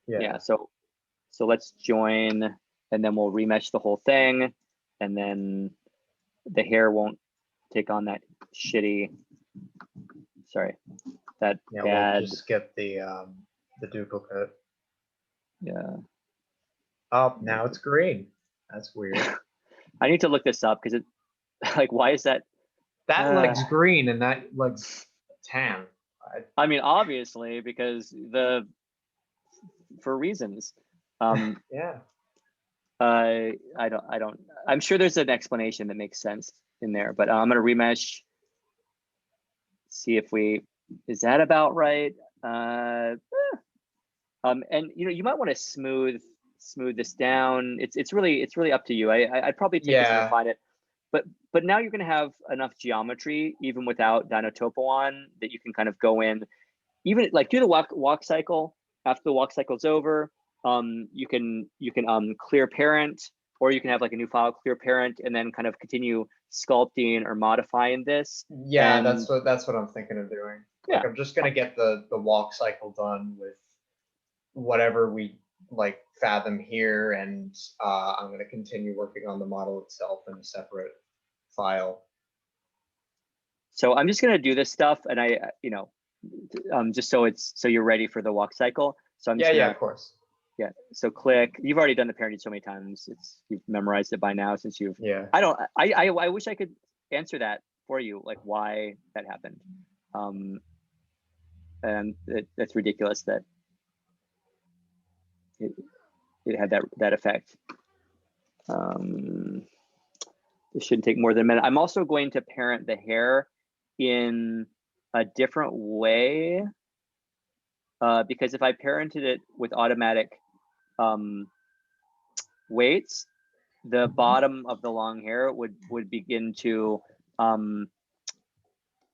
Yeah, so let's join, and then we'll remesh the whole thing, and then the hair won't take on that shitty, sorry, that bad. We'll just get the duplicate. Yeah. Oh, now it's green. That's weird. I need to look this up because it, like, why is that? That leg's green and that leg's tan. I mean, obviously, because for reasons. Yeah. I'm sure there's an explanation that makes sense in there, but I'm gonna remesh. See if is that about right? And you might want to smooth this down. It's really up to you. I'd probably take this and refine it. But now you're going to have enough geometry, even without Dinotopo on, that you can kind of go in, even like do the walk cycle. After the walk cycle's over, you can clear parent, or you can have like a new file, clear parent, and then kind of continue sculpting or modifying this. Yeah, that's what I'm thinking of doing. Like, I'm just gonna get the walk cycle done with whatever we like fathom here, and I'm gonna continue working on the model itself in a separate file. So I'm just gonna do this stuff, and just so you're ready for the walk cycle. So I'm just yeah, of course. Yeah. So click. You've already done the parenting so many times. You've memorized it by now since you've. Yeah. I wish I could answer that for you, like why that happened. And that's ridiculous that it had that effect. It shouldn't take more than a minute. I'm also going to parent the hair in a different way, because if I parented it with automatic weights, the bottom of the long hair would begin to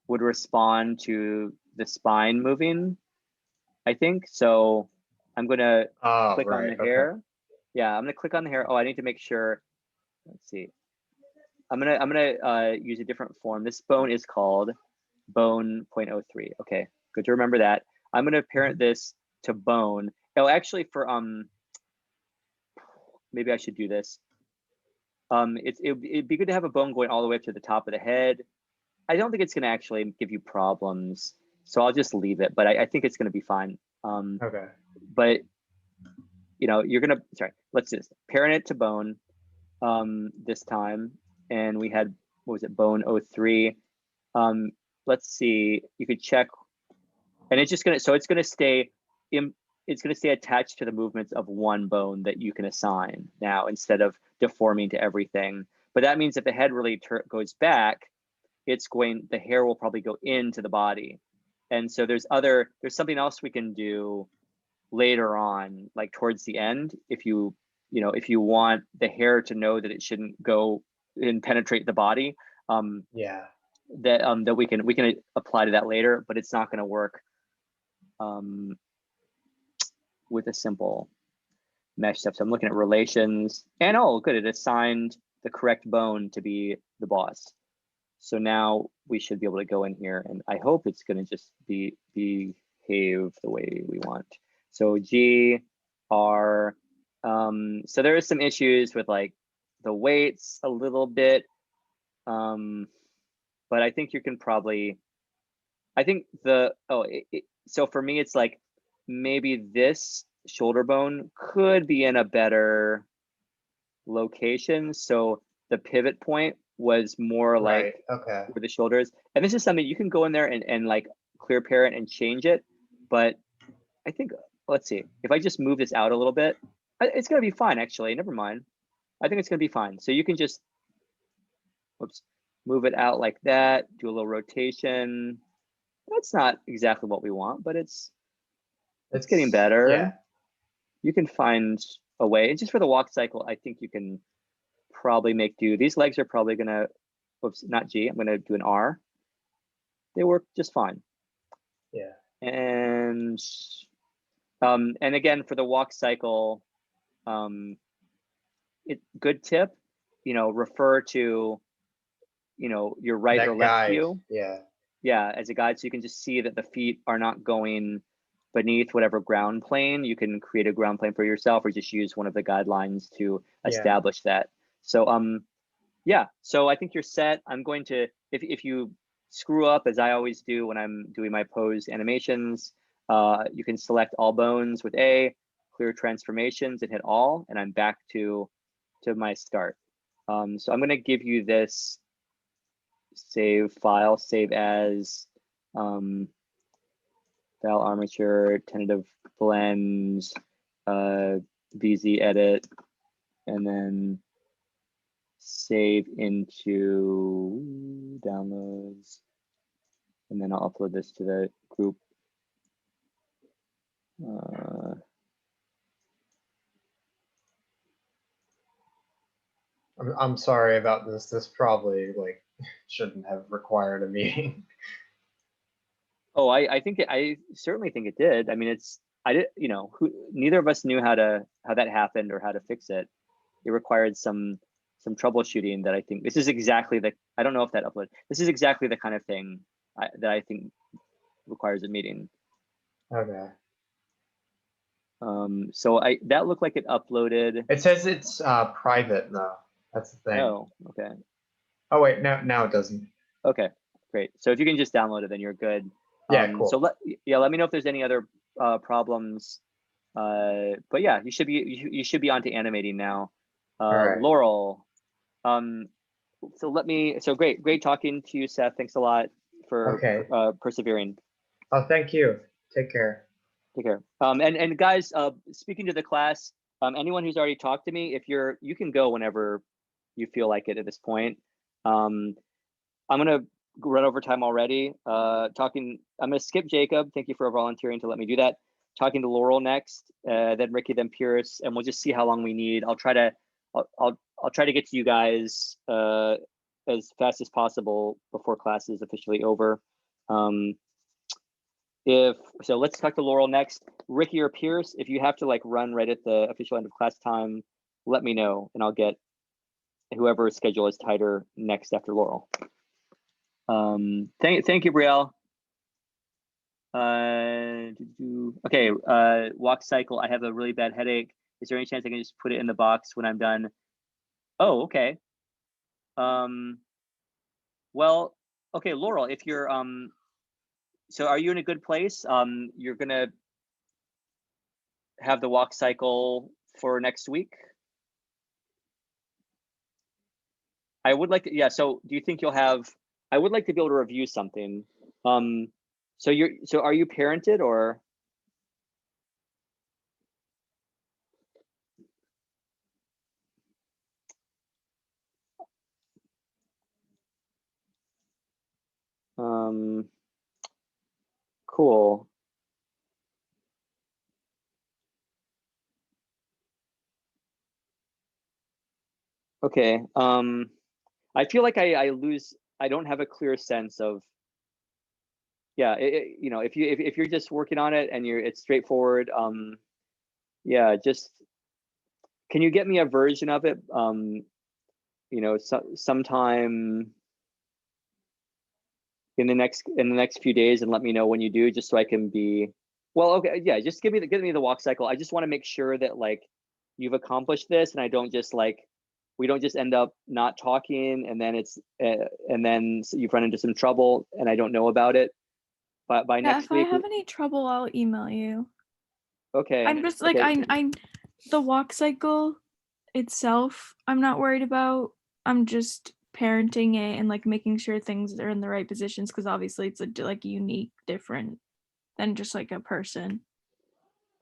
would respond to the spine moving, I think. So I'm gonna click on the hair. Yeah, I'm gonna click on the hair. Oh, I need to make sure. Let's see. I'm gonna use a different form. This bone is called bone 0.03. Okay, good to remember that. I'm gonna parent this to bone. Oh, actually, for maybe I should do this. It'd be good to have a bone going all the way up to the top of the head. I don't think it's gonna actually give you problems, so I'll just leave it. But I think it's gonna be fine. Okay. But you're gonna let's do this. Parent it to bone. this time, and we had, what was it, bone 03. Let's see, you could check, and it's just gonna, so it's gonna stay it's gonna stay attached to the movements of one bone that you can assign now, instead of deforming to everything. But that means if the head really goes back, the hair will probably go into the body. And so there's something else we can do later on, like towards the end, if you want the hair to know that it shouldn't go and penetrate the body, Yeah. that we can apply to that later, but it's not going to work with a simple mesh stuff. So I'm looking at relations, and oh, good, it assigned the correct bone to be the boss. So now we should be able to go in here, and I hope it's going to just behave the way we want. So G, R, so there is some issues with like the weights a little bit, but I think you can probably, I think so for me, it's like maybe this shoulder bone could be in a better location. So the pivot point was more like okay. where the shoulders, and this is something you can go in there and like clear parent and change it. But I think, let's see, if I just move this out a little bit, it's gonna be fine actually, never mind. I think it's gonna be fine. So you can just, whoops, move it out like that, do a little rotation. That's not exactly what we want, but it's getting better. Yeah. You can find a way. And just for the Walkcycle, I think you can probably make do. These legs are probably gonna, whoops, not G, I'm gonna do an R. They work just fine. Yeah. And again, for the Walkcycle, good tip, refer to, your right That or left guide. view. Yeah, as a guide, so you can just see that the feet are not going beneath whatever ground plane. You can create a ground plane for yourself, or just use one of the guidelines to establish that. So yeah, so I think you're set. I'm going to, if you screw up, as I always do when I'm doing my pose animations, you can select all bones with A, clear transformations, and hit all, and I'm back to my start. So I'm going to give you this save file, save as file armature, tentative blends, VZ edit, and then save into downloads, and then I'll upload this to the group. I'm sorry about this. This probably like shouldn't have required a meeting. Oh, I think I certainly think it did. I mean, neither of us knew how that happened or how to fix it. It required some troubleshooting that I think this is exactly I don't know if that upload. This is exactly the kind of thing that I think requires a meeting. Okay. So that looked like it uploaded. It says it's private though. That's the thing. Oh, okay. Oh wait, now it doesn't. Okay, great. So if you can just download it, then you're good. Yeah, cool. So let me know if there's any other problems. But yeah, you should be onto animating now. right. Laurel. So great talking to you, Seth. Thanks a lot for persevering. Oh, thank you. Take care. Take care. And guys, speaking to the class, anyone who's already talked to me, you can go whenever you feel like it at this point. I'm gonna run over time already. I'm gonna skip Jacob. Thank you for volunteering to let me do that. Talking to Laurel next, then Ricky, then Pierce, and we'll just see how long we need. I'll try to get to you guys as fast as possible before class is officially over. Let's talk to Laurel next. Ricky or Pierce, if you have to like run right at the official end of class time, let me know, and I'll get whoever's schedule is tighter next after Laurel. Thank you, Brielle. Okay, Walkcycle. I have a really bad headache. Is there any chance I can just put it in the box when I'm done? Oh, okay. Well, okay, Laurel, if you're so are you in a good place? You're gonna have the Walkcycle for next week? I would like to, yeah, so do you think you'll have, I would like to be able to review something. So are you parented or? Cool. Okay. I feel like I don't have a clear sense of, yeah, you know, if you're just working on it and it's straightforward, yeah, just, can you get me a version of it, you know, sometime in the next few days, and let me know when you do, just so I can be, well, okay, yeah, just give me the Walkcycle. I just want to make sure that like you've accomplished this, and I don't just like, we don't just end up not talking, and then and then you've run into some trouble and I don't know about it. But by Yeah, next if week, I have any trouble, I'll email you. okay. I'm just like, okay. I'm the Walkcycle itself, I'm not worried about. I'm just parenting it and like making sure things are in the right positions, because obviously it's like unique, different than just like a person.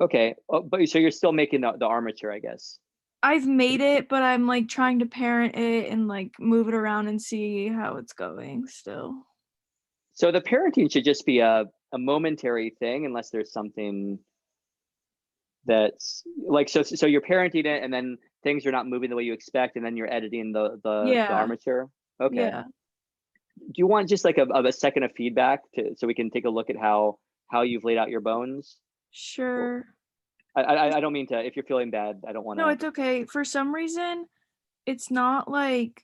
Okay, but so you're still making the armature, I guess. I've made it, but I'm like trying to parent it and like move it around and see how it's going still. So the parenting should just be a momentary thing, unless there's something that's like, so you're parenting it and then things are not moving the way you expect, and then you're editing the Yeah. armature. Okay. Yeah. Do you want just like a second of feedback so we can take a look at how you've laid out your bones? Sure. I don't mean to, if you're feeling bad, I don't want to. No, it's okay. For some reason, it's not like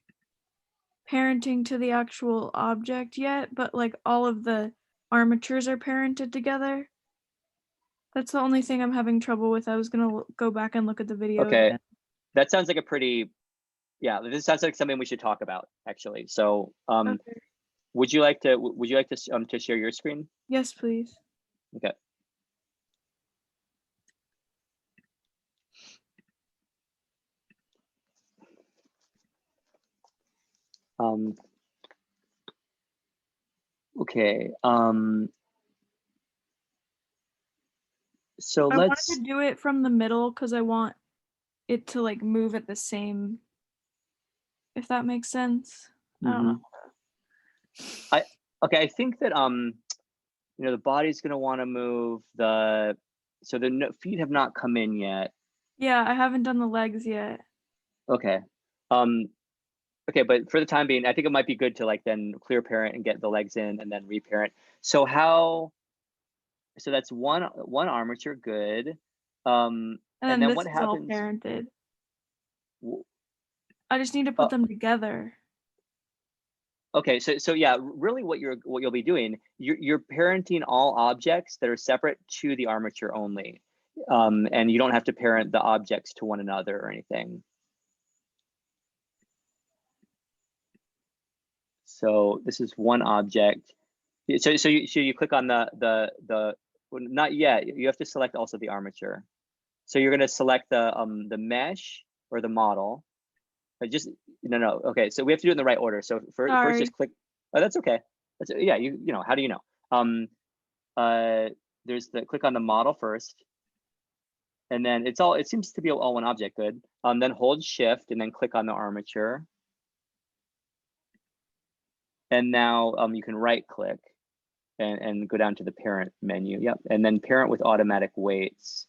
parenting to the actual object yet, but like all of the armatures are parented together. That's the only thing I'm having trouble with. I was gonna go back and look at the video Okay, again. that sounds like a pretty, yeah, this sounds like something we should talk about, actually. So Okay. would you like to share your screen? Yes, please. Okay. Okay. So I wanted let's, to do it from the middle because I want it to like move at the same, if that makes sense. I don't know. okay, I think that you know, the body's gonna want to move so the feet have not come in yet. Yeah, I haven't done the legs yet. Okay. Okay, but for the time being, I think it might be good to like then clear parent and get the legs in and then reparent. So so that's one armature, good. And And then this what is all happens? parented. I just need to put them together. Okay, so yeah, really what you'll be doing, you're parenting all objects that are separate to the armature only. And you don't have to parent the objects to one another or anything. So this is one object. So you click on well, not yet. You have to select also the armature. So you're going to select the mesh or the model. Just no. Okay, so we have to do it in the right order. So first just click. Oh, that's okay. That's, yeah. You know, how do you know? There's the click on the model first, and then it seems to be all one object. Good. Then hold Shift and then click on the armature. And now you can right click and go down to the parent menu. Yep. And then parent with automatic weights.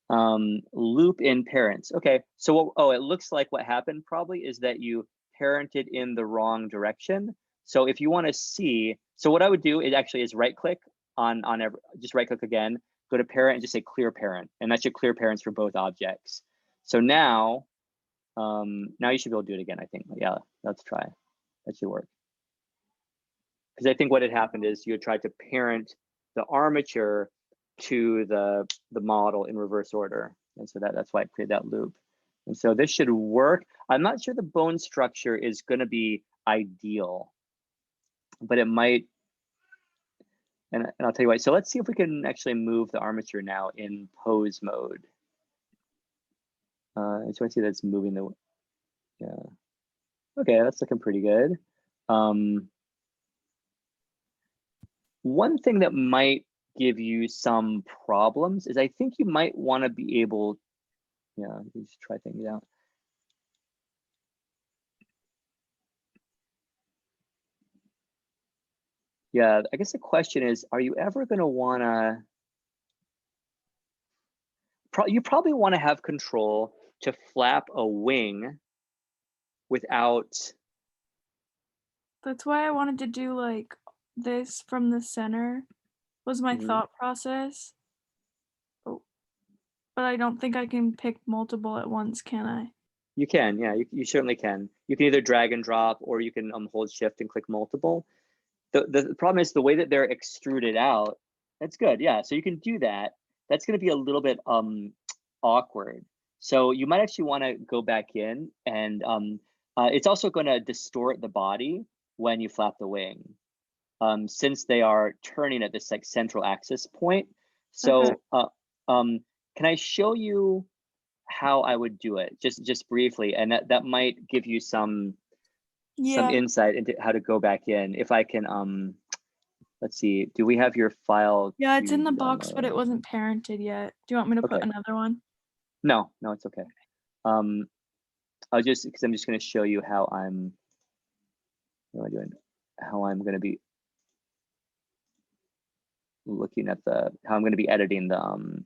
Loop in parents. Okay. So, it looks like what happened probably is that you parented in the wrong direction. So if you want to see, so what I would do is right click on just right click again, go to parent and just say clear parent. And that should clear parents for both objects. So now you should be able to do it again, I think. Yeah, let's try. That should work. Because I think what had happened is you had tried to parent the armature to the model in reverse order. And so that's why it created that loop. And so this should work. I'm not sure the bone structure is going to be ideal, but it might. And I'll tell you why. So let's see if we can actually move the armature now in pose mode. I just want to see that's moving yeah. Okay, that's looking pretty good. One thing that might give you some problems is I think you might want to be able, yeah, let's try things out. Yeah, I guess the question is, are you ever going to want to, you probably want to have control to flap a wing without. That's why I wanted to do like this from the center was my Mhm. thought process. Oh, but I don't think I can pick multiple at once, can I? You can, yeah, you certainly can. You can either drag and drop, or you can hold shift and click multiple. The problem is the way that they're extruded out. That's good, yeah. So you can do that. That's going to be a little bit awkward. So you might actually want to go back in, and it's also going to distort the body when you flap the wing, since they are turning at this like central axis point. So can I show you how I would do it just briefly, and that might give you some insight into how to go back in. If I can let's see, do we have your file? Yeah, it's in to the box, but it download? wasn't parented yet. Do you want me to put Okay. another one? No, it's okay. I'll just, because I'm just going to show you how I'm, what am I doing? How I'm going to be looking at how I'm going to be editing the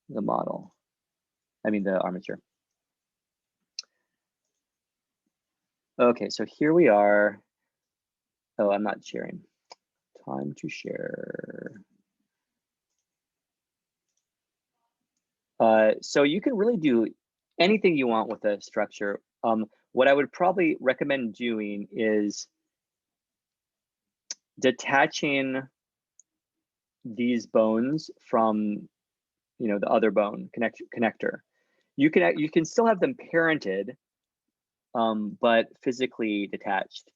model. I mean the armature. Okay, so here we are. Oh, I'm not sharing. Time to share. So you can really do anything you want with a structure. What I would probably recommend doing is detaching these bones from, the other bone connector. You can still have them parented, but physically detached.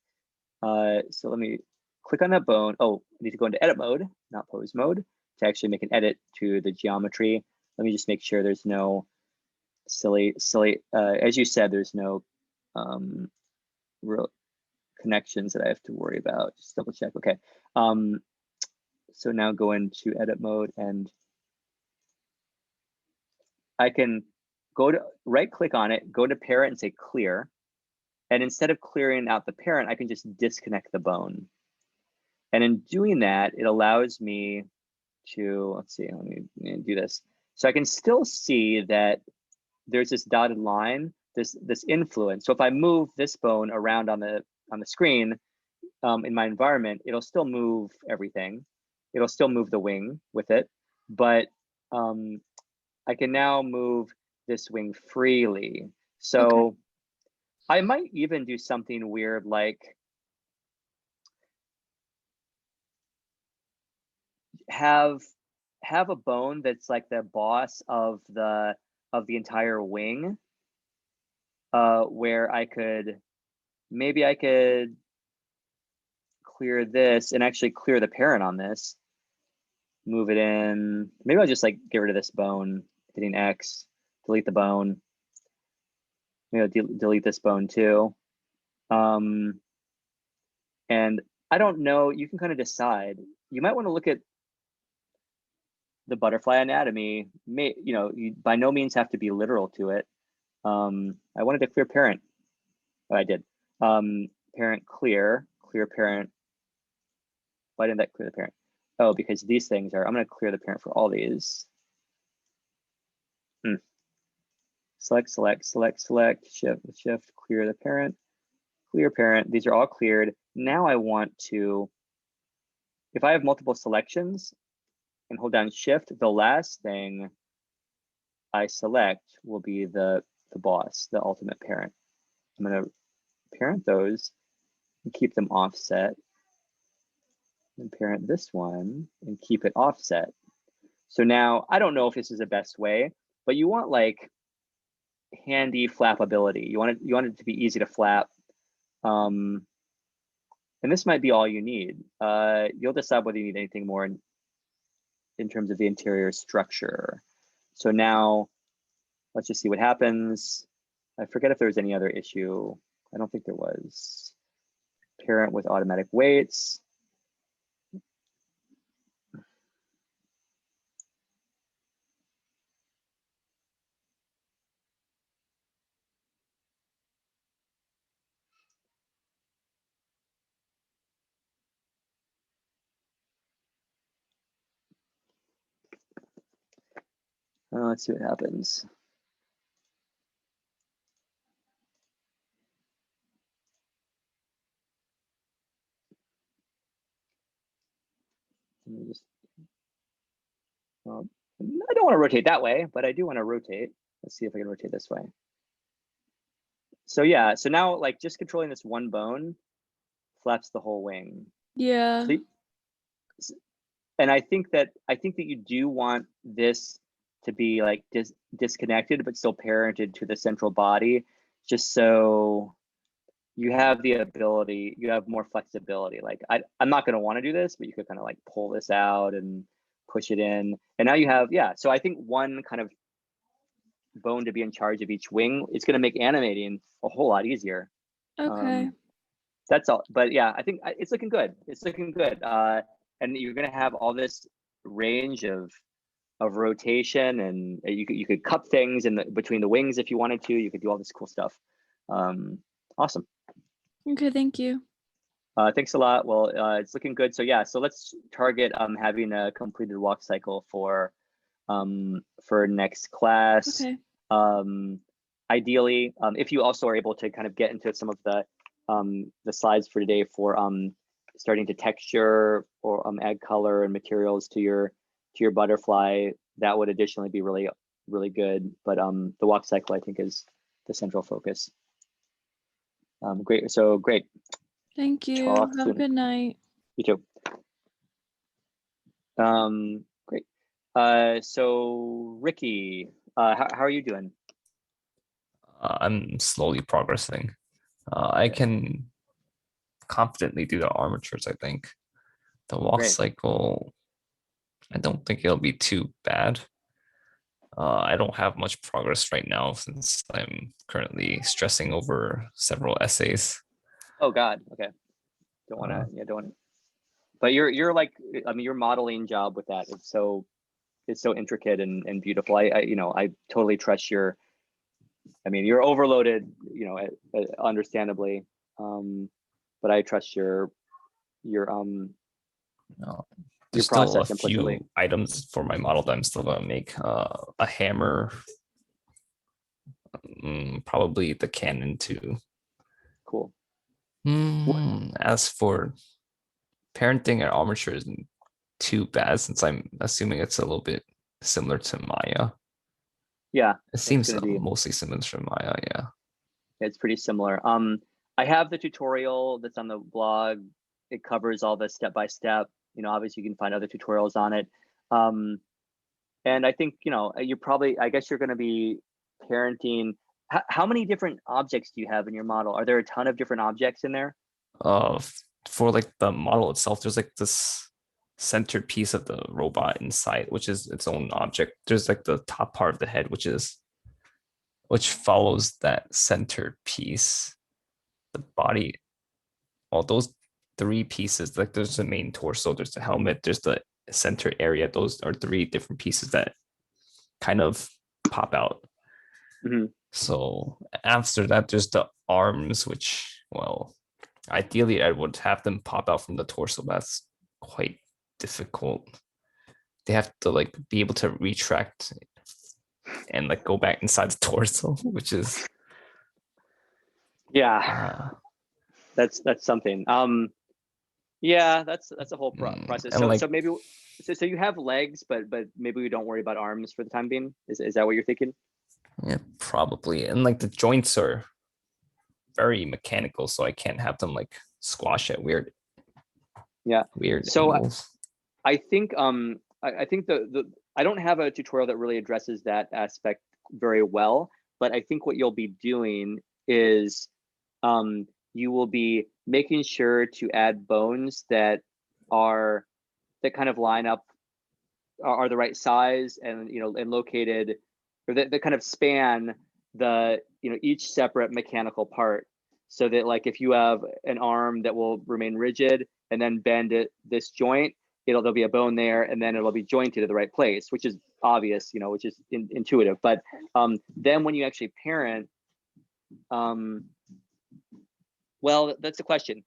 So let me click on that bone. Oh, I need to go into edit mode, not pose mode, to actually make an edit to the geometry. Let me just make sure there's no silly, as you said, there's no real connections that I have to worry about. Just double check. Okay. So now go into edit mode, and I can go to right click on it, go to parent and say clear. And instead of clearing out the parent, I can just disconnect the bone. And in doing that, it allows me to, let's see, let me do this. So I can still see that there's this dotted line, this influence. So if I move this bone around on the screen in my environment, it'll still move everything. It'll still move the wing with it, but I can now move this wing freely. So I might even do something weird like have a bone that's like the boss of the entire wing, where maybe I could clear this and actually clear the parent on this, move it in. Maybe I'll just like get rid of this bone, hitting X, delete the bone. Maybe I'll delete this bone too. And I don't know, you can kind of decide. You might want to look at the butterfly anatomy. You by no means have to be literal to it. I wanted to clear parent. Oh, I did. Parent clear parent. Why didn't that clear the parent? Oh, because these things are, I'm going to clear the parent for all these. Select, shift, clear the parent, clear parent. These are all cleared. Now I want to, if I have multiple selections and hold down shift, the last thing I select will be the boss, the ultimate parent. I'm going to parent those and keep them offset, and parent this one and keep it offset. So now I don't know if this is the best way, but you want like handy flappability. You want it to be easy to flap. And this might be all you need. You'll decide whether you need anything more in terms of the interior structure. So now let's just see what happens. I forget if there was any other issue. I don't think there was. Parent with automatic weights. Let's see what happens. Let me just, I don't want to rotate that way, but I do want to rotate. Let's see if I can rotate this way. So yeah, so now like just controlling this one bone flaps the whole wing. Yeah. And I think that you do want this to be like disconnected, but still parented to the central body, just so you have the ability, you have more flexibility. Like I'm not going to want to do this, but you could kind of like pull this out and push it in. And now you have, yeah. So I think one kind of bone to be in charge of each wing, it's going to make animating a whole lot easier. Okay. That's all. But yeah, I think it's looking good. It's looking good. And you're going to have all this range of rotation, and you could cup things in between the wings if you wanted to. You could do all this cool stuff. Awesome. Okay, thank you. Thanks a lot. Well, it's looking good. So yeah, so let's target having a completed walk cycle for next class. Okay. Ideally, if you also are able to kind of get into some of the slides for today for starting to texture or add color and materials to your butterfly, that would additionally be really, really good. But the walk cycle, I think, is the central focus. Great. So great. Thank you. Talk Have a soon. good night. You too. Great. So Ricky, how are you doing? I'm slowly progressing. I can confidently do the armatures, I think. The walk Great. cycle, I don't think it'll be too bad. I don't have much progress right now since I'm currently stressing over several essays. Oh God. Okay. Don't want to. Yeah. Don't want to. But you're like, I mean, your modeling job with that is so intricate and beautiful. I totally trust your. I mean, you're overloaded, understandably, but I trust your There's still a process few implicitly. items for my model that I'm still gonna make. A hammer, probably the cannon too. Cool. As for parenting and armature isn't too bad since I'm assuming it's a little bit similar to Maya. Yeah. It seems mostly similar to Maya, yeah. It's pretty similar. I have the tutorial that's on the blog. It covers all the step-by-step. Obviously you can find other tutorials on it. And I think, you're probably, I guess you're going to be parenting. How many different objects do you have in your model? Are there a ton of different objects in there? For like the model itself, there's like this centered piece of the robot inside, which is its own object. There's like the top part of the head, which follows that centered piece. The body, all those three pieces, like there's the main torso, there's the helmet, there's the center area. Those are three different pieces that kind of pop out. Mm-hmm. So after that, there's the arms, which, well, ideally I would have them pop out from the torso. That's quite difficult. They have to like be able to retract and like go back inside the torso, which is that's something. Yeah, that's a whole process. So like, so maybe so you have legs, but maybe we don't worry about arms for the time being. Is that what you're thinking? Yeah, probably. And like the joints are very mechanical, so I can't have them like squash at weird angles. I think I think the I don't have a tutorial that really addresses that aspect very well, but I think what you'll be doing is you will be making sure to add bones that kind of line up, are the right size and and located, or that kind of span the, each separate mechanical part, so that like if you have an arm that will remain rigid and then bend it this joint, there'll be a bone there, and then it'll be jointed to the right place, which is obvious, which is intuitive. But then when you actually parent, well, that's the question.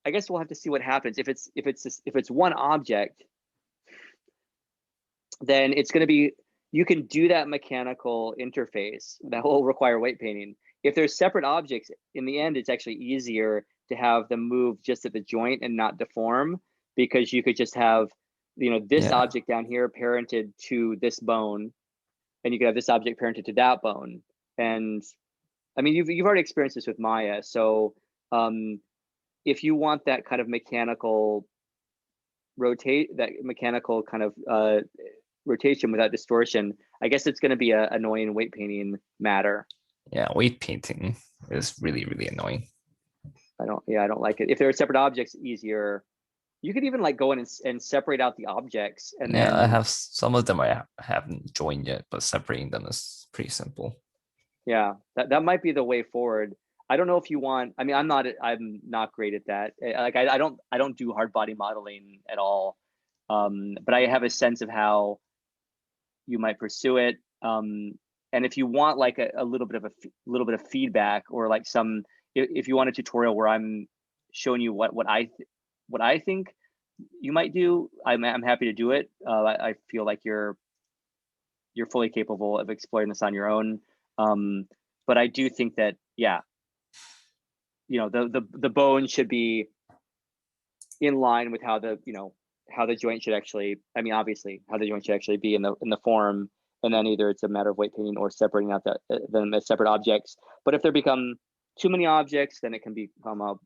I guess we'll have to see what happens. If it's one object, then it's going to be, you can do that mechanical interface that will require weight painting. If there's separate objects, in the end, it's actually easier to have them move just at the joint and not deform, because you could just have, this object down here parented to this bone, and you could have this object parented to that bone. And I mean, you've already experienced this with Maya. So if you want that kind of mechanical kind of rotation without distortion, I guess it's going to be a annoying weight painting matter. Yeah, weight painting is really, really annoying. I don't like it. If there are separate objects, easier. You could even like go in and separate out the objects, and then I have some of them I haven't joined yet, but separating them is pretty simple. Yeah, that might be the way forward. I don't know if you want. I mean, I'm not great at that. Like I don't do hard body modeling at all. But I have a sense of how you might pursue it. And if you want like a little bit of feedback, or like if you want a tutorial where I'm showing you what I think you might do, I'm happy to do it. I feel like you're fully capable of exploring this on your own. But I do think that, the bone should be in line with how the joint should actually, I mean, obviously how the joint should actually be in the form, and then either it's a matter of weight painting or separating out them as separate objects. But if there become too many objects, then it can become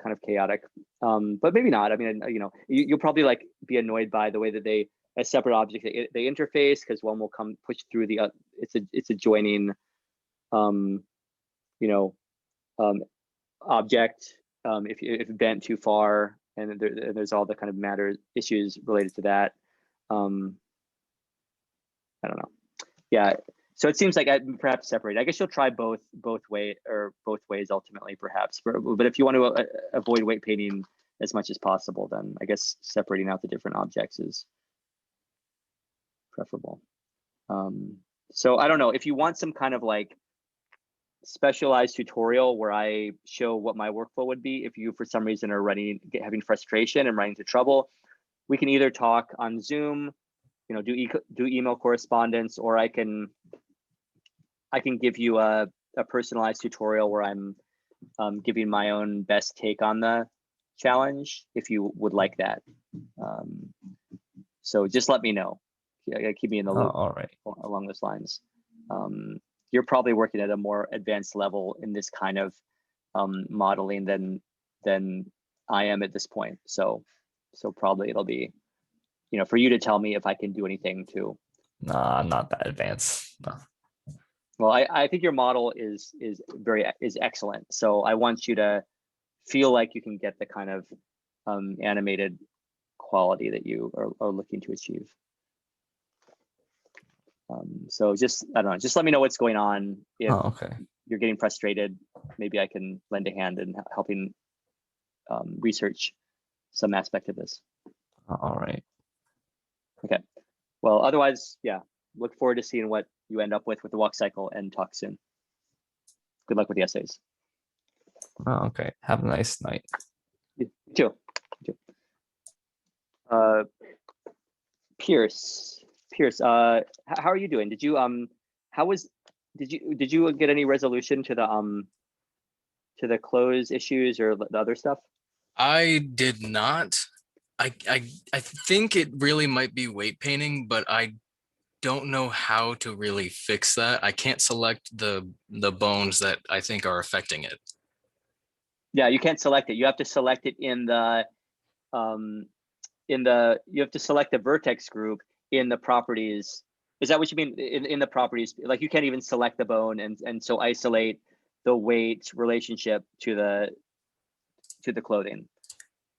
kind of chaotic. But maybe not. I mean, you'll probably like be annoyed by the way that they, as separate objects, they interface, because one will come push through the it's a joining object if bent too far, and there's all the kind of matter issues related to that. I don't know. Yeah, so it seems like I'd perhaps separate. I guess you'll try both ways ultimately, perhaps. But if you want to avoid weight painting as much as possible, then I guess separating out the different objects is preferable. So I don't know, if you want some kind of like specialized tutorial where I show what my workflow would be, if you for some reason are having frustration and running into trouble, we can either talk on Zoom, do email correspondence, or I can give you a personalized tutorial where I'm giving my own best take on the challenge, if you would like that. So just let me know. Keep me in the loop. All right. Along those lines. You're probably working at a more advanced level in this kind of modeling than I am at this point. So probably it'll be, for you to tell me if I can do anything too. Nah, I'm not that advanced. No. Well, I think your model is excellent. So I want you to feel like you can get the kind of animated quality that you are looking to achieve. So just, I don't know, just let me know what's going on. If you're getting frustrated, maybe I can lend a hand in helping research some aspect of this. All right. Okay. Well, otherwise, look forward to seeing what you end up with the Walkcycle, and talk soon. Good luck with the essays. Oh, okay. Have a nice night. You too. Pierce, how are you doing? Did you did you get any resolution to the close issues or the other stuff? I did not. I think it really might be weight painting, but I don't know how to really fix that. I can't select the bones that I think are affecting it. Yeah, you can't select it. You have to select it in the you have to select the vertex group in the properties. Is that what you mean in the properties? Like you can't even select the bone and so isolate the weight relationship to the clothing.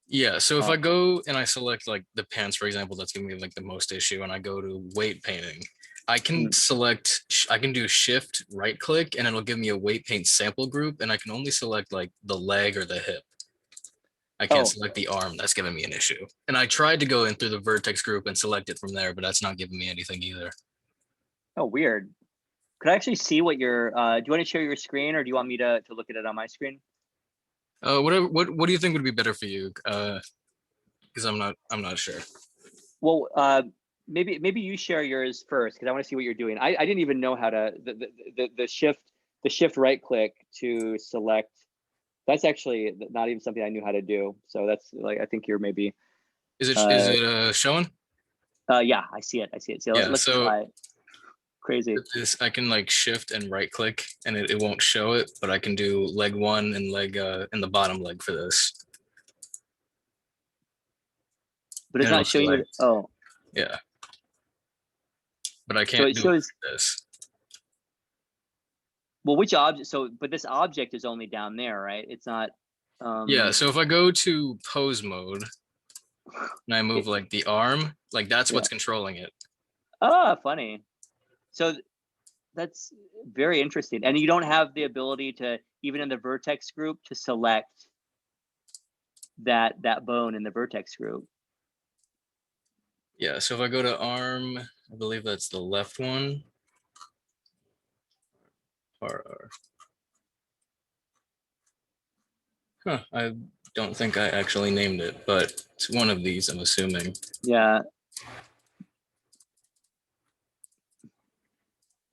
Yeah, so if I go and I select like the pants, for example, that's giving me like the most issue, and I go to weight painting, I can select, I can do shift right click and it'll give me a weight paint sample group, and I can only select like the leg or the hip. I can't Oh. select the arm. That's giving me an issue. And I tried to go in through the vertex group and select it from there, but that's not giving me anything either. Oh, weird. Could I actually see what your, do you want to share your screen, or do you want me to look at it on my screen? Whatever. What do you think would be better for you? Because I'm not sure. Well, maybe you share yours first, because I want to see what you're doing. I didn't even know how to the shift right click to select. That's actually not even something I knew how to do. So that's like, I think you're maybe. Is it showing? Yeah, I see it. So Yeah, let's so try. Crazy. this, I can like shift and right click and it won't show it, but I can do leg one and leg and the bottom leg for this. But it's And not it'll showing you. select- Oh, Yeah. But I so can't it do shows. this. Well, which object? So, but this object is only down there, right? It's not. Yeah, so if I go to pose mode and I move like the arm, like that's what's controlling it. Ah, funny. So that's very interesting. And you don't have the ability to, even in the vertex group, to select that bone in the vertex group. Yeah, so if I go to arm, I believe that's the left one. Huh, I don't think I actually named it, but it's one of these, I'm assuming. Yeah.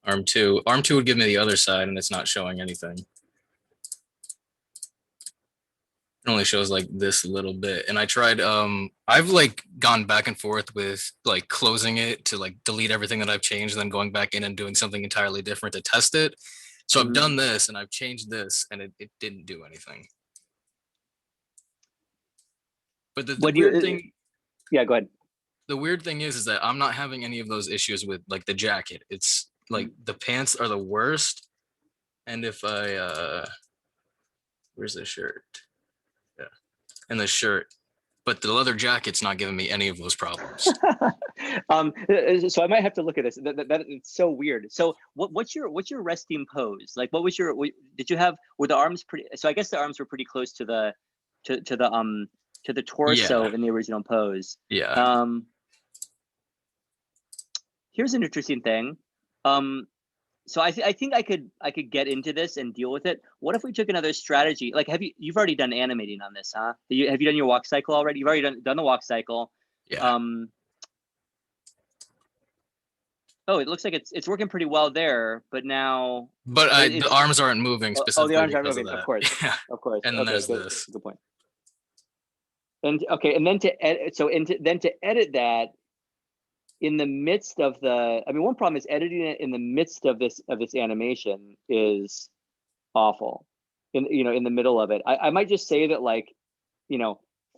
Arm two. Arm two would give me the other side, and it's not showing anything. It only shows like this little bit. And I tried, I've like gone back and forth with like closing it to like delete everything that I've changed, and then going back in and doing something entirely different to test it. So I've done this and I've changed this, and it didn't do anything. But the weird thing. Yeah, go ahead. The weird thing is that I'm not having any of those issues with like the jacket. It's like the pants are the worst. And if I, where's the shirt? Yeah. And the shirt, but the leather jacket's not giving me any of those problems. So I might have to look at this. That it's so weird. So what's your resting pose? Like, what was your, did you have, were the arms pretty, so I guess the arms were pretty close to the torso in the original pose. Yeah. Here's an interesting thing. So I think I could get into this and deal with it. What if we took another strategy? Like, you've already done animating on this, huh? Have you done your walk cycle already? You've already done the walk cycle. Yeah. Oh, it looks like it's working pretty well there, but now. But the arms aren't moving specifically. Oh, the arms aren't moving. Of course. Yeah. Of course. And then there's this. Good point. And okay, and then to edit, to edit that in the midst of the, I mean, one problem is editing it in the midst of this animation is awful. In the middle of it, I might just say that, like,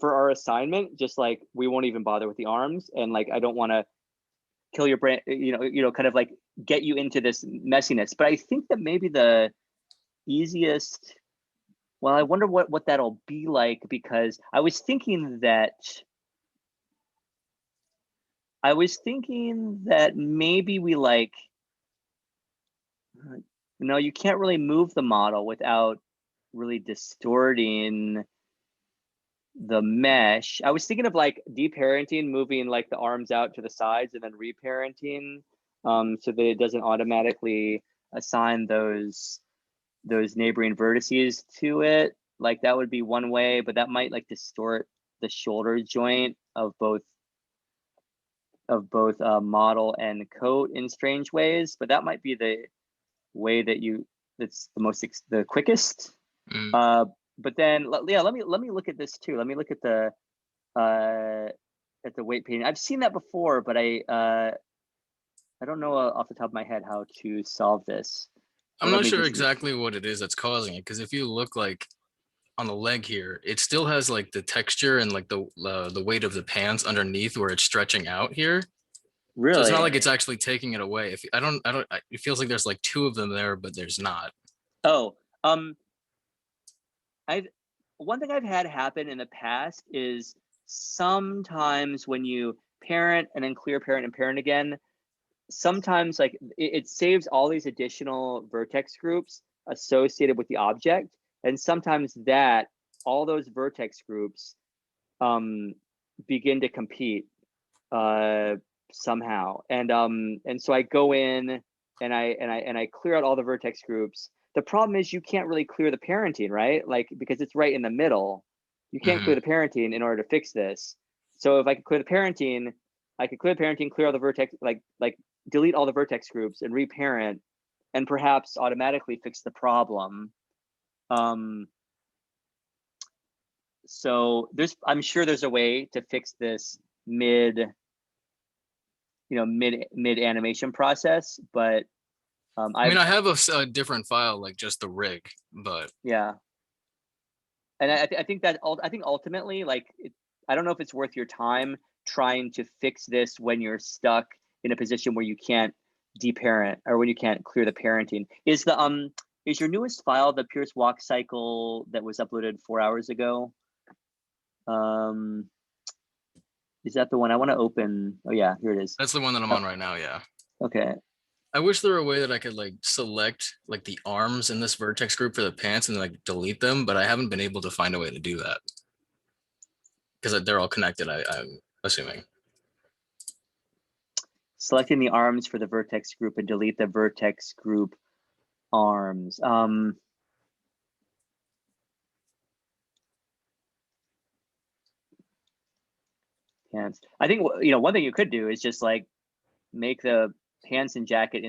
for our assignment, just like we won't even bother with the arms, and like I don't want to kill your brain, kind of like get you into this messiness. But I think that maybe the easiest. Well, I wonder what that'll be like, because I was thinking that maybe we like, you can't really move the model without really distorting the mesh. I was thinking of like deparenting, moving like the arms out to the sides and then reparenting, so that it doesn't automatically assign those neighboring vertices to it. Like, that would be one way, but that might like distort the shoulder joint of both model and coat in strange ways. But that might be the way that's the quickest. But then, yeah, let me look at this too. Let me look at the weight painting. I've seen that before, but I don't know off the top of my head how to solve this. I'm not sure exactly what it is that's causing it, because if you look like on the leg here, it still has like the texture and like the weight of the pants underneath where it's stretching out here. Really? So it's not like it's actually taking it away. If I don't, it feels like there's like two of them there, but there's not. Oh, one thing I've had happen in the past is sometimes when you parent and then clear parent and parent again, sometimes like it saves all these additional vertex groups associated with the object, and sometimes that all those vertex groups begin to compete somehow, and so I go in and I clear out all the vertex groups. The problem is you can't really clear the parenting, right? Like, because it's right in the middle. You can't clear the parenting in order to fix this. So if I could clear the parenting, I could clear the parenting, clear all the vertex, like delete all the vertex groups and reparent, and perhaps automatically fix the problem. So I'm sure there's a way to fix this mid animation process, but I mean, I have a different file, like just the rig, but yeah. And I think ultimately, like, I don't know if it's worth your time trying to fix this when you're stuck in a position where you can't deparent or when you can't clear the parenting. Is your newest file the Pierce Walkcycle that was uploaded 4 hours ago? Is that the one I want to open? Oh yeah, here it is. That's the one that I'm on right now. Yeah. Okay. I wish there were a way that I could like select like the arms in this vertex group for the pants and like delete them, but I haven't been able to find a way to do that because they're all connected. I'm assuming. Selecting the arms for the vertex group and delete the vertex group arms. Pants. I think one thing you could do is just like make the pants and jacket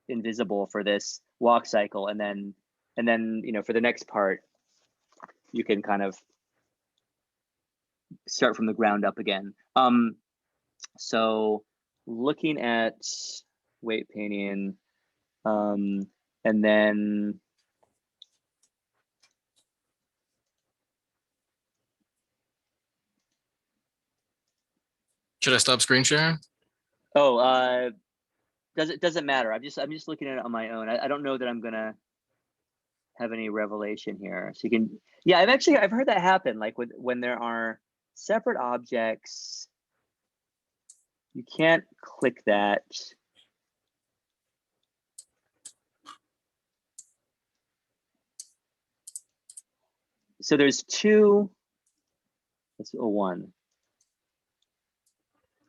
invisible for this walk cycle, and then for the next part you can kind of start from the ground up again. So looking at weight painting, and then should I stop screen sharing? Oh, doesn't matter. I'm just looking at it on my own. I don't know that I'm gonna have any revelation here. So you can, yeah, I've heard that happen. Like when there are separate objects, you can't click that. So there's two. That's a one.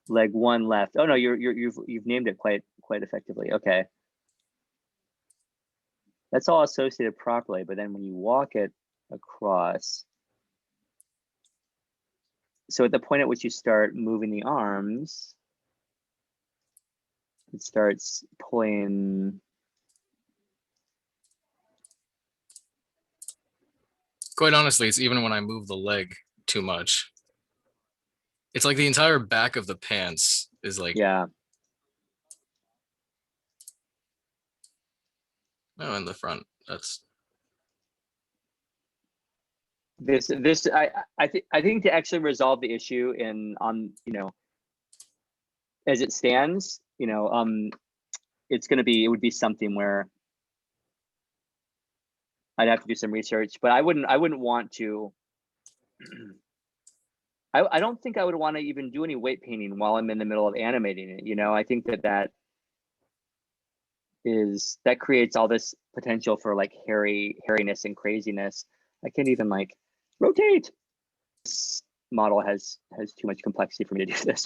Leg one left. Oh no, you've named it quite effectively. Okay. That's all associated properly, but then when you walk it across, so at the point at which you start moving the arms, it starts pulling. Quite honestly, it's even when I move the leg too much. It's like the entire back of the pants is like, yeah. Oh, in the front. That's this. I think to actually resolve the issue as it stands, it would be something where I'd have to do some research, but I wouldn't want to. I don't think I would want to even do any weight painting while I'm in the middle of animating it. I think that creates all this potential for like hairiness and craziness. I can't even like rotate. This model has too much complexity for me to do this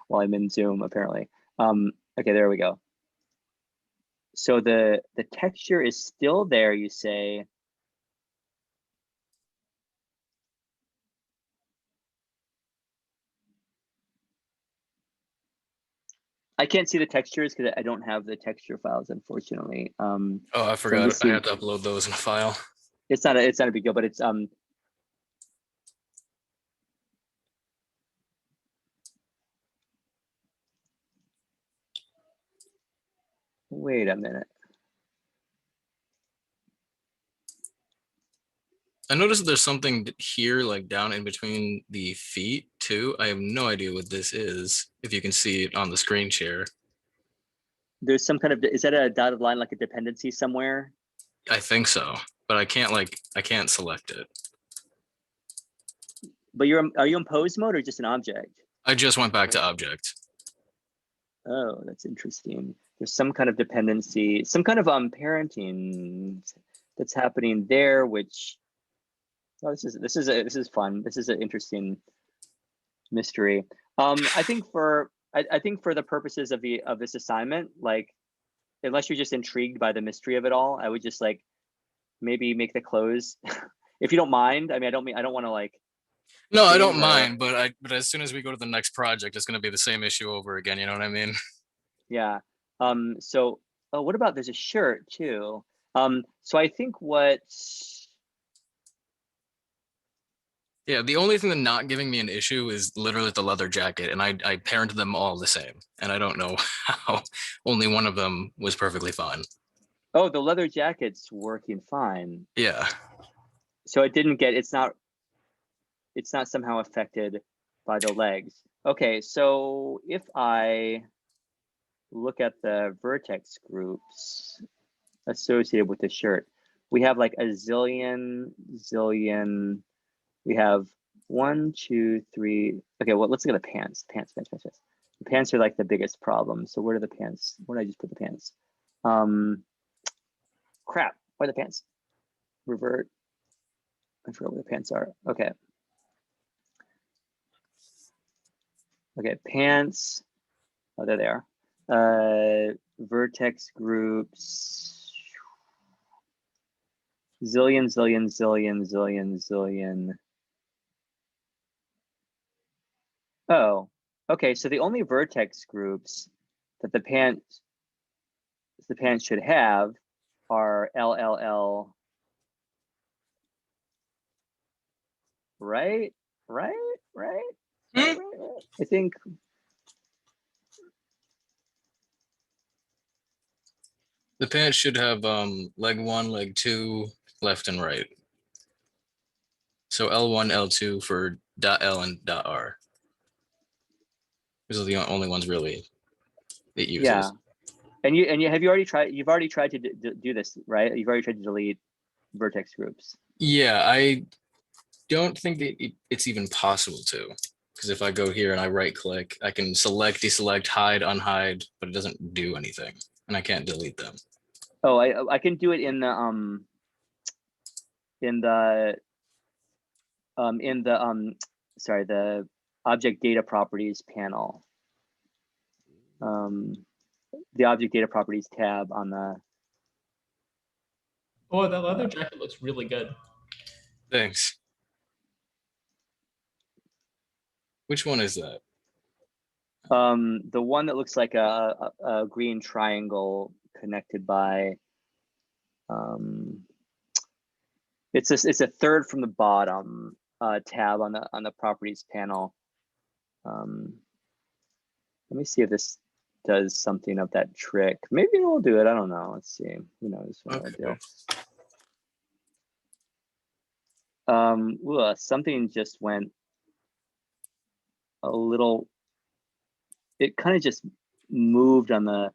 while I'm in Zoom, apparently. Okay, there we go. So the texture is still there, you say. I can't see the textures because I don't have the texture files, unfortunately. oh, I forgot. I have to upload those in a file. It's not a big deal, but it's wait a minute. I noticed that there's something here, like down in between the feet too. I have no idea what this is. If you can see it on the screen share. There's some kind of, is that a dotted line, like a dependency somewhere? I think so, but I can't select it. But are you in pose mode or just an object? I just went back to object. Oh, that's interesting. There's some kind of dependency, some kind of parenting that's happening there, which this is fun. This is an interesting mystery. I think for the purposes of this assignment, like unless you're just intrigued by the mystery of it all, I would just like maybe make the close if you don't mind. I mean, I don't want to like. No, I don't sting or- mind, but as soon as we go to the next project, it's going to be the same issue over again. You know what I mean? Yeah. So, oh, what about there's a shirt too? So I think what. Yeah, the only thing that's not giving me an issue is literally the leather jacket, and I parented them all the same, and I don't know how only one of them was perfectly fine. Oh, the leather jacket's working fine. Yeah. So it didn't get. It's not somehow affected by the legs. Okay, so if I look at the vertex groups associated with the shirt, we have like a zillion. We have 1, 2, 3. Okay, well, let's look at the pants. Pants. The pants are like the biggest problem. So where are the pants? Where did I just put the pants? Crap. Where are the pants? Revert. I forgot where the pants are. Okay. Okay, pants. Oh, there they are. Vertex groups. Zillion. Oh, okay. So the only vertex groups that the pants should have are LLL. Right. I think. The pants should have leg 1, leg 2, left and right. So L1, L2 for .L and .R. Those are the only ones really it uses. Yeah. And you have already tried. You've already tried to do this, right? You've already tried to delete vertex groups. Yeah, I don't think that it's even possible to, because if I go here and I right click, I can select, deselect, hide, unhide, but it doesn't do anything, and I can't delete them. Oh, I can do it in the sorry, the object data properties panel. The object data properties tab on the. Oh, that leather jacket looks really good. Thanks. Which one is that? The one that looks like a green triangle connected by. It's a third from the bottom tab on the properties panel. Let me see if this does something of that trick. Maybe it will do it. I don't know. Let's see. Who knows what it'll do. Something just went a little. It kind of just moved on the.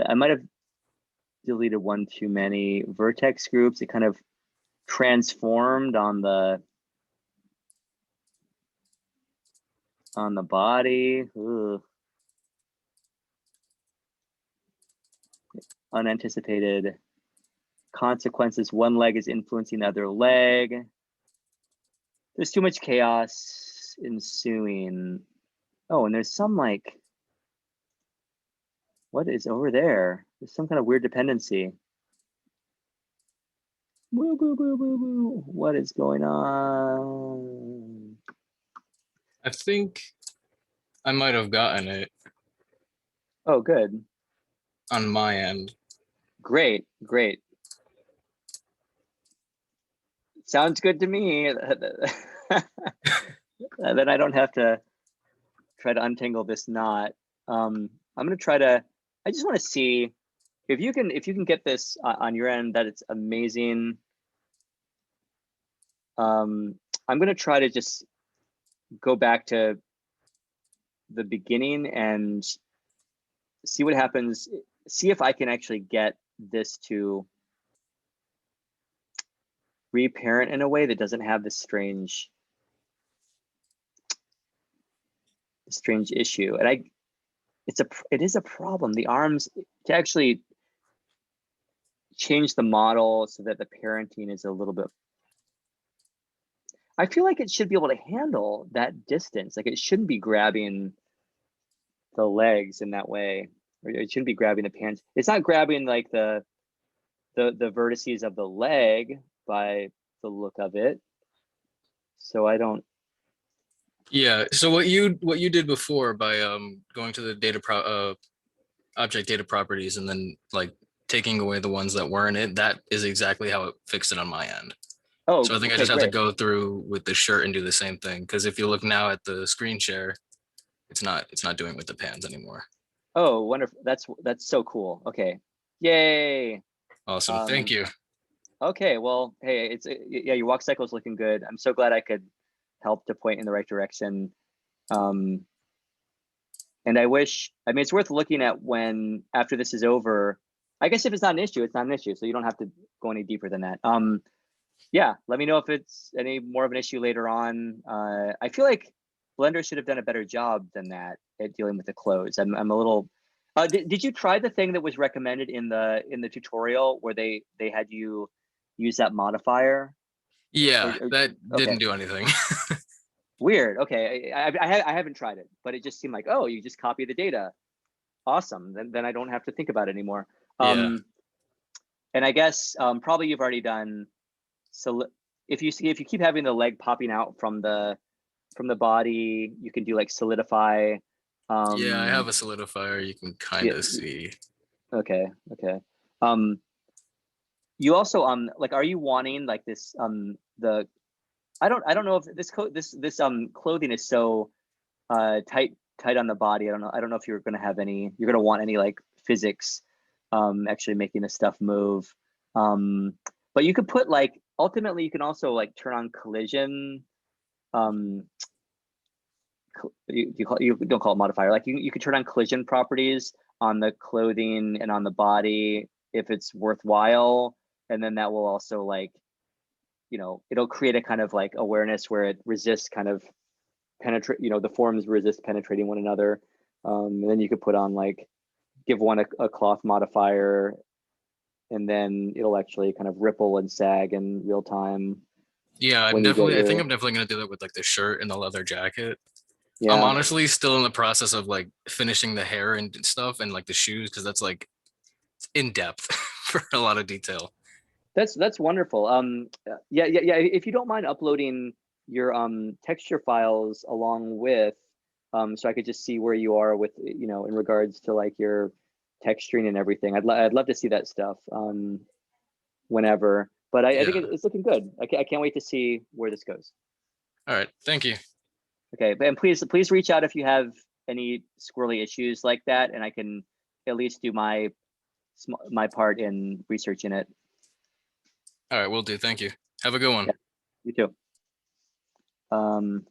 I might have deleted one too many vertex groups. It kind of transformed on the body. Ugh. Unanticipated consequences. One leg is influencing the other leg. There's too much chaos ensuing. Oh, and there's some like, what is over there? There's some kind of weird dependency. Woo, boo, boo, boo, boo. What is going on? I think I might have gotten it. Oh, good. On my end. Great. Sounds good to me. Then I don't have to try to untangle this knot. I'm gonna try to. I just want to see if you can get this on your end. That it's amazing. I'm gonna try to just go back to the beginning and see what happens. See if I can actually get this to reparent in a way that doesn't have this strange issue. And it is a problem. The arms, to actually change the model so that the parenting is a little bit, I feel like it should be able to handle that distance. Like it shouldn't be grabbing the legs in that way, or it shouldn't be grabbing the pants. It's not grabbing like the vertices of the leg by the look of it. So I don't. Yeah. So what you did before by going to the object data properties and then like taking away the ones that weren't it, that is exactly how it fixed it on my end. Oh, So I think I okay, just have to great. go through with the shirt and do the same thing. Because if you look now at the screen share, it's not doing with the pans anymore. Oh, wonderful. That's so cool. Okay. Yay. Awesome. Thank you. Okay, well, hey, yeah, your Walkcycle is looking good. I'm so glad I could help to point in the right direction. And I wish, I mean, it's worth looking at when, after this is over. I guess if it's not an issue, it's not an issue. So you don't have to go any deeper than that. Yeah, let me know if it's any more of an issue later on. I feel like Blender should have done a better job than that at dealing with the clothes. I'm a little. Did you try the thing that was recommended in the tutorial where they had you use that modifier? Yeah, that okay. didn't do anything. Weird. Okay, I haven't tried it, but it just seemed like, oh, you just copy the data. Awesome. Then I don't have to think about it anymore. Yeah. And I guess probably you've already done. So if you keep having the leg popping out from the body, you can do like solidify. Yeah, I have a solidifier. You can kind of see. Okay. You also like, are you wanting like this I don't know if this clothing is so tight on the body. I don't know if you're going to have any. You're going to want any like physics actually making the stuff move. But you could put like, ultimately you can also like turn on collision. You don't call it modifier. Like you could turn on collision properties on the clothing and on the body if it's worthwhile, and then that will also like, it'll create a kind of like awareness where it resists kind of penetrate. The forms resist penetrating one another. And then you could put on like, give one a cloth modifier, and then it'll actually kind of ripple and sag in real time. Yeah, I think I'm definitely gonna do that with like the shirt and the leather jacket. Yeah. I'm honestly still in the process of like finishing the hair and stuff and like the shoes, because that's like in depth for a lot of detail. That's wonderful. Yeah. If you don't mind uploading your texture files along with, so I could just see where you are with, in regards to like your texturing and everything. I'd love to see that stuff whenever. But I think it's looking good. I can't wait to see where this goes. All right, thank you. Okay, and please reach out if you have any squirrely issues like that, and I can at least do my part in researching it. All right, will do. Thank you. Have a good one. Yeah, you too.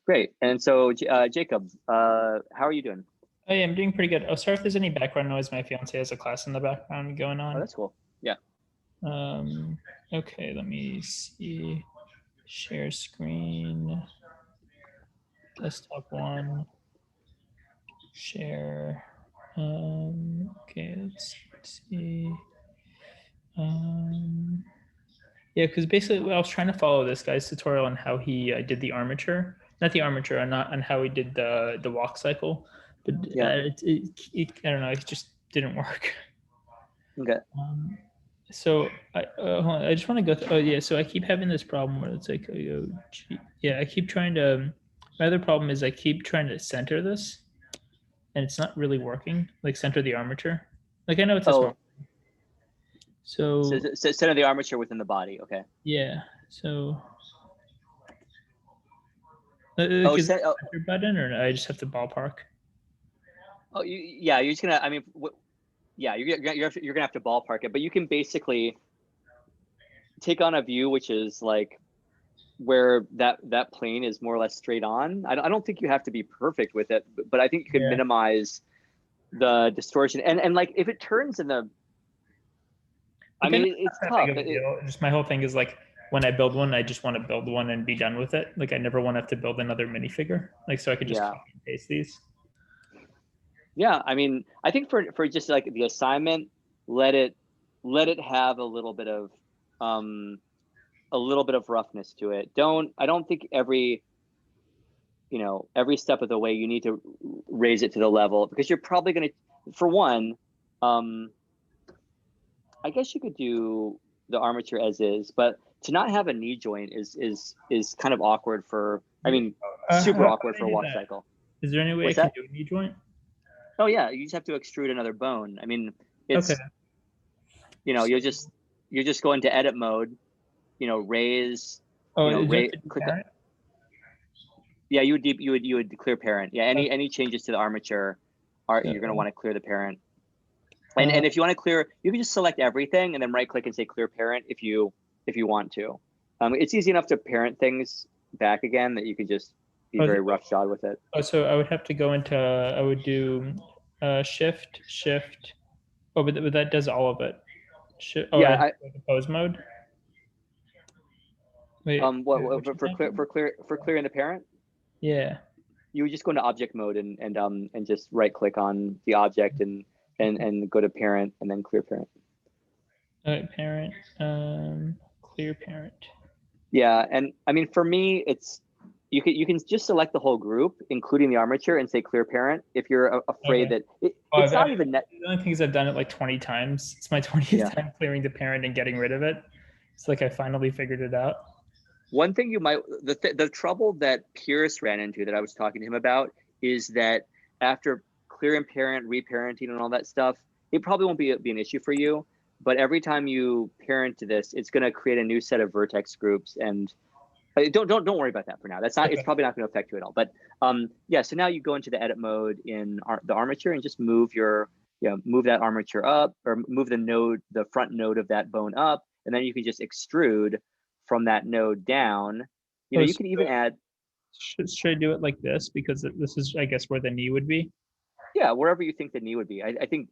Great. And so, Jacob, how are you doing? Hey, I'm doing pretty good. Oh, sorry if there's any background noise. My fiance has a class in the background going on. Oh, that's cool. Yeah. Okay, let me see. Share screen. Desktop one. Share. Okay, let's see. Yeah, because basically I was trying to follow this guy's tutorial on how he did the armature, not the armature, on how he did the Walkcycle, but Yeah. I don't know, it just didn't work. Okay. So hold on, I just want to go through. Oh yeah, so I keep having this problem where it's like, I keep trying to. My other problem is I keep trying to center this, and it's not really working. Like center the armature. Like I know it's a small. So center the armature within the body. Okay. Yeah. So. Is it a button, or I just have to ballpark? Oh, yeah. You're just gonna. I mean, yeah. You're gonna have to ballpark it, but you can basically take on a view which is like where that plane is more or less straight on. I don't think you have to be perfect with it, but I think you can minimize the distortion and like if it turns in the. I mean, it's tough. Just my whole thing is like when I build one, I just want to build one and be done with it. Like I never want to have to build another minifigure. Like so I could just copy and paste these. Yeah, I mean, I think for just like the assignment, let it have a little bit of roughness to it. I don't think every step of the way you need to raise it to the level, because you're probably going to, for one, I guess you could do the armature as is, but to not have a knee joint is kind of awkward for, I mean, super how awkward can for I a do walk that? cycle. Is there any way What's I can that? do a knee joint? Oh yeah, you just have to extrude another bone. I mean, it's, Okay. you're just going to edit mode, raise, Oh, did you have raise, to do click. parent? Yeah, you would clear parent. Yeah, any changes to the armature you're going to want to clear the parent. And if you want to clear, you can just select everything and then right click and say clear parent if you want to. It's easy enough to parent things back again that you can just be very roughshod with it. Oh, so I would have to go into, I would do shift. Oh, but that does all of it. Oh, Yeah, I pose mode. Wait, what for clearing the parent? Yeah. You would just go into object mode and just right click on the object and go to parent and then clear parent. All right, parent, clear parent. Yeah, and I mean, for me, it's you can just select the whole group, including the armature, and say clear parent if you're afraid that it's not even net. The only thing is I've done it like 20 times. It's my 20th time clearing the parent and getting rid of it. It's like I finally figured it out. One thing you might, the trouble that Pierce ran into that I was talking to him about is that after clearing parent, reparenting, and all that stuff, it probably won't be an issue for you. But every time you parent to this, it's going to create a new set of vertex groups, and don't worry about that for now. That's not. Okay. It's probably not going to affect you at all. But yeah. So now you go into the edit mode in the armature and just move move that armature up, or move the front node of that bone up, and then you can just extrude from that node down. You can even add. Should I do it like this, because this is, I guess, where the knee would be? Yeah, wherever you think the knee would be. I think.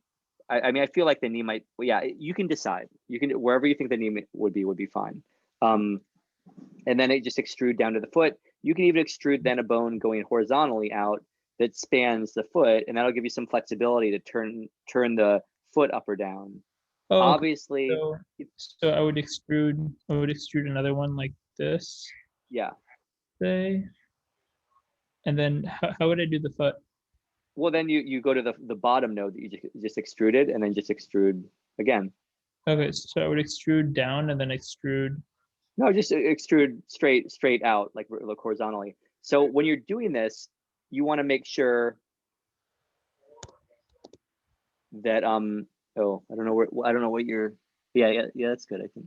I mean, I feel like the knee might. Well, yeah, you can decide. You can wherever you think the knee would be fine. And then it just extrude down to the foot. You can even extrude then a bone going horizontally out that spans the foot, and that'll give you some flexibility to turn the foot up or down. Oh, obviously. So I would extrude another one like this. Yeah. Say. And then how would I do the foot? Well, then you go to the bottom node that you just extruded, and then just extrude again. Okay, so I would extrude down and then extrude. No, just extrude straight out, like horizontally. So when you're doing this, you want to make sure that oh, I don't know what you're. Yeah, that's good, I think.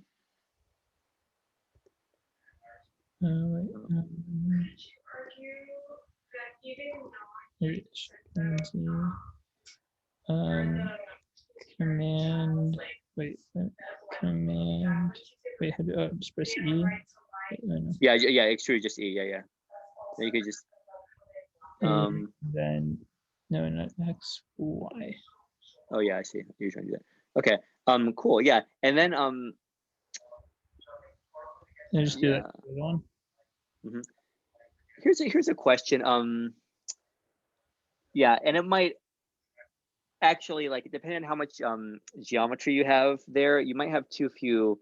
Command. Wait, command. Wait, how do just press E? Yeah, extrude just E. Yeah. Then you could just. Then no, not X, Y. Oh yeah, I see. You're trying to do that. Okay. Cool. Yeah, and then just do that one. Mm-hmm. Here's a question. Yeah, and it might actually, like, depending on how much geometry you have there, you might have too few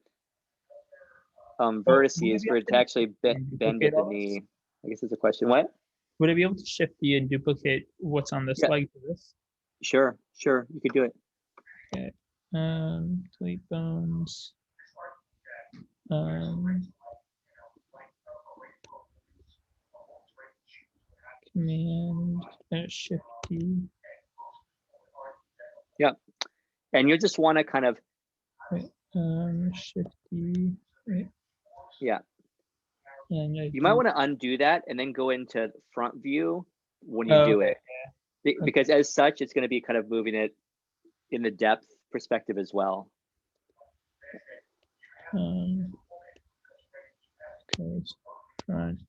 vertices for it to actually bend at the knee. I guess that's a question. What? Would I be able to shift E and duplicate what's on this leg to this? Sure, you could do it. Okay. Delete bones. Command shift E. Yeah, and you just want to kind of. Shift E. Right. Yeah. And you might want to undo that and then go into front view when you do it, because as such, it's going to be kind of moving it in the depth perspective as well. Okay, front,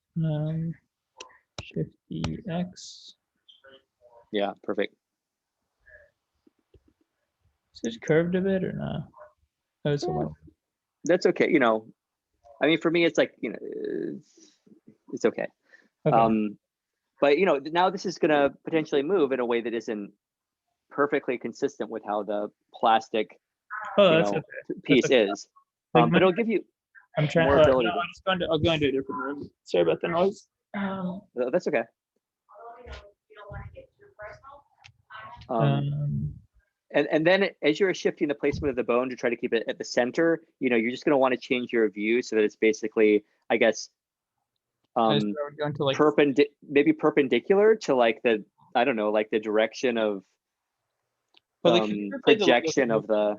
shift EX. Yeah, perfect. Is it curved a bit or not? Oh, it's a little. That's okay. I mean, for me, it's like, it's okay. But now this is going to potentially move in a way that isn't perfectly consistent with how the plastic Oh, you that's know okay. piece okay. is. Like But it'll give you I'm trying. more ability. No, I'll go into a different room. Sorry about the noise. That's okay. And then as you're shifting the placement of the bone to try to keep it at the center, you're just going to want to change your view so that it's basically, I guess, going to like maybe perpendicular to like the, I don't know, like the direction of projection of the,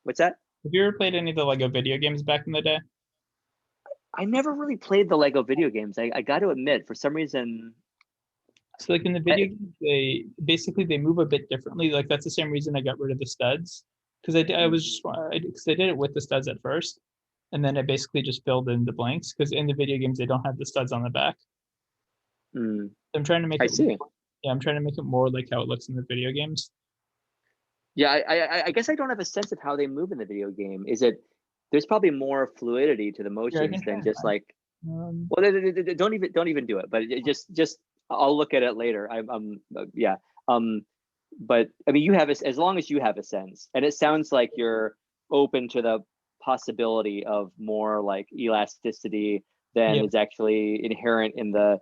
what's that? Have you ever played any of the Lego video games back in the day? I never really played the Lego video games. I got to admit, for some reason. So like in the video games, they move a bit differently. Like that's the same reason I got rid of the studs, because I did it with the studs at first, and then I basically just filled in the blanks, because in the video games they don't have the studs on the back. I'm trying to make it. Yeah, I'm trying to make it more like how it looks in the video games. Yeah, I guess I don't have a sense of how they move in the video game. There's probably more fluidity to the motions than just like. Well, don't even do it. But just I'll look at it later. Yeah. But I mean, you have as long as you have a sense, and it sounds like you're open to the possibility of more like elasticity than is actually inherent in the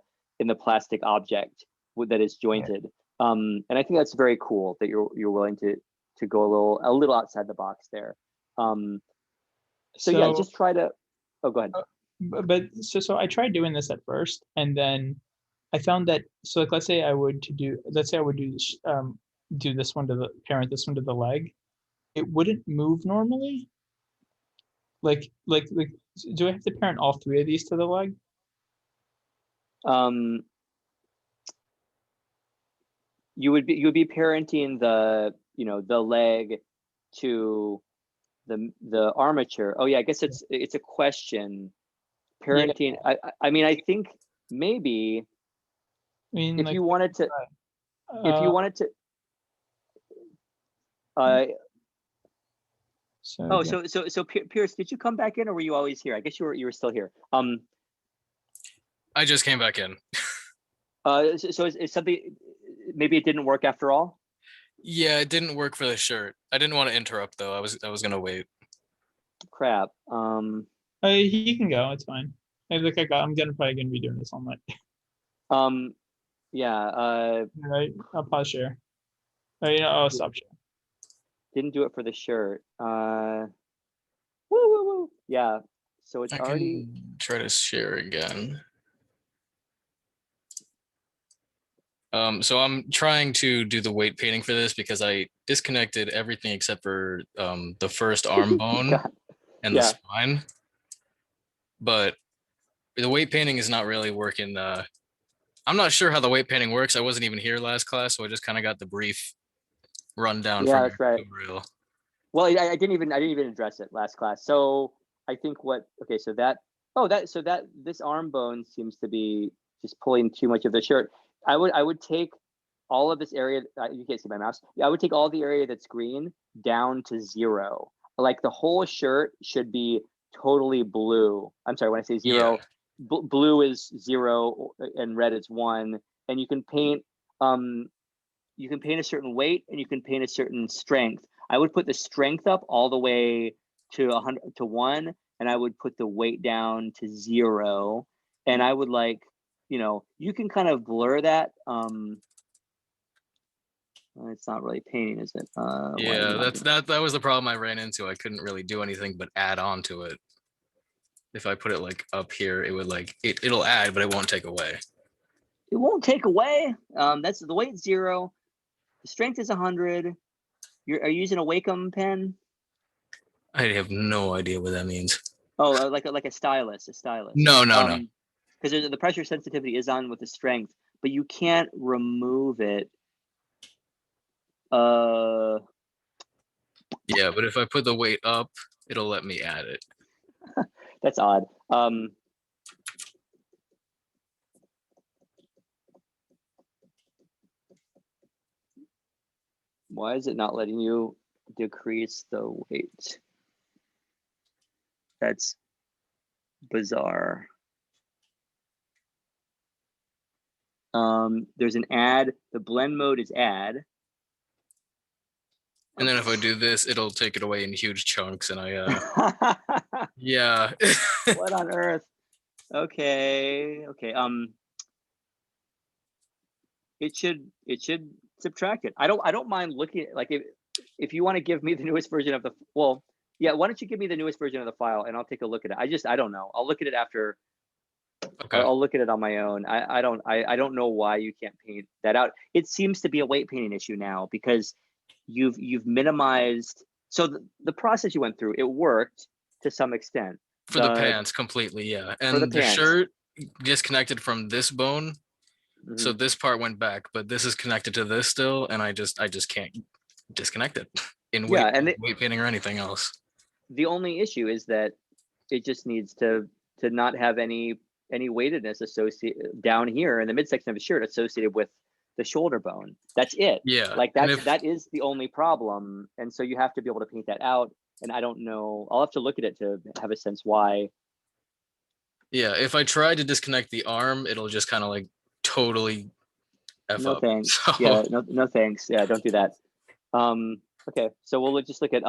plastic object that is jointed. And I think that's very cool that you're willing to go a little outside the box there. So yeah, just try to. Oh, go ahead. But so I tried doing this at first, and then I found that, so like let's say I would do this one to the parent, this one to the leg, it wouldn't move normally. Like do I have to parent all three of these to the leg? You would be parenting the leg to the armature. Oh yeah, I guess it's a question. Parenting. Yeah. I mean, I think maybe if you wanted to. So Pierce, did you come back in, or were you always here? I guess you were still here. I just came back in. So is something, maybe it didn't work after all? Yeah, it didn't work for the shirt. I didn't want to interrupt though. I was gonna wait. Crap. He can go. It's fine. I'm probably gonna be doing this all night. Yeah. Right. I'll pause share. I'll stop share. Didn't do it for the shirt. Woo. Yeah. So it's already. Try to share again. So I'm trying to do the weight painting for this because I disconnected everything except for the first arm bone and the spine. But the weight painting is not really working. I'm not sure how the weight painting works. I wasn't even here last class, so I just kind of got the brief rundown from that's right. tutorial. Well, I didn't even address it last class. So I think this arm bone seems to be just pulling too much of the shirt. I would take all of this area. You can't see my mouse. I would take all the area that's green down to 0. Like the whole shirt should be totally blue. I'm sorry, when I say 0, blue is 0 and red is 1. And you can paint a certain weight, and you can paint a certain strength. I would put the strength up all the way to 100 to 1, and I would put the weight down to 0. And I would you can kind of blur that. It's not really painting, is it? That was the problem I ran into. I couldn't really do anything but add on to it. If I put it like up here, it would it'll add, but it won't take away. It won't take away. That's the weight 0. The strength is 100. Are you using a Wacom pen? I have no idea what that means. Oh, like a stylus. No. Because the pressure sensitivity is on with the strength, but you can't remove it. Yeah, but if I put the weight up, it'll let me add it. That's odd. Why is it not letting you decrease the weight? That's bizarre. There's an add. The blend mode is add. And then if I do this, it'll take it away in huge chunks, and yeah. What on earth? Okay. It should subtract it. I don't mind looking at, like, if you want to give me the newest version of the, well, yeah, why don't you give me the newest version of the file and I'll take a look at it. I don't know. I'll look at it after. Okay. I'll look at it on my own. I don't know why you can't paint that out. It seems to be a weight painting issue now because you've minimized. So the process you went through, it worked to some extent. For the pants completely, yeah. For the And the pants. shirt disconnected from this bone. So Mhm. this part went back, but this is connected to this still, and I just can't disconnect it in weight, Yeah, and weight painting or anything else. the only issue is that it just needs to not have any weightedness associated down here in the midsection of the shirt associated with the shoulder bone. That's it. Yeah. Like and that is the only problem. And so you have to be able to paint that out. And I don't know, I'll have to look at it to have a sense why. Yeah, if I try to disconnect the arm, it'll just kind of like totally F No up. thanks. So, Yeah, no thanks. Yeah, don't do that. Okay, so we'll just look at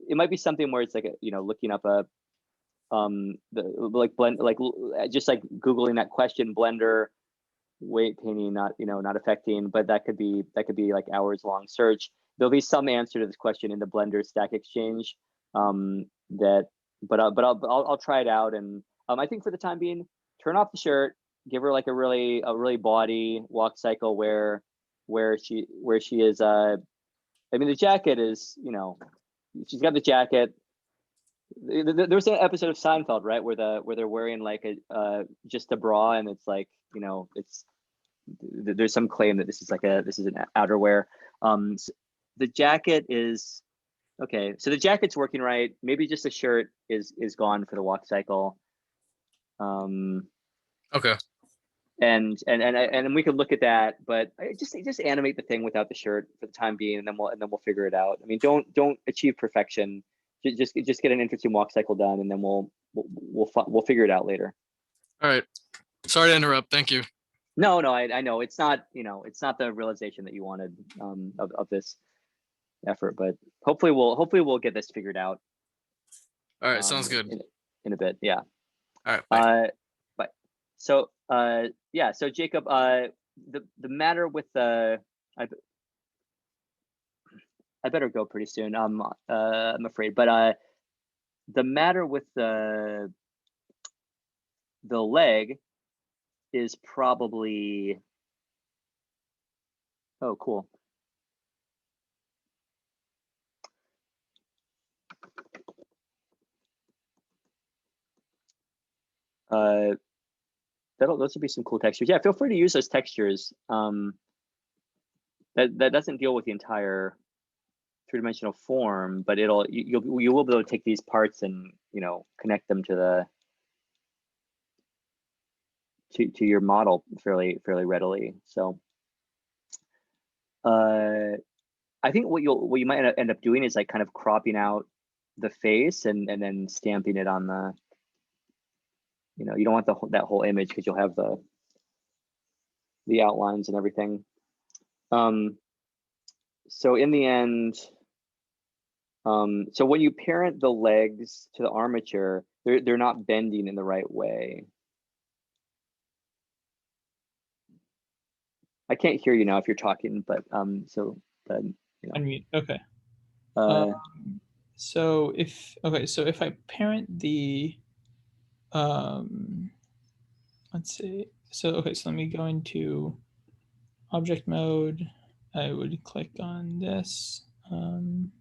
it might be something where it's like looking up a just like Googling that question, blender weight painting not affecting, but that could be like hours long search. There'll be some answer to this question in the Blender Stack Exchange but I'll try it out. And I think for the time being, turn off the shirt, give her like a really body Walkcycle where she is I mean, the jacket is, she's got the jacket. There's an episode of Seinfeld, right, where they're wearing like just a bra, and it's like, it's, there's some claim that this is an outerwear. So the jacket is okay. So the jacket's working right. Maybe just the shirt is gone for the Walkcycle. okay. And we could look at that, but just animate the thing without the shirt for the time being, and then we'll figure it out. I mean, don't achieve perfection. Just get an interesting Walkcycle done, and then we'll figure it out later. All right. Sorry to interrupt. Thank you. No, I know it's not it's not the realization that you wanted of this effort, but hopefully we'll get this figured out. All right. Sounds good. In a bit, yeah. All right. Bye. But so yeah, so Jacob, the matter with the I better go pretty soon. I'm afraid, but the matter with the leg is probably, oh cool. Those would be some cool textures. Yeah, feel free to use those textures. That doesn't deal with the entire three-dimensional form, but you will be able to take these parts and connect them to your model fairly readily. So I think what you might end up doing is like kind of cropping out the face and then stamping it on the, you don't want that whole image because you'll have the outlines and everything. So in the end, so when you parent the legs to the armature, they're not bending in the right way. I can't hear you now if you're talking, but Unmute. Okay. Uh, So if I parent the let's see. So let me go into object mode. I would click on this. Then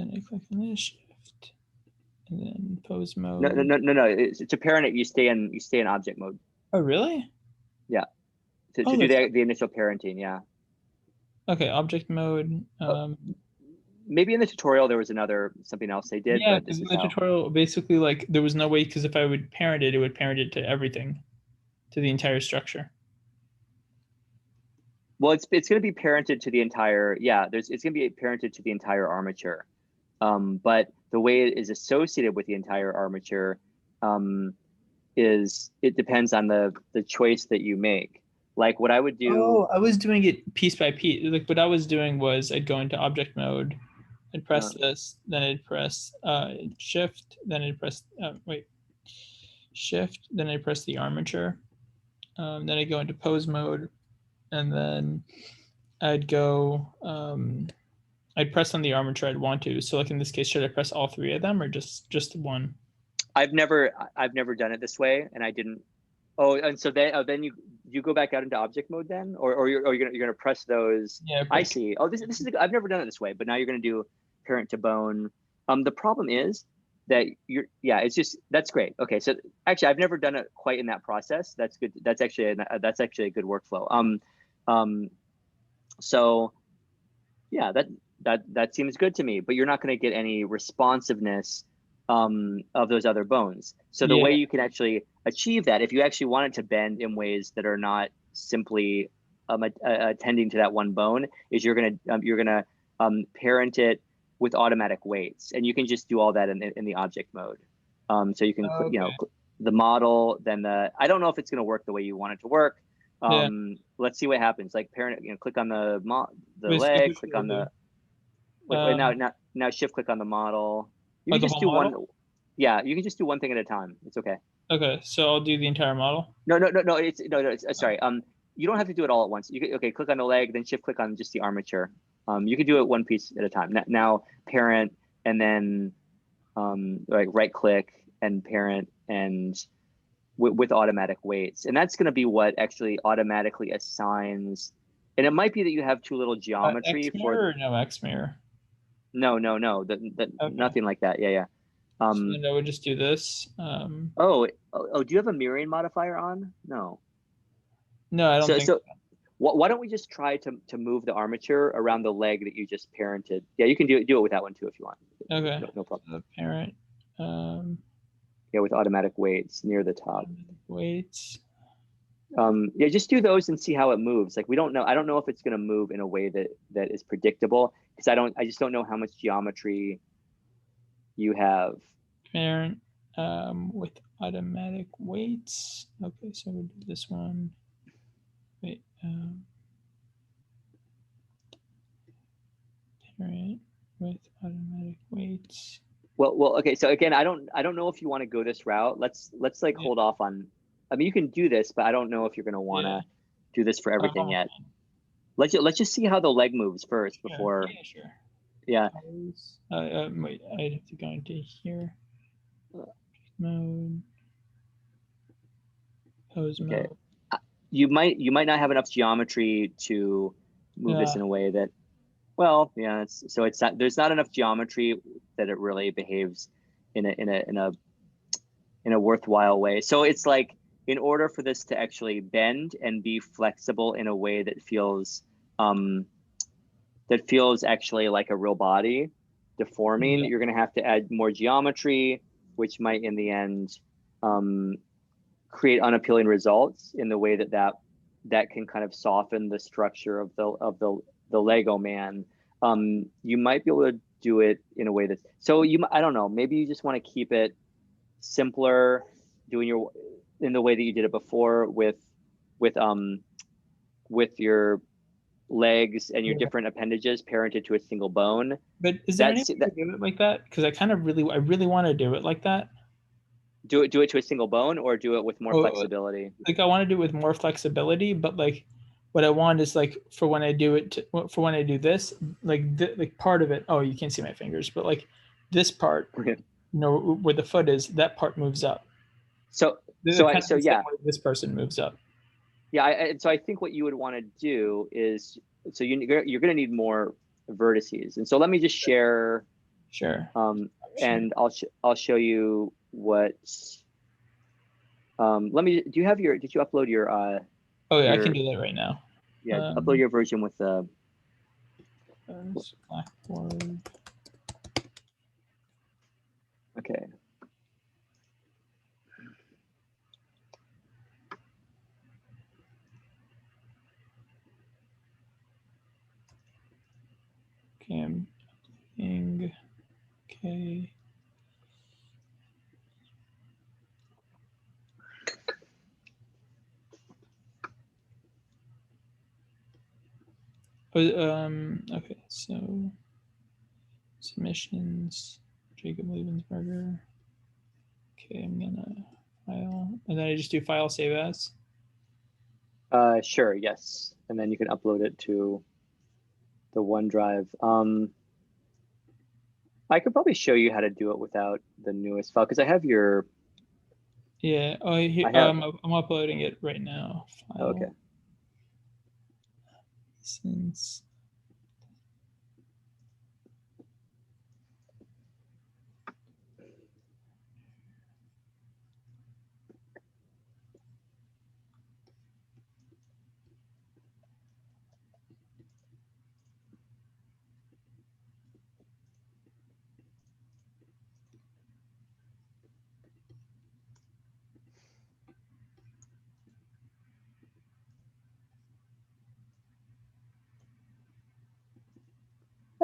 I click on this, shift, and then pose mode. No. To parent it, you stay in object mode. Oh, really? Yeah. To do the initial parenting, yeah. Okay, object mode. Maybe in the tutorial there was something else they did. Yeah, but this because is in the tutorial, basically, like there was no way, because if I would parent it, it would parent it to everything, to the entire structure. Well, it's going to be parented to the entire, yeah. It's going to be parented to the entire armature, but the way it is associated with the entire armature it depends on the choice that you make. Like what I would do. Oh, I was doing it piece by piece. Like what I was doing was I'd go into object mode, I'd press this, then I'd press shift, then I'd press shift, then I'd press the armature, then I'd go into pose mode, and then I'd go I'd press on the armature I'd want to. So like in this case, should I press all three of them or just one? I've never done it this way, and I didn't. Oh, and so then you go back out into object mode then, or you're gonna press those. Yeah. I see. Oh, this is I've never done it this way, but now you're gonna do parent to bone. The problem is that it's just that's great. Okay, so actually I've never done it quite in that process. That's good. That's actually a good workflow. So yeah, that seems good to me. But you're not gonna get any responsiveness of those other bones. So the way you can actually achieve that, if you actually want it to bend in ways that are not simply attending to that one bone, is you're gonna parent it with automatic weights, and you can just do all that in the object mode. So you can the model, then I don't know if it's gonna work the way you want it to work. Let's see what happens. Like parent, click on the leg, click on the now shift click on the model. You can just do one. Yeah, you can just do one thing at a time. It's okay. Okay, so I'll do the entire model. No. It's sorry. You don't have to do it all at once. You can, click on the leg, then shift click on just the armature. You can do it one piece at a time. Now parent, and then like right click and parent, and with automatic weights, and that's going to be what actually automatically assigns. And it might be that you have too little geometry for no X mirror. No, nothing like that. Yeah. So then I would just do this. Do you have a mirroring modifier on? No. No, I don't think so. Why don't we just try to move the armature around the leg that you just parented? Yeah, you can do it with that one too if you want. Okay. No problem. The parent. With automatic weights near the top. Weights. Just do those and see how it moves. Like we don't know. I don't know if it's going to move in a way that is predictable, because I just don't know how much geometry you have. Parent with automatic weights. Okay, so we'll do this one. Wait. Parent with automatic weights. Well. Okay. So again, I don't know if you want to go this route. Let's hold off on. I mean, you can do this, but I don't know if you're going to want to do this for everything yet. Let's just see how the leg moves first before. Yeah, sure. Yeah. Wait, I'd have to go into here. Mode. Pose mode. You might not have enough geometry to move this in a way that. Well, yeah. There's not enough geometry that it really behaves in a worthwhile way. So it's like, in order for this to actually bend and be flexible in a way that feels actually like a real body deforming, you're going to have to add more geometry, which might in the end create unappealing results in the way that can kind of soften the structure of the Lego man. You might be able to do it in a way that's I don't know, maybe you just want to keep it simpler, doing in the way that you did it before with your legs and your different appendages parented to a single bone. But is there any way to do it like that? Because I really want to do it like that. Do it to a single bone, or do it with more flexibility? Like I want to do it with more flexibility, but like what I want is like for when I do this, like part of it. Oh, you can't see my fingers, but like this part, where the foot is, that part moves up. So yeah, this person moves up. Yeah, so I think what you would want to do is, so you're going to need more vertices, and so let me just share. Sure. And I'll show you what. Did you upload your? Oh yeah, I can do that right now. Yeah, upload your version with the. Blackboard. Okay. Okay, I'm uploading. Okay. Okay, so submissions, Jacob Lebensberger. Okay, I'm gonna file, and then I just do file save as. Sure, yes. And then you can upload it to the OneDrive. I could probably show you how to do it without the newest file because I have your. Yeah. Oh, here, I'm uploading it right now. File. Okay. Since.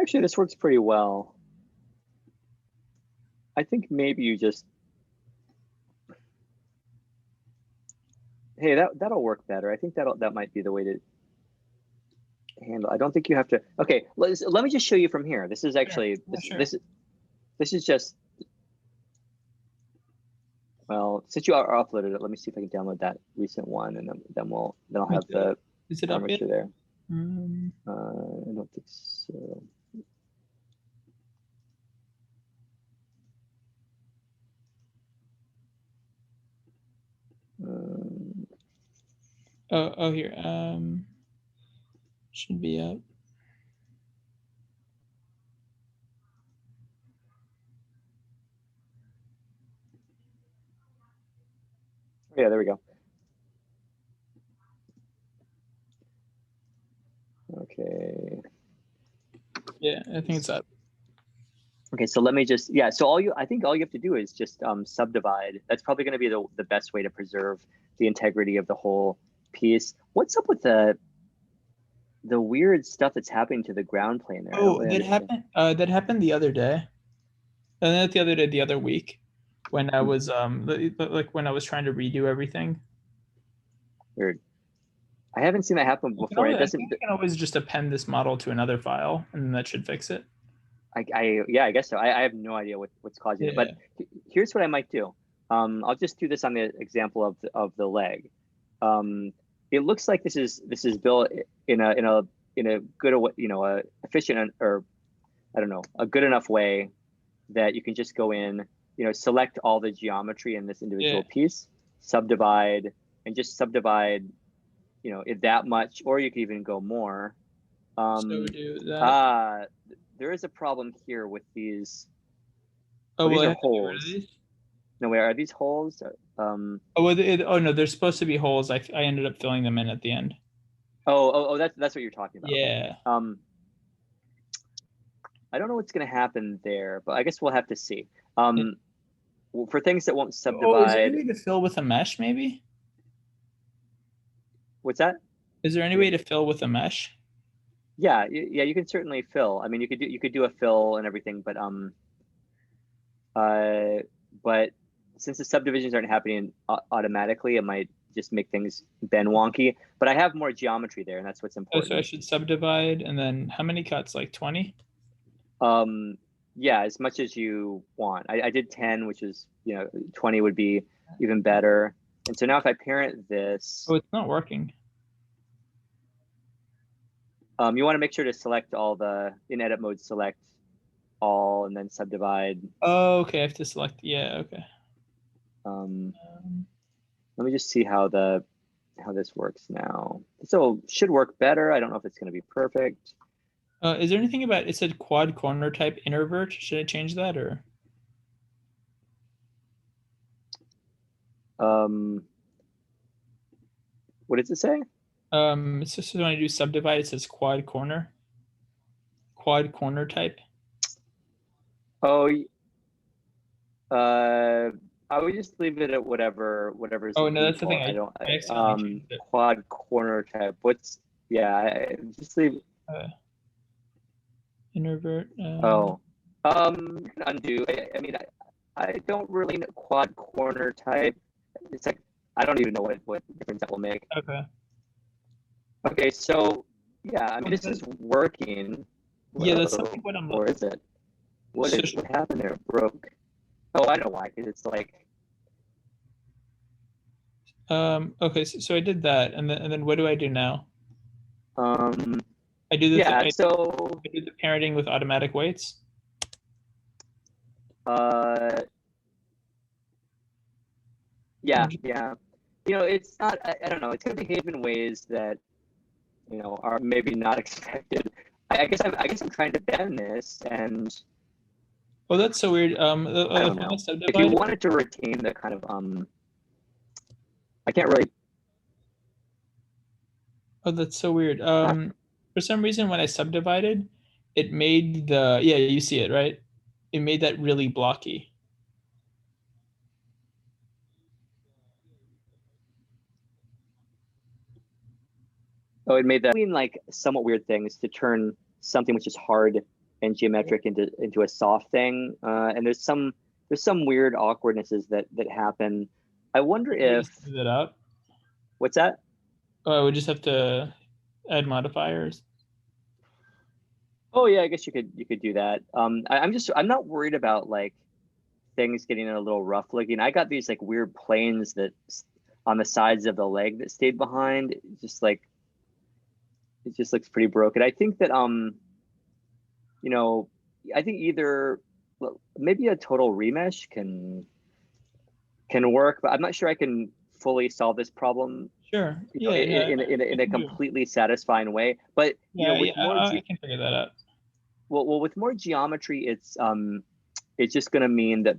Actually, this works pretty well. I think maybe you just. Hey, that'll work better. I think that might be the way to handle. I don't think you have to. Okay, let me just show you from here. This is actually this is just. Well, since you are uploaded it, let me see if I can download that recent one, and then I'll have the Is it up armature there. I Mm, don't think so. oh, here. Should be up. Yeah, there we go. Okay. Yeah, I think it's up. Okay, so let me just, so I think all you have to do is just subdivide. That's probably going to be the best way to preserve the integrity of the whole piece. What's up with the weird stuff that's happening to the ground plane there? Oh, that happened. That happened the other day. And then the other week, when I was like when I was trying to redo everything. Weird. I haven't seen that happen before. It doesn't. You can always just append this model to another file, and that should fix it. I guess so. I have no idea what's causing it. But here's what I might do. I'll just do this on the example of the leg. It looks like this is built in a good, efficient, or I don't know, a good enough way that you can just go in, select all the geometry in this individual piece, subdivide, and just subdivide, it that much, or you could even go more. So do that. There is a problem here with these. Oh, these well, are holes. No, wait, are these holes? Oh, no, they're supposed to be holes. I ended up filling them in at the end. Oh, that's what you're talking about. Yeah. I don't know what's going to happen there, but I guess we'll have to see. For things that won't subdivide. Oh, is there any way to fill with a mesh, maybe? What's that? Is there any way to fill with a mesh? Yeah, you can certainly fill. I mean, you could do a fill and everything, but since the subdivisions aren't happening automatically, it might just make things bend wonky. But I have more geometry there, and that's what's important. Oh, so I should subdivide, and then how many cuts? Like 20? Yeah, as much as you want. I did 10, which is 20 would be even better. And so now if I parent this, oh, it's not working. You want to make sure to select all in edit mode, select all, and then subdivide. Oh, okay. I have to select. Yeah. Okay. Let me just see how this works now. So should work better. I don't know if it's going to be perfect. Is there anything about it said quad corner type invert? Should I change that or? What does it say? It's just when I do subdivide, it says quad corner type. Oh, I would just leave it at whatever. Oh no, that's the thing. I don't. Quad corner type. Just leave. Invert. Undo. I mean, I don't really know quad corner type. It's like I don't even know what difference that will make. Okay. Okay, so Yeah, I mean, this is working. Yeah, that's Whoa, something what I'm or is it? What So- is what happened there? It broke. Oh, I know why. Because it's like, Okay, so I did that, and then what do I do now? um, I do the yeah. I So, do the parenting with automatic weights. Yeah, yeah. You know, it's not. I don't know. It's gonna behave in ways that, you know, are maybe not expected. I guess I'm trying to bend this, and Oh, that's so weird. I don't know. If you wanted to retain the kind of I can't really. Oh, that's so weird. For some reason, when I subdivided, it made yeah, you see it, right? It made that really blocky. Oh, it made that. Doing like somewhat weird things to turn something which is hard and geometric into a soft thing. And there's some weird awkwardnesses that happen. I wonder if Smooth it out. What's that? Oh, I would just have to add modifiers. Oh yeah, I guess you could do that. I'm not worried about like things getting a little rough looking. I got these like weird planes that on the sides of the leg that stayed behind. Just like it just looks pretty broken. I think that you know, I think either maybe a total remesh can work, but I'm not sure I can fully solve this problem. Sure. You know, Yeah. in a completely satisfying way. But you know, with more I can figure that out. well, with more geometry, it's just going to mean that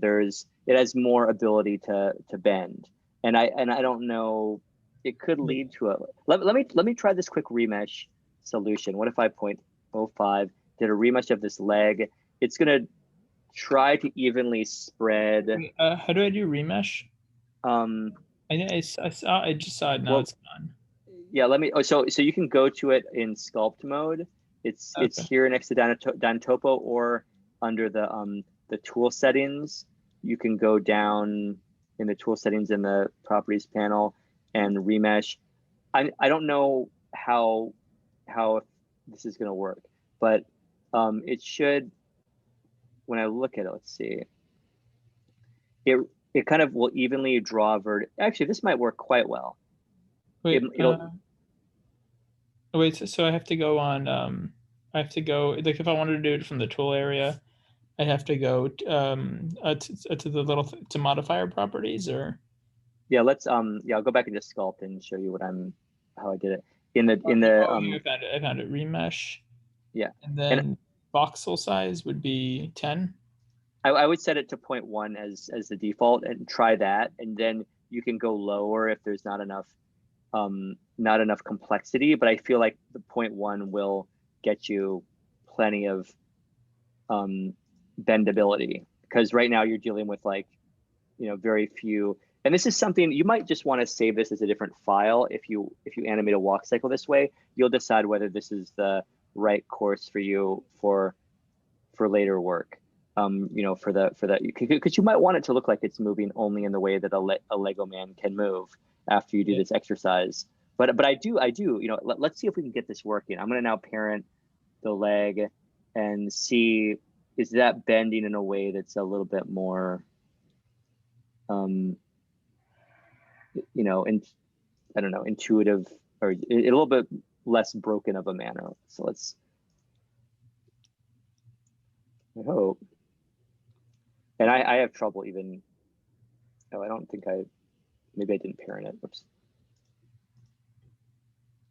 it has more ability to bend, and I don't know. It could lead to a let me try this quick remesh solution. What if I 0.05 did a remesh of this leg? It's going to try to evenly spread. Wait, how do I do remesh? I just saw it now. It's gone. Yeah, let me. Oh, so you can go to it in sculpt mode. It's here next to Dynatopo, or under the tool settings. You can go down in the tool settings in the properties panel and remesh. I don't know how this is going to work, but it should. When I look at it, let's see. It kind of will evenly draw Actually, this might work quite well. Wait, wait. So I have to go on. I have to go like if I wanted to do it from the tool area, I have to go to the little to modifier properties or. Yeah, let's yeah, I'll go back into sculpt and show you how I did it I found it remesh. Yeah, and then voxel size would be 10. I would set it to 0.1 as the default and try that, and then you can go lower if there's not enough complexity. But I feel like the 0.1 will get you plenty of bendability, because right now you're dealing with like, you know, very few. And this is something you might just want to save this as a different file. If you animate a walk cycle this way, you'll decide whether this is the right course for you for later work. You know, for that, because you might want it to look like it's moving only in the way that a Lego man can move after you do this exercise. But I do, you know, let's see if we can get this working. I'm going to now parent the leg and see, is that bending in a way that's a little bit more, you know, I don't know, intuitive, or a little bit less broken of a manner. So let's, I hope. And I have trouble even, I don't think maybe I didn't parent it. Whoops.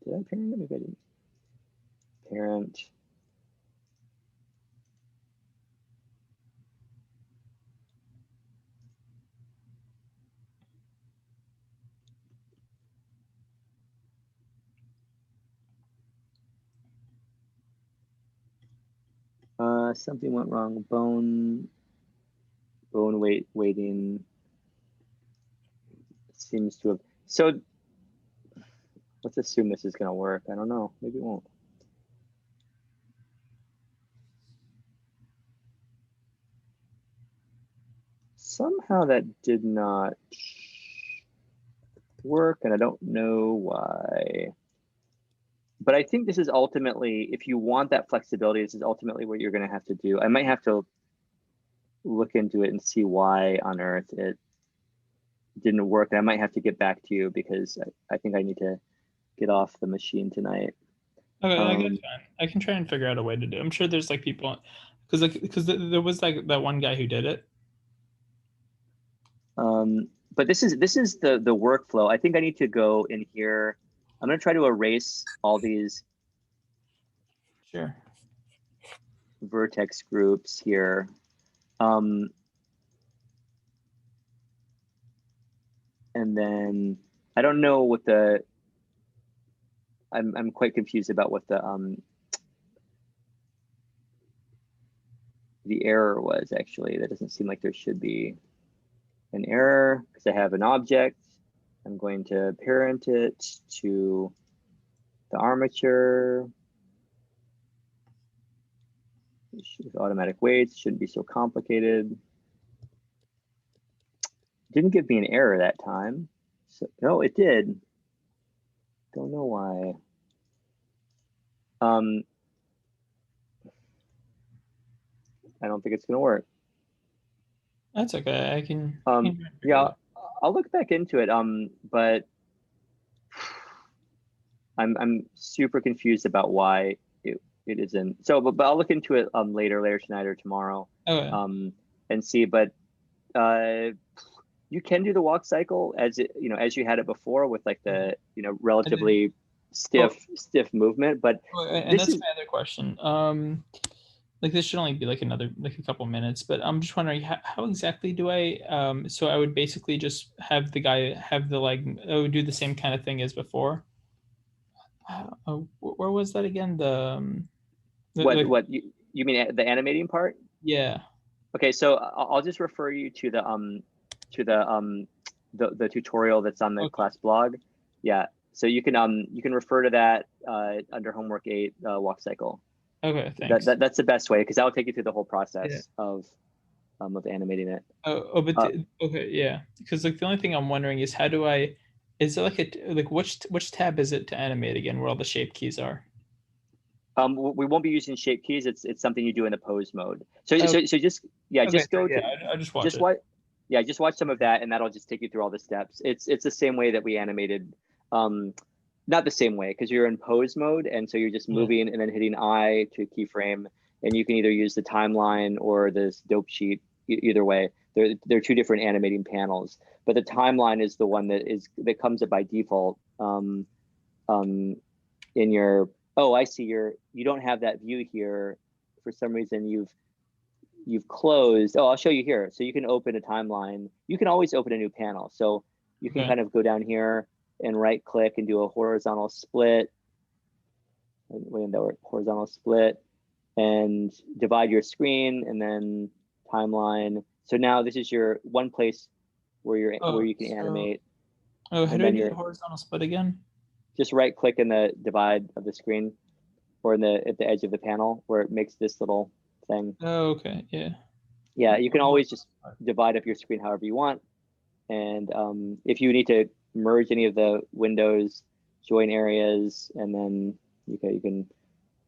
Did I parent it? Maybe I didn't. Parent. Something went wrong. Bone weighting seems to have. So let's assume this is going to work. I don't know. Maybe it won't. Somehow that did not work, and I don't know why. but I think this is ultimately, if you want that flexibility, this is ultimately what you're going to have to do. I might have to look into it and see why on earth it didn't work. And I might have to get back to you because I think I need to get off the machine tonight. Okay, that's fine. I can try and figure out a way to do it. I'm sure there's like people, because there was like that one guy who did it. But this is the workflow. I think I need to go in here. I'm going to try to erase all these Sure. vertex groups here. And then I don't know what I'm quite confused about what the error was actually. That doesn't seem like there should be an error because I have an object. I'm going to parent it to the armature. With automatic weights, shouldn't be so complicated. Didn't give me an error that time. So, no, it did. Don't know why. I don't think it's gonna work. That's okay. I can. Yeah, I'll look back into it. But I'm super confused about why it isn't. So, but I'll look into it later tonight or tomorrow. Okay. And see. But you can do the walk cycle as as you had it before with like the relatively stiff movement. But and that's my other question. Like this should only be like a couple minutes, but I'm just wondering how exactly do I so I would basically just have the guy have the I would do the same kind of thing as before. Where was that again? What you mean the animating part? Yeah. Okay, so I'll just refer you to the tutorial that's on the class blog. Yeah, so you can refer to that under homework 8 Walkcycle. Okay, thanks. That's the best way because that will take you through the whole process of animating it. Okay, yeah. Because the only thing I'm wondering is how do I? Is it which tab is it to animate again? Where all the shape keys are? We won't be using shape keys. It's something you do in the pose mode. So just go to I'll just watch it. Just watch some of that, and that'll just take you through all the steps. It's the same way that we animated. Not the same way because you're in pose mode, and so you're just moving and then hitting I to keyframe, and you can either use the timeline or this dope sheet. Either way, they're two different animating panels, but the timeline is the one that comes up by default. In your I see you don't have that view here for some reason. You've closed. I'll show you here. So you can open a timeline. You can always open a new panel. So you can kind of go down here and right click and do a horizontal split. Horizontal split and divide your screen and then timeline. So now this is your one place where you can animate. How do I do the horizontal split again? Just right click in the divide of the screen or at the edge of the panel where it makes this little thing. Oh, okay. Yeah. Yeah, you can always just divide up your screen however you want. And if you need to merge any of the windows, join areas, and then you can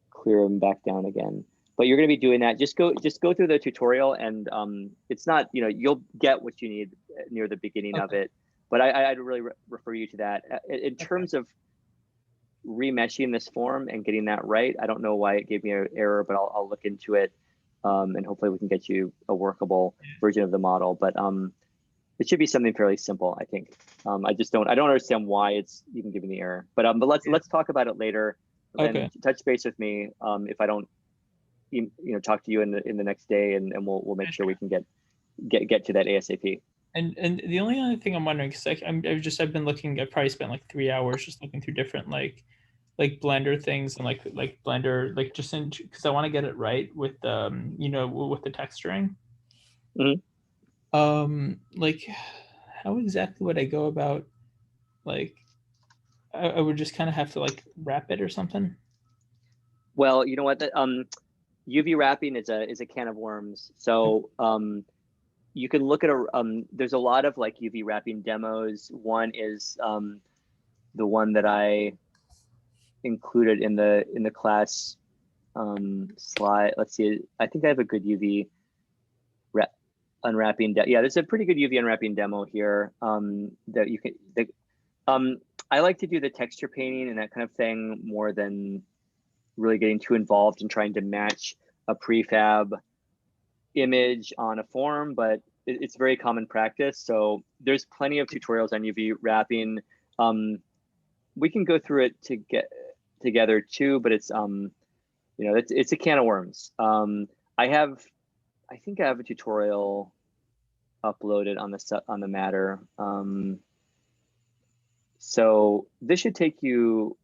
clear them back down again. But you're going to be doing that. Just go through the tutorial, and it's not you'll get what you need near the beginning of it. But I'd really refer you to that. In terms of remeshing this form and getting that right, I don't know why it gave me an error, but I'll look into it, and hopefully we can get you a workable version of the model. But it should be something fairly simple, I think. I don't understand why it's even giving the error. But let's talk about it later. And touch base with me if I don't talk to you in the next day, and we'll make sure we can get to that ASAP. And the only other thing I'm wondering, because I've been looking. I probably spent like 3 hours just looking through different like Blender things and like Blender because I want to get it right with with the texturing. Like how exactly would I go about I would just kind of have to wrap it or something? Well, you know what? UV wrapping is a can of worms. So you can look at there's a lot of UV wrapping demos. One is the one that I included in the class slide. Let's see. I think I have a good UV unwrapping. Yeah, there's a pretty good UV unwrapping demo here that you can. I like to do the texture painting and that kind of thing more than really getting too involved in trying to match a prefab image on a form, but it's very common practice. So there's plenty of tutorials on UV wrapping. We can go through it to get together too, but it's it's a can of worms. I think I have a tutorial uploaded on the matter. So this should take you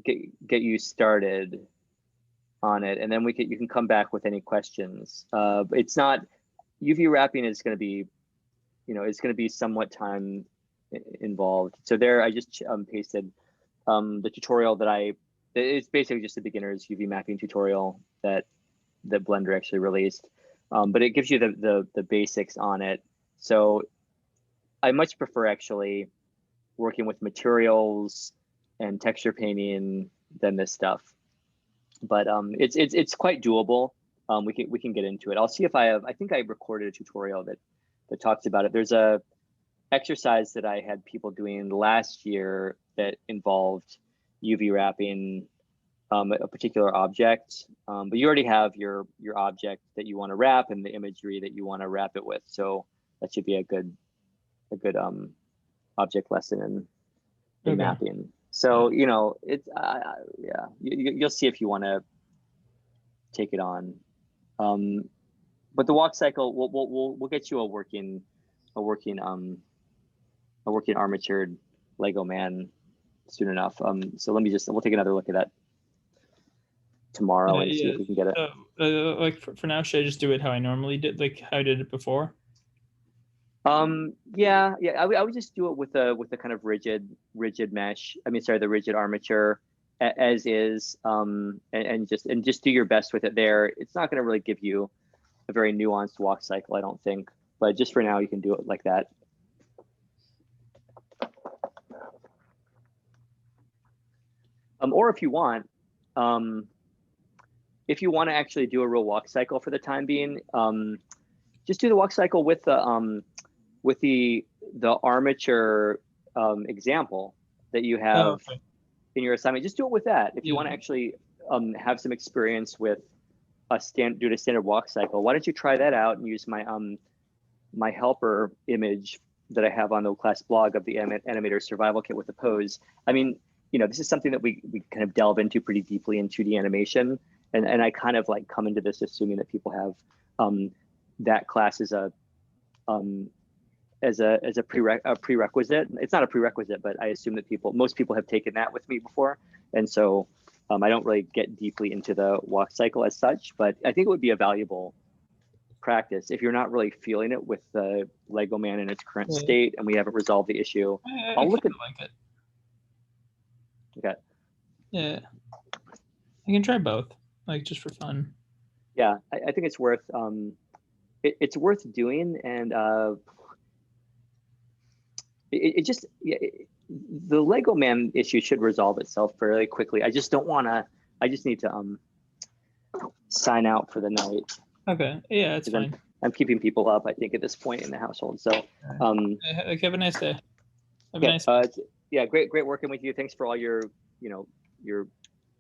get you started on it, and then you can come back with any questions. It's not UV wrapping is going to be, it's going to be somewhat time involved. So there, I just pasted the tutorial that it's basically just a beginner's UV mapping tutorial that Blender actually released, but it gives you the basics on it. So I much prefer actually working with materials and texture painting than this stuff, but it's quite doable. We can get into it. I'll see if I think I recorded a tutorial that talks about it. There's a exercise that I had people doing last year that involved UV wrapping a particular object, but you already have your object that you want to wrap and the imagery that you want to wrap it with. So that should be a good object lesson in mapping. So it's yeah, you'll see if you want to take it on. But the Walkcycle, we'll get you a working armatured Lego man soon enough. So we'll take another look at that tomorrow and see if we can get it. Like for now, should I just do it how I normally did, like how I did it before? Yeah. I would just do it with the kind of rigid mesh. The rigid armature as is, and just do your best with it there. It's not going to really give you a very nuanced Walkcycle, I don't think, but just for now, you can do it like that. Or if you want to actually do a real Walkcycle for the time being, just do the Walkcycle with the armature example that you have in your assignment. Just do it with that. If you want to actually have some experience with do a standard Walkcycle, why don't you try that out and use my helper image that I have on the class blog of the animator survival kit with the pose. This is something that we kind of delve into pretty deeply in 2D animation, and I kind of like come into this assuming that people have that class as a prerequisite. It's not a prerequisite, but I assume that most people have taken that with me before, and so I don't really get deeply into the Walkcycle as such. But I think it would be a valuable practice if you're not really feeling it with the Lego man in its current state, and we haven't resolved the issue. I'll look at like it. Okay. Yeah, I can try both, like just for fun. Yeah, I think it's worth it's worth doing, and the Lego man issue should resolve itself fairly quickly. I just need to sign out for the night. Okay, yeah, it's fine. I'm keeping people up, I think, at this point in the household. So have a nice day. Have a nice yeah, great working with you. Thanks for all your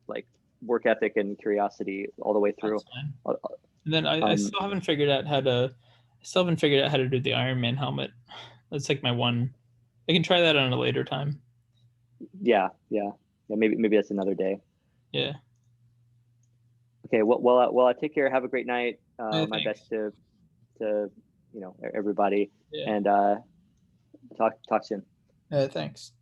like work ethic and curiosity all the way through. And then I still haven't figured out how to do the Iron Man helmet. That's like my one. I can try that on a later time. Yeah. Maybe that's another day. Yeah. Okay. Well, I take care. Have a great night. My best to everybody, and talk soon. Thanks.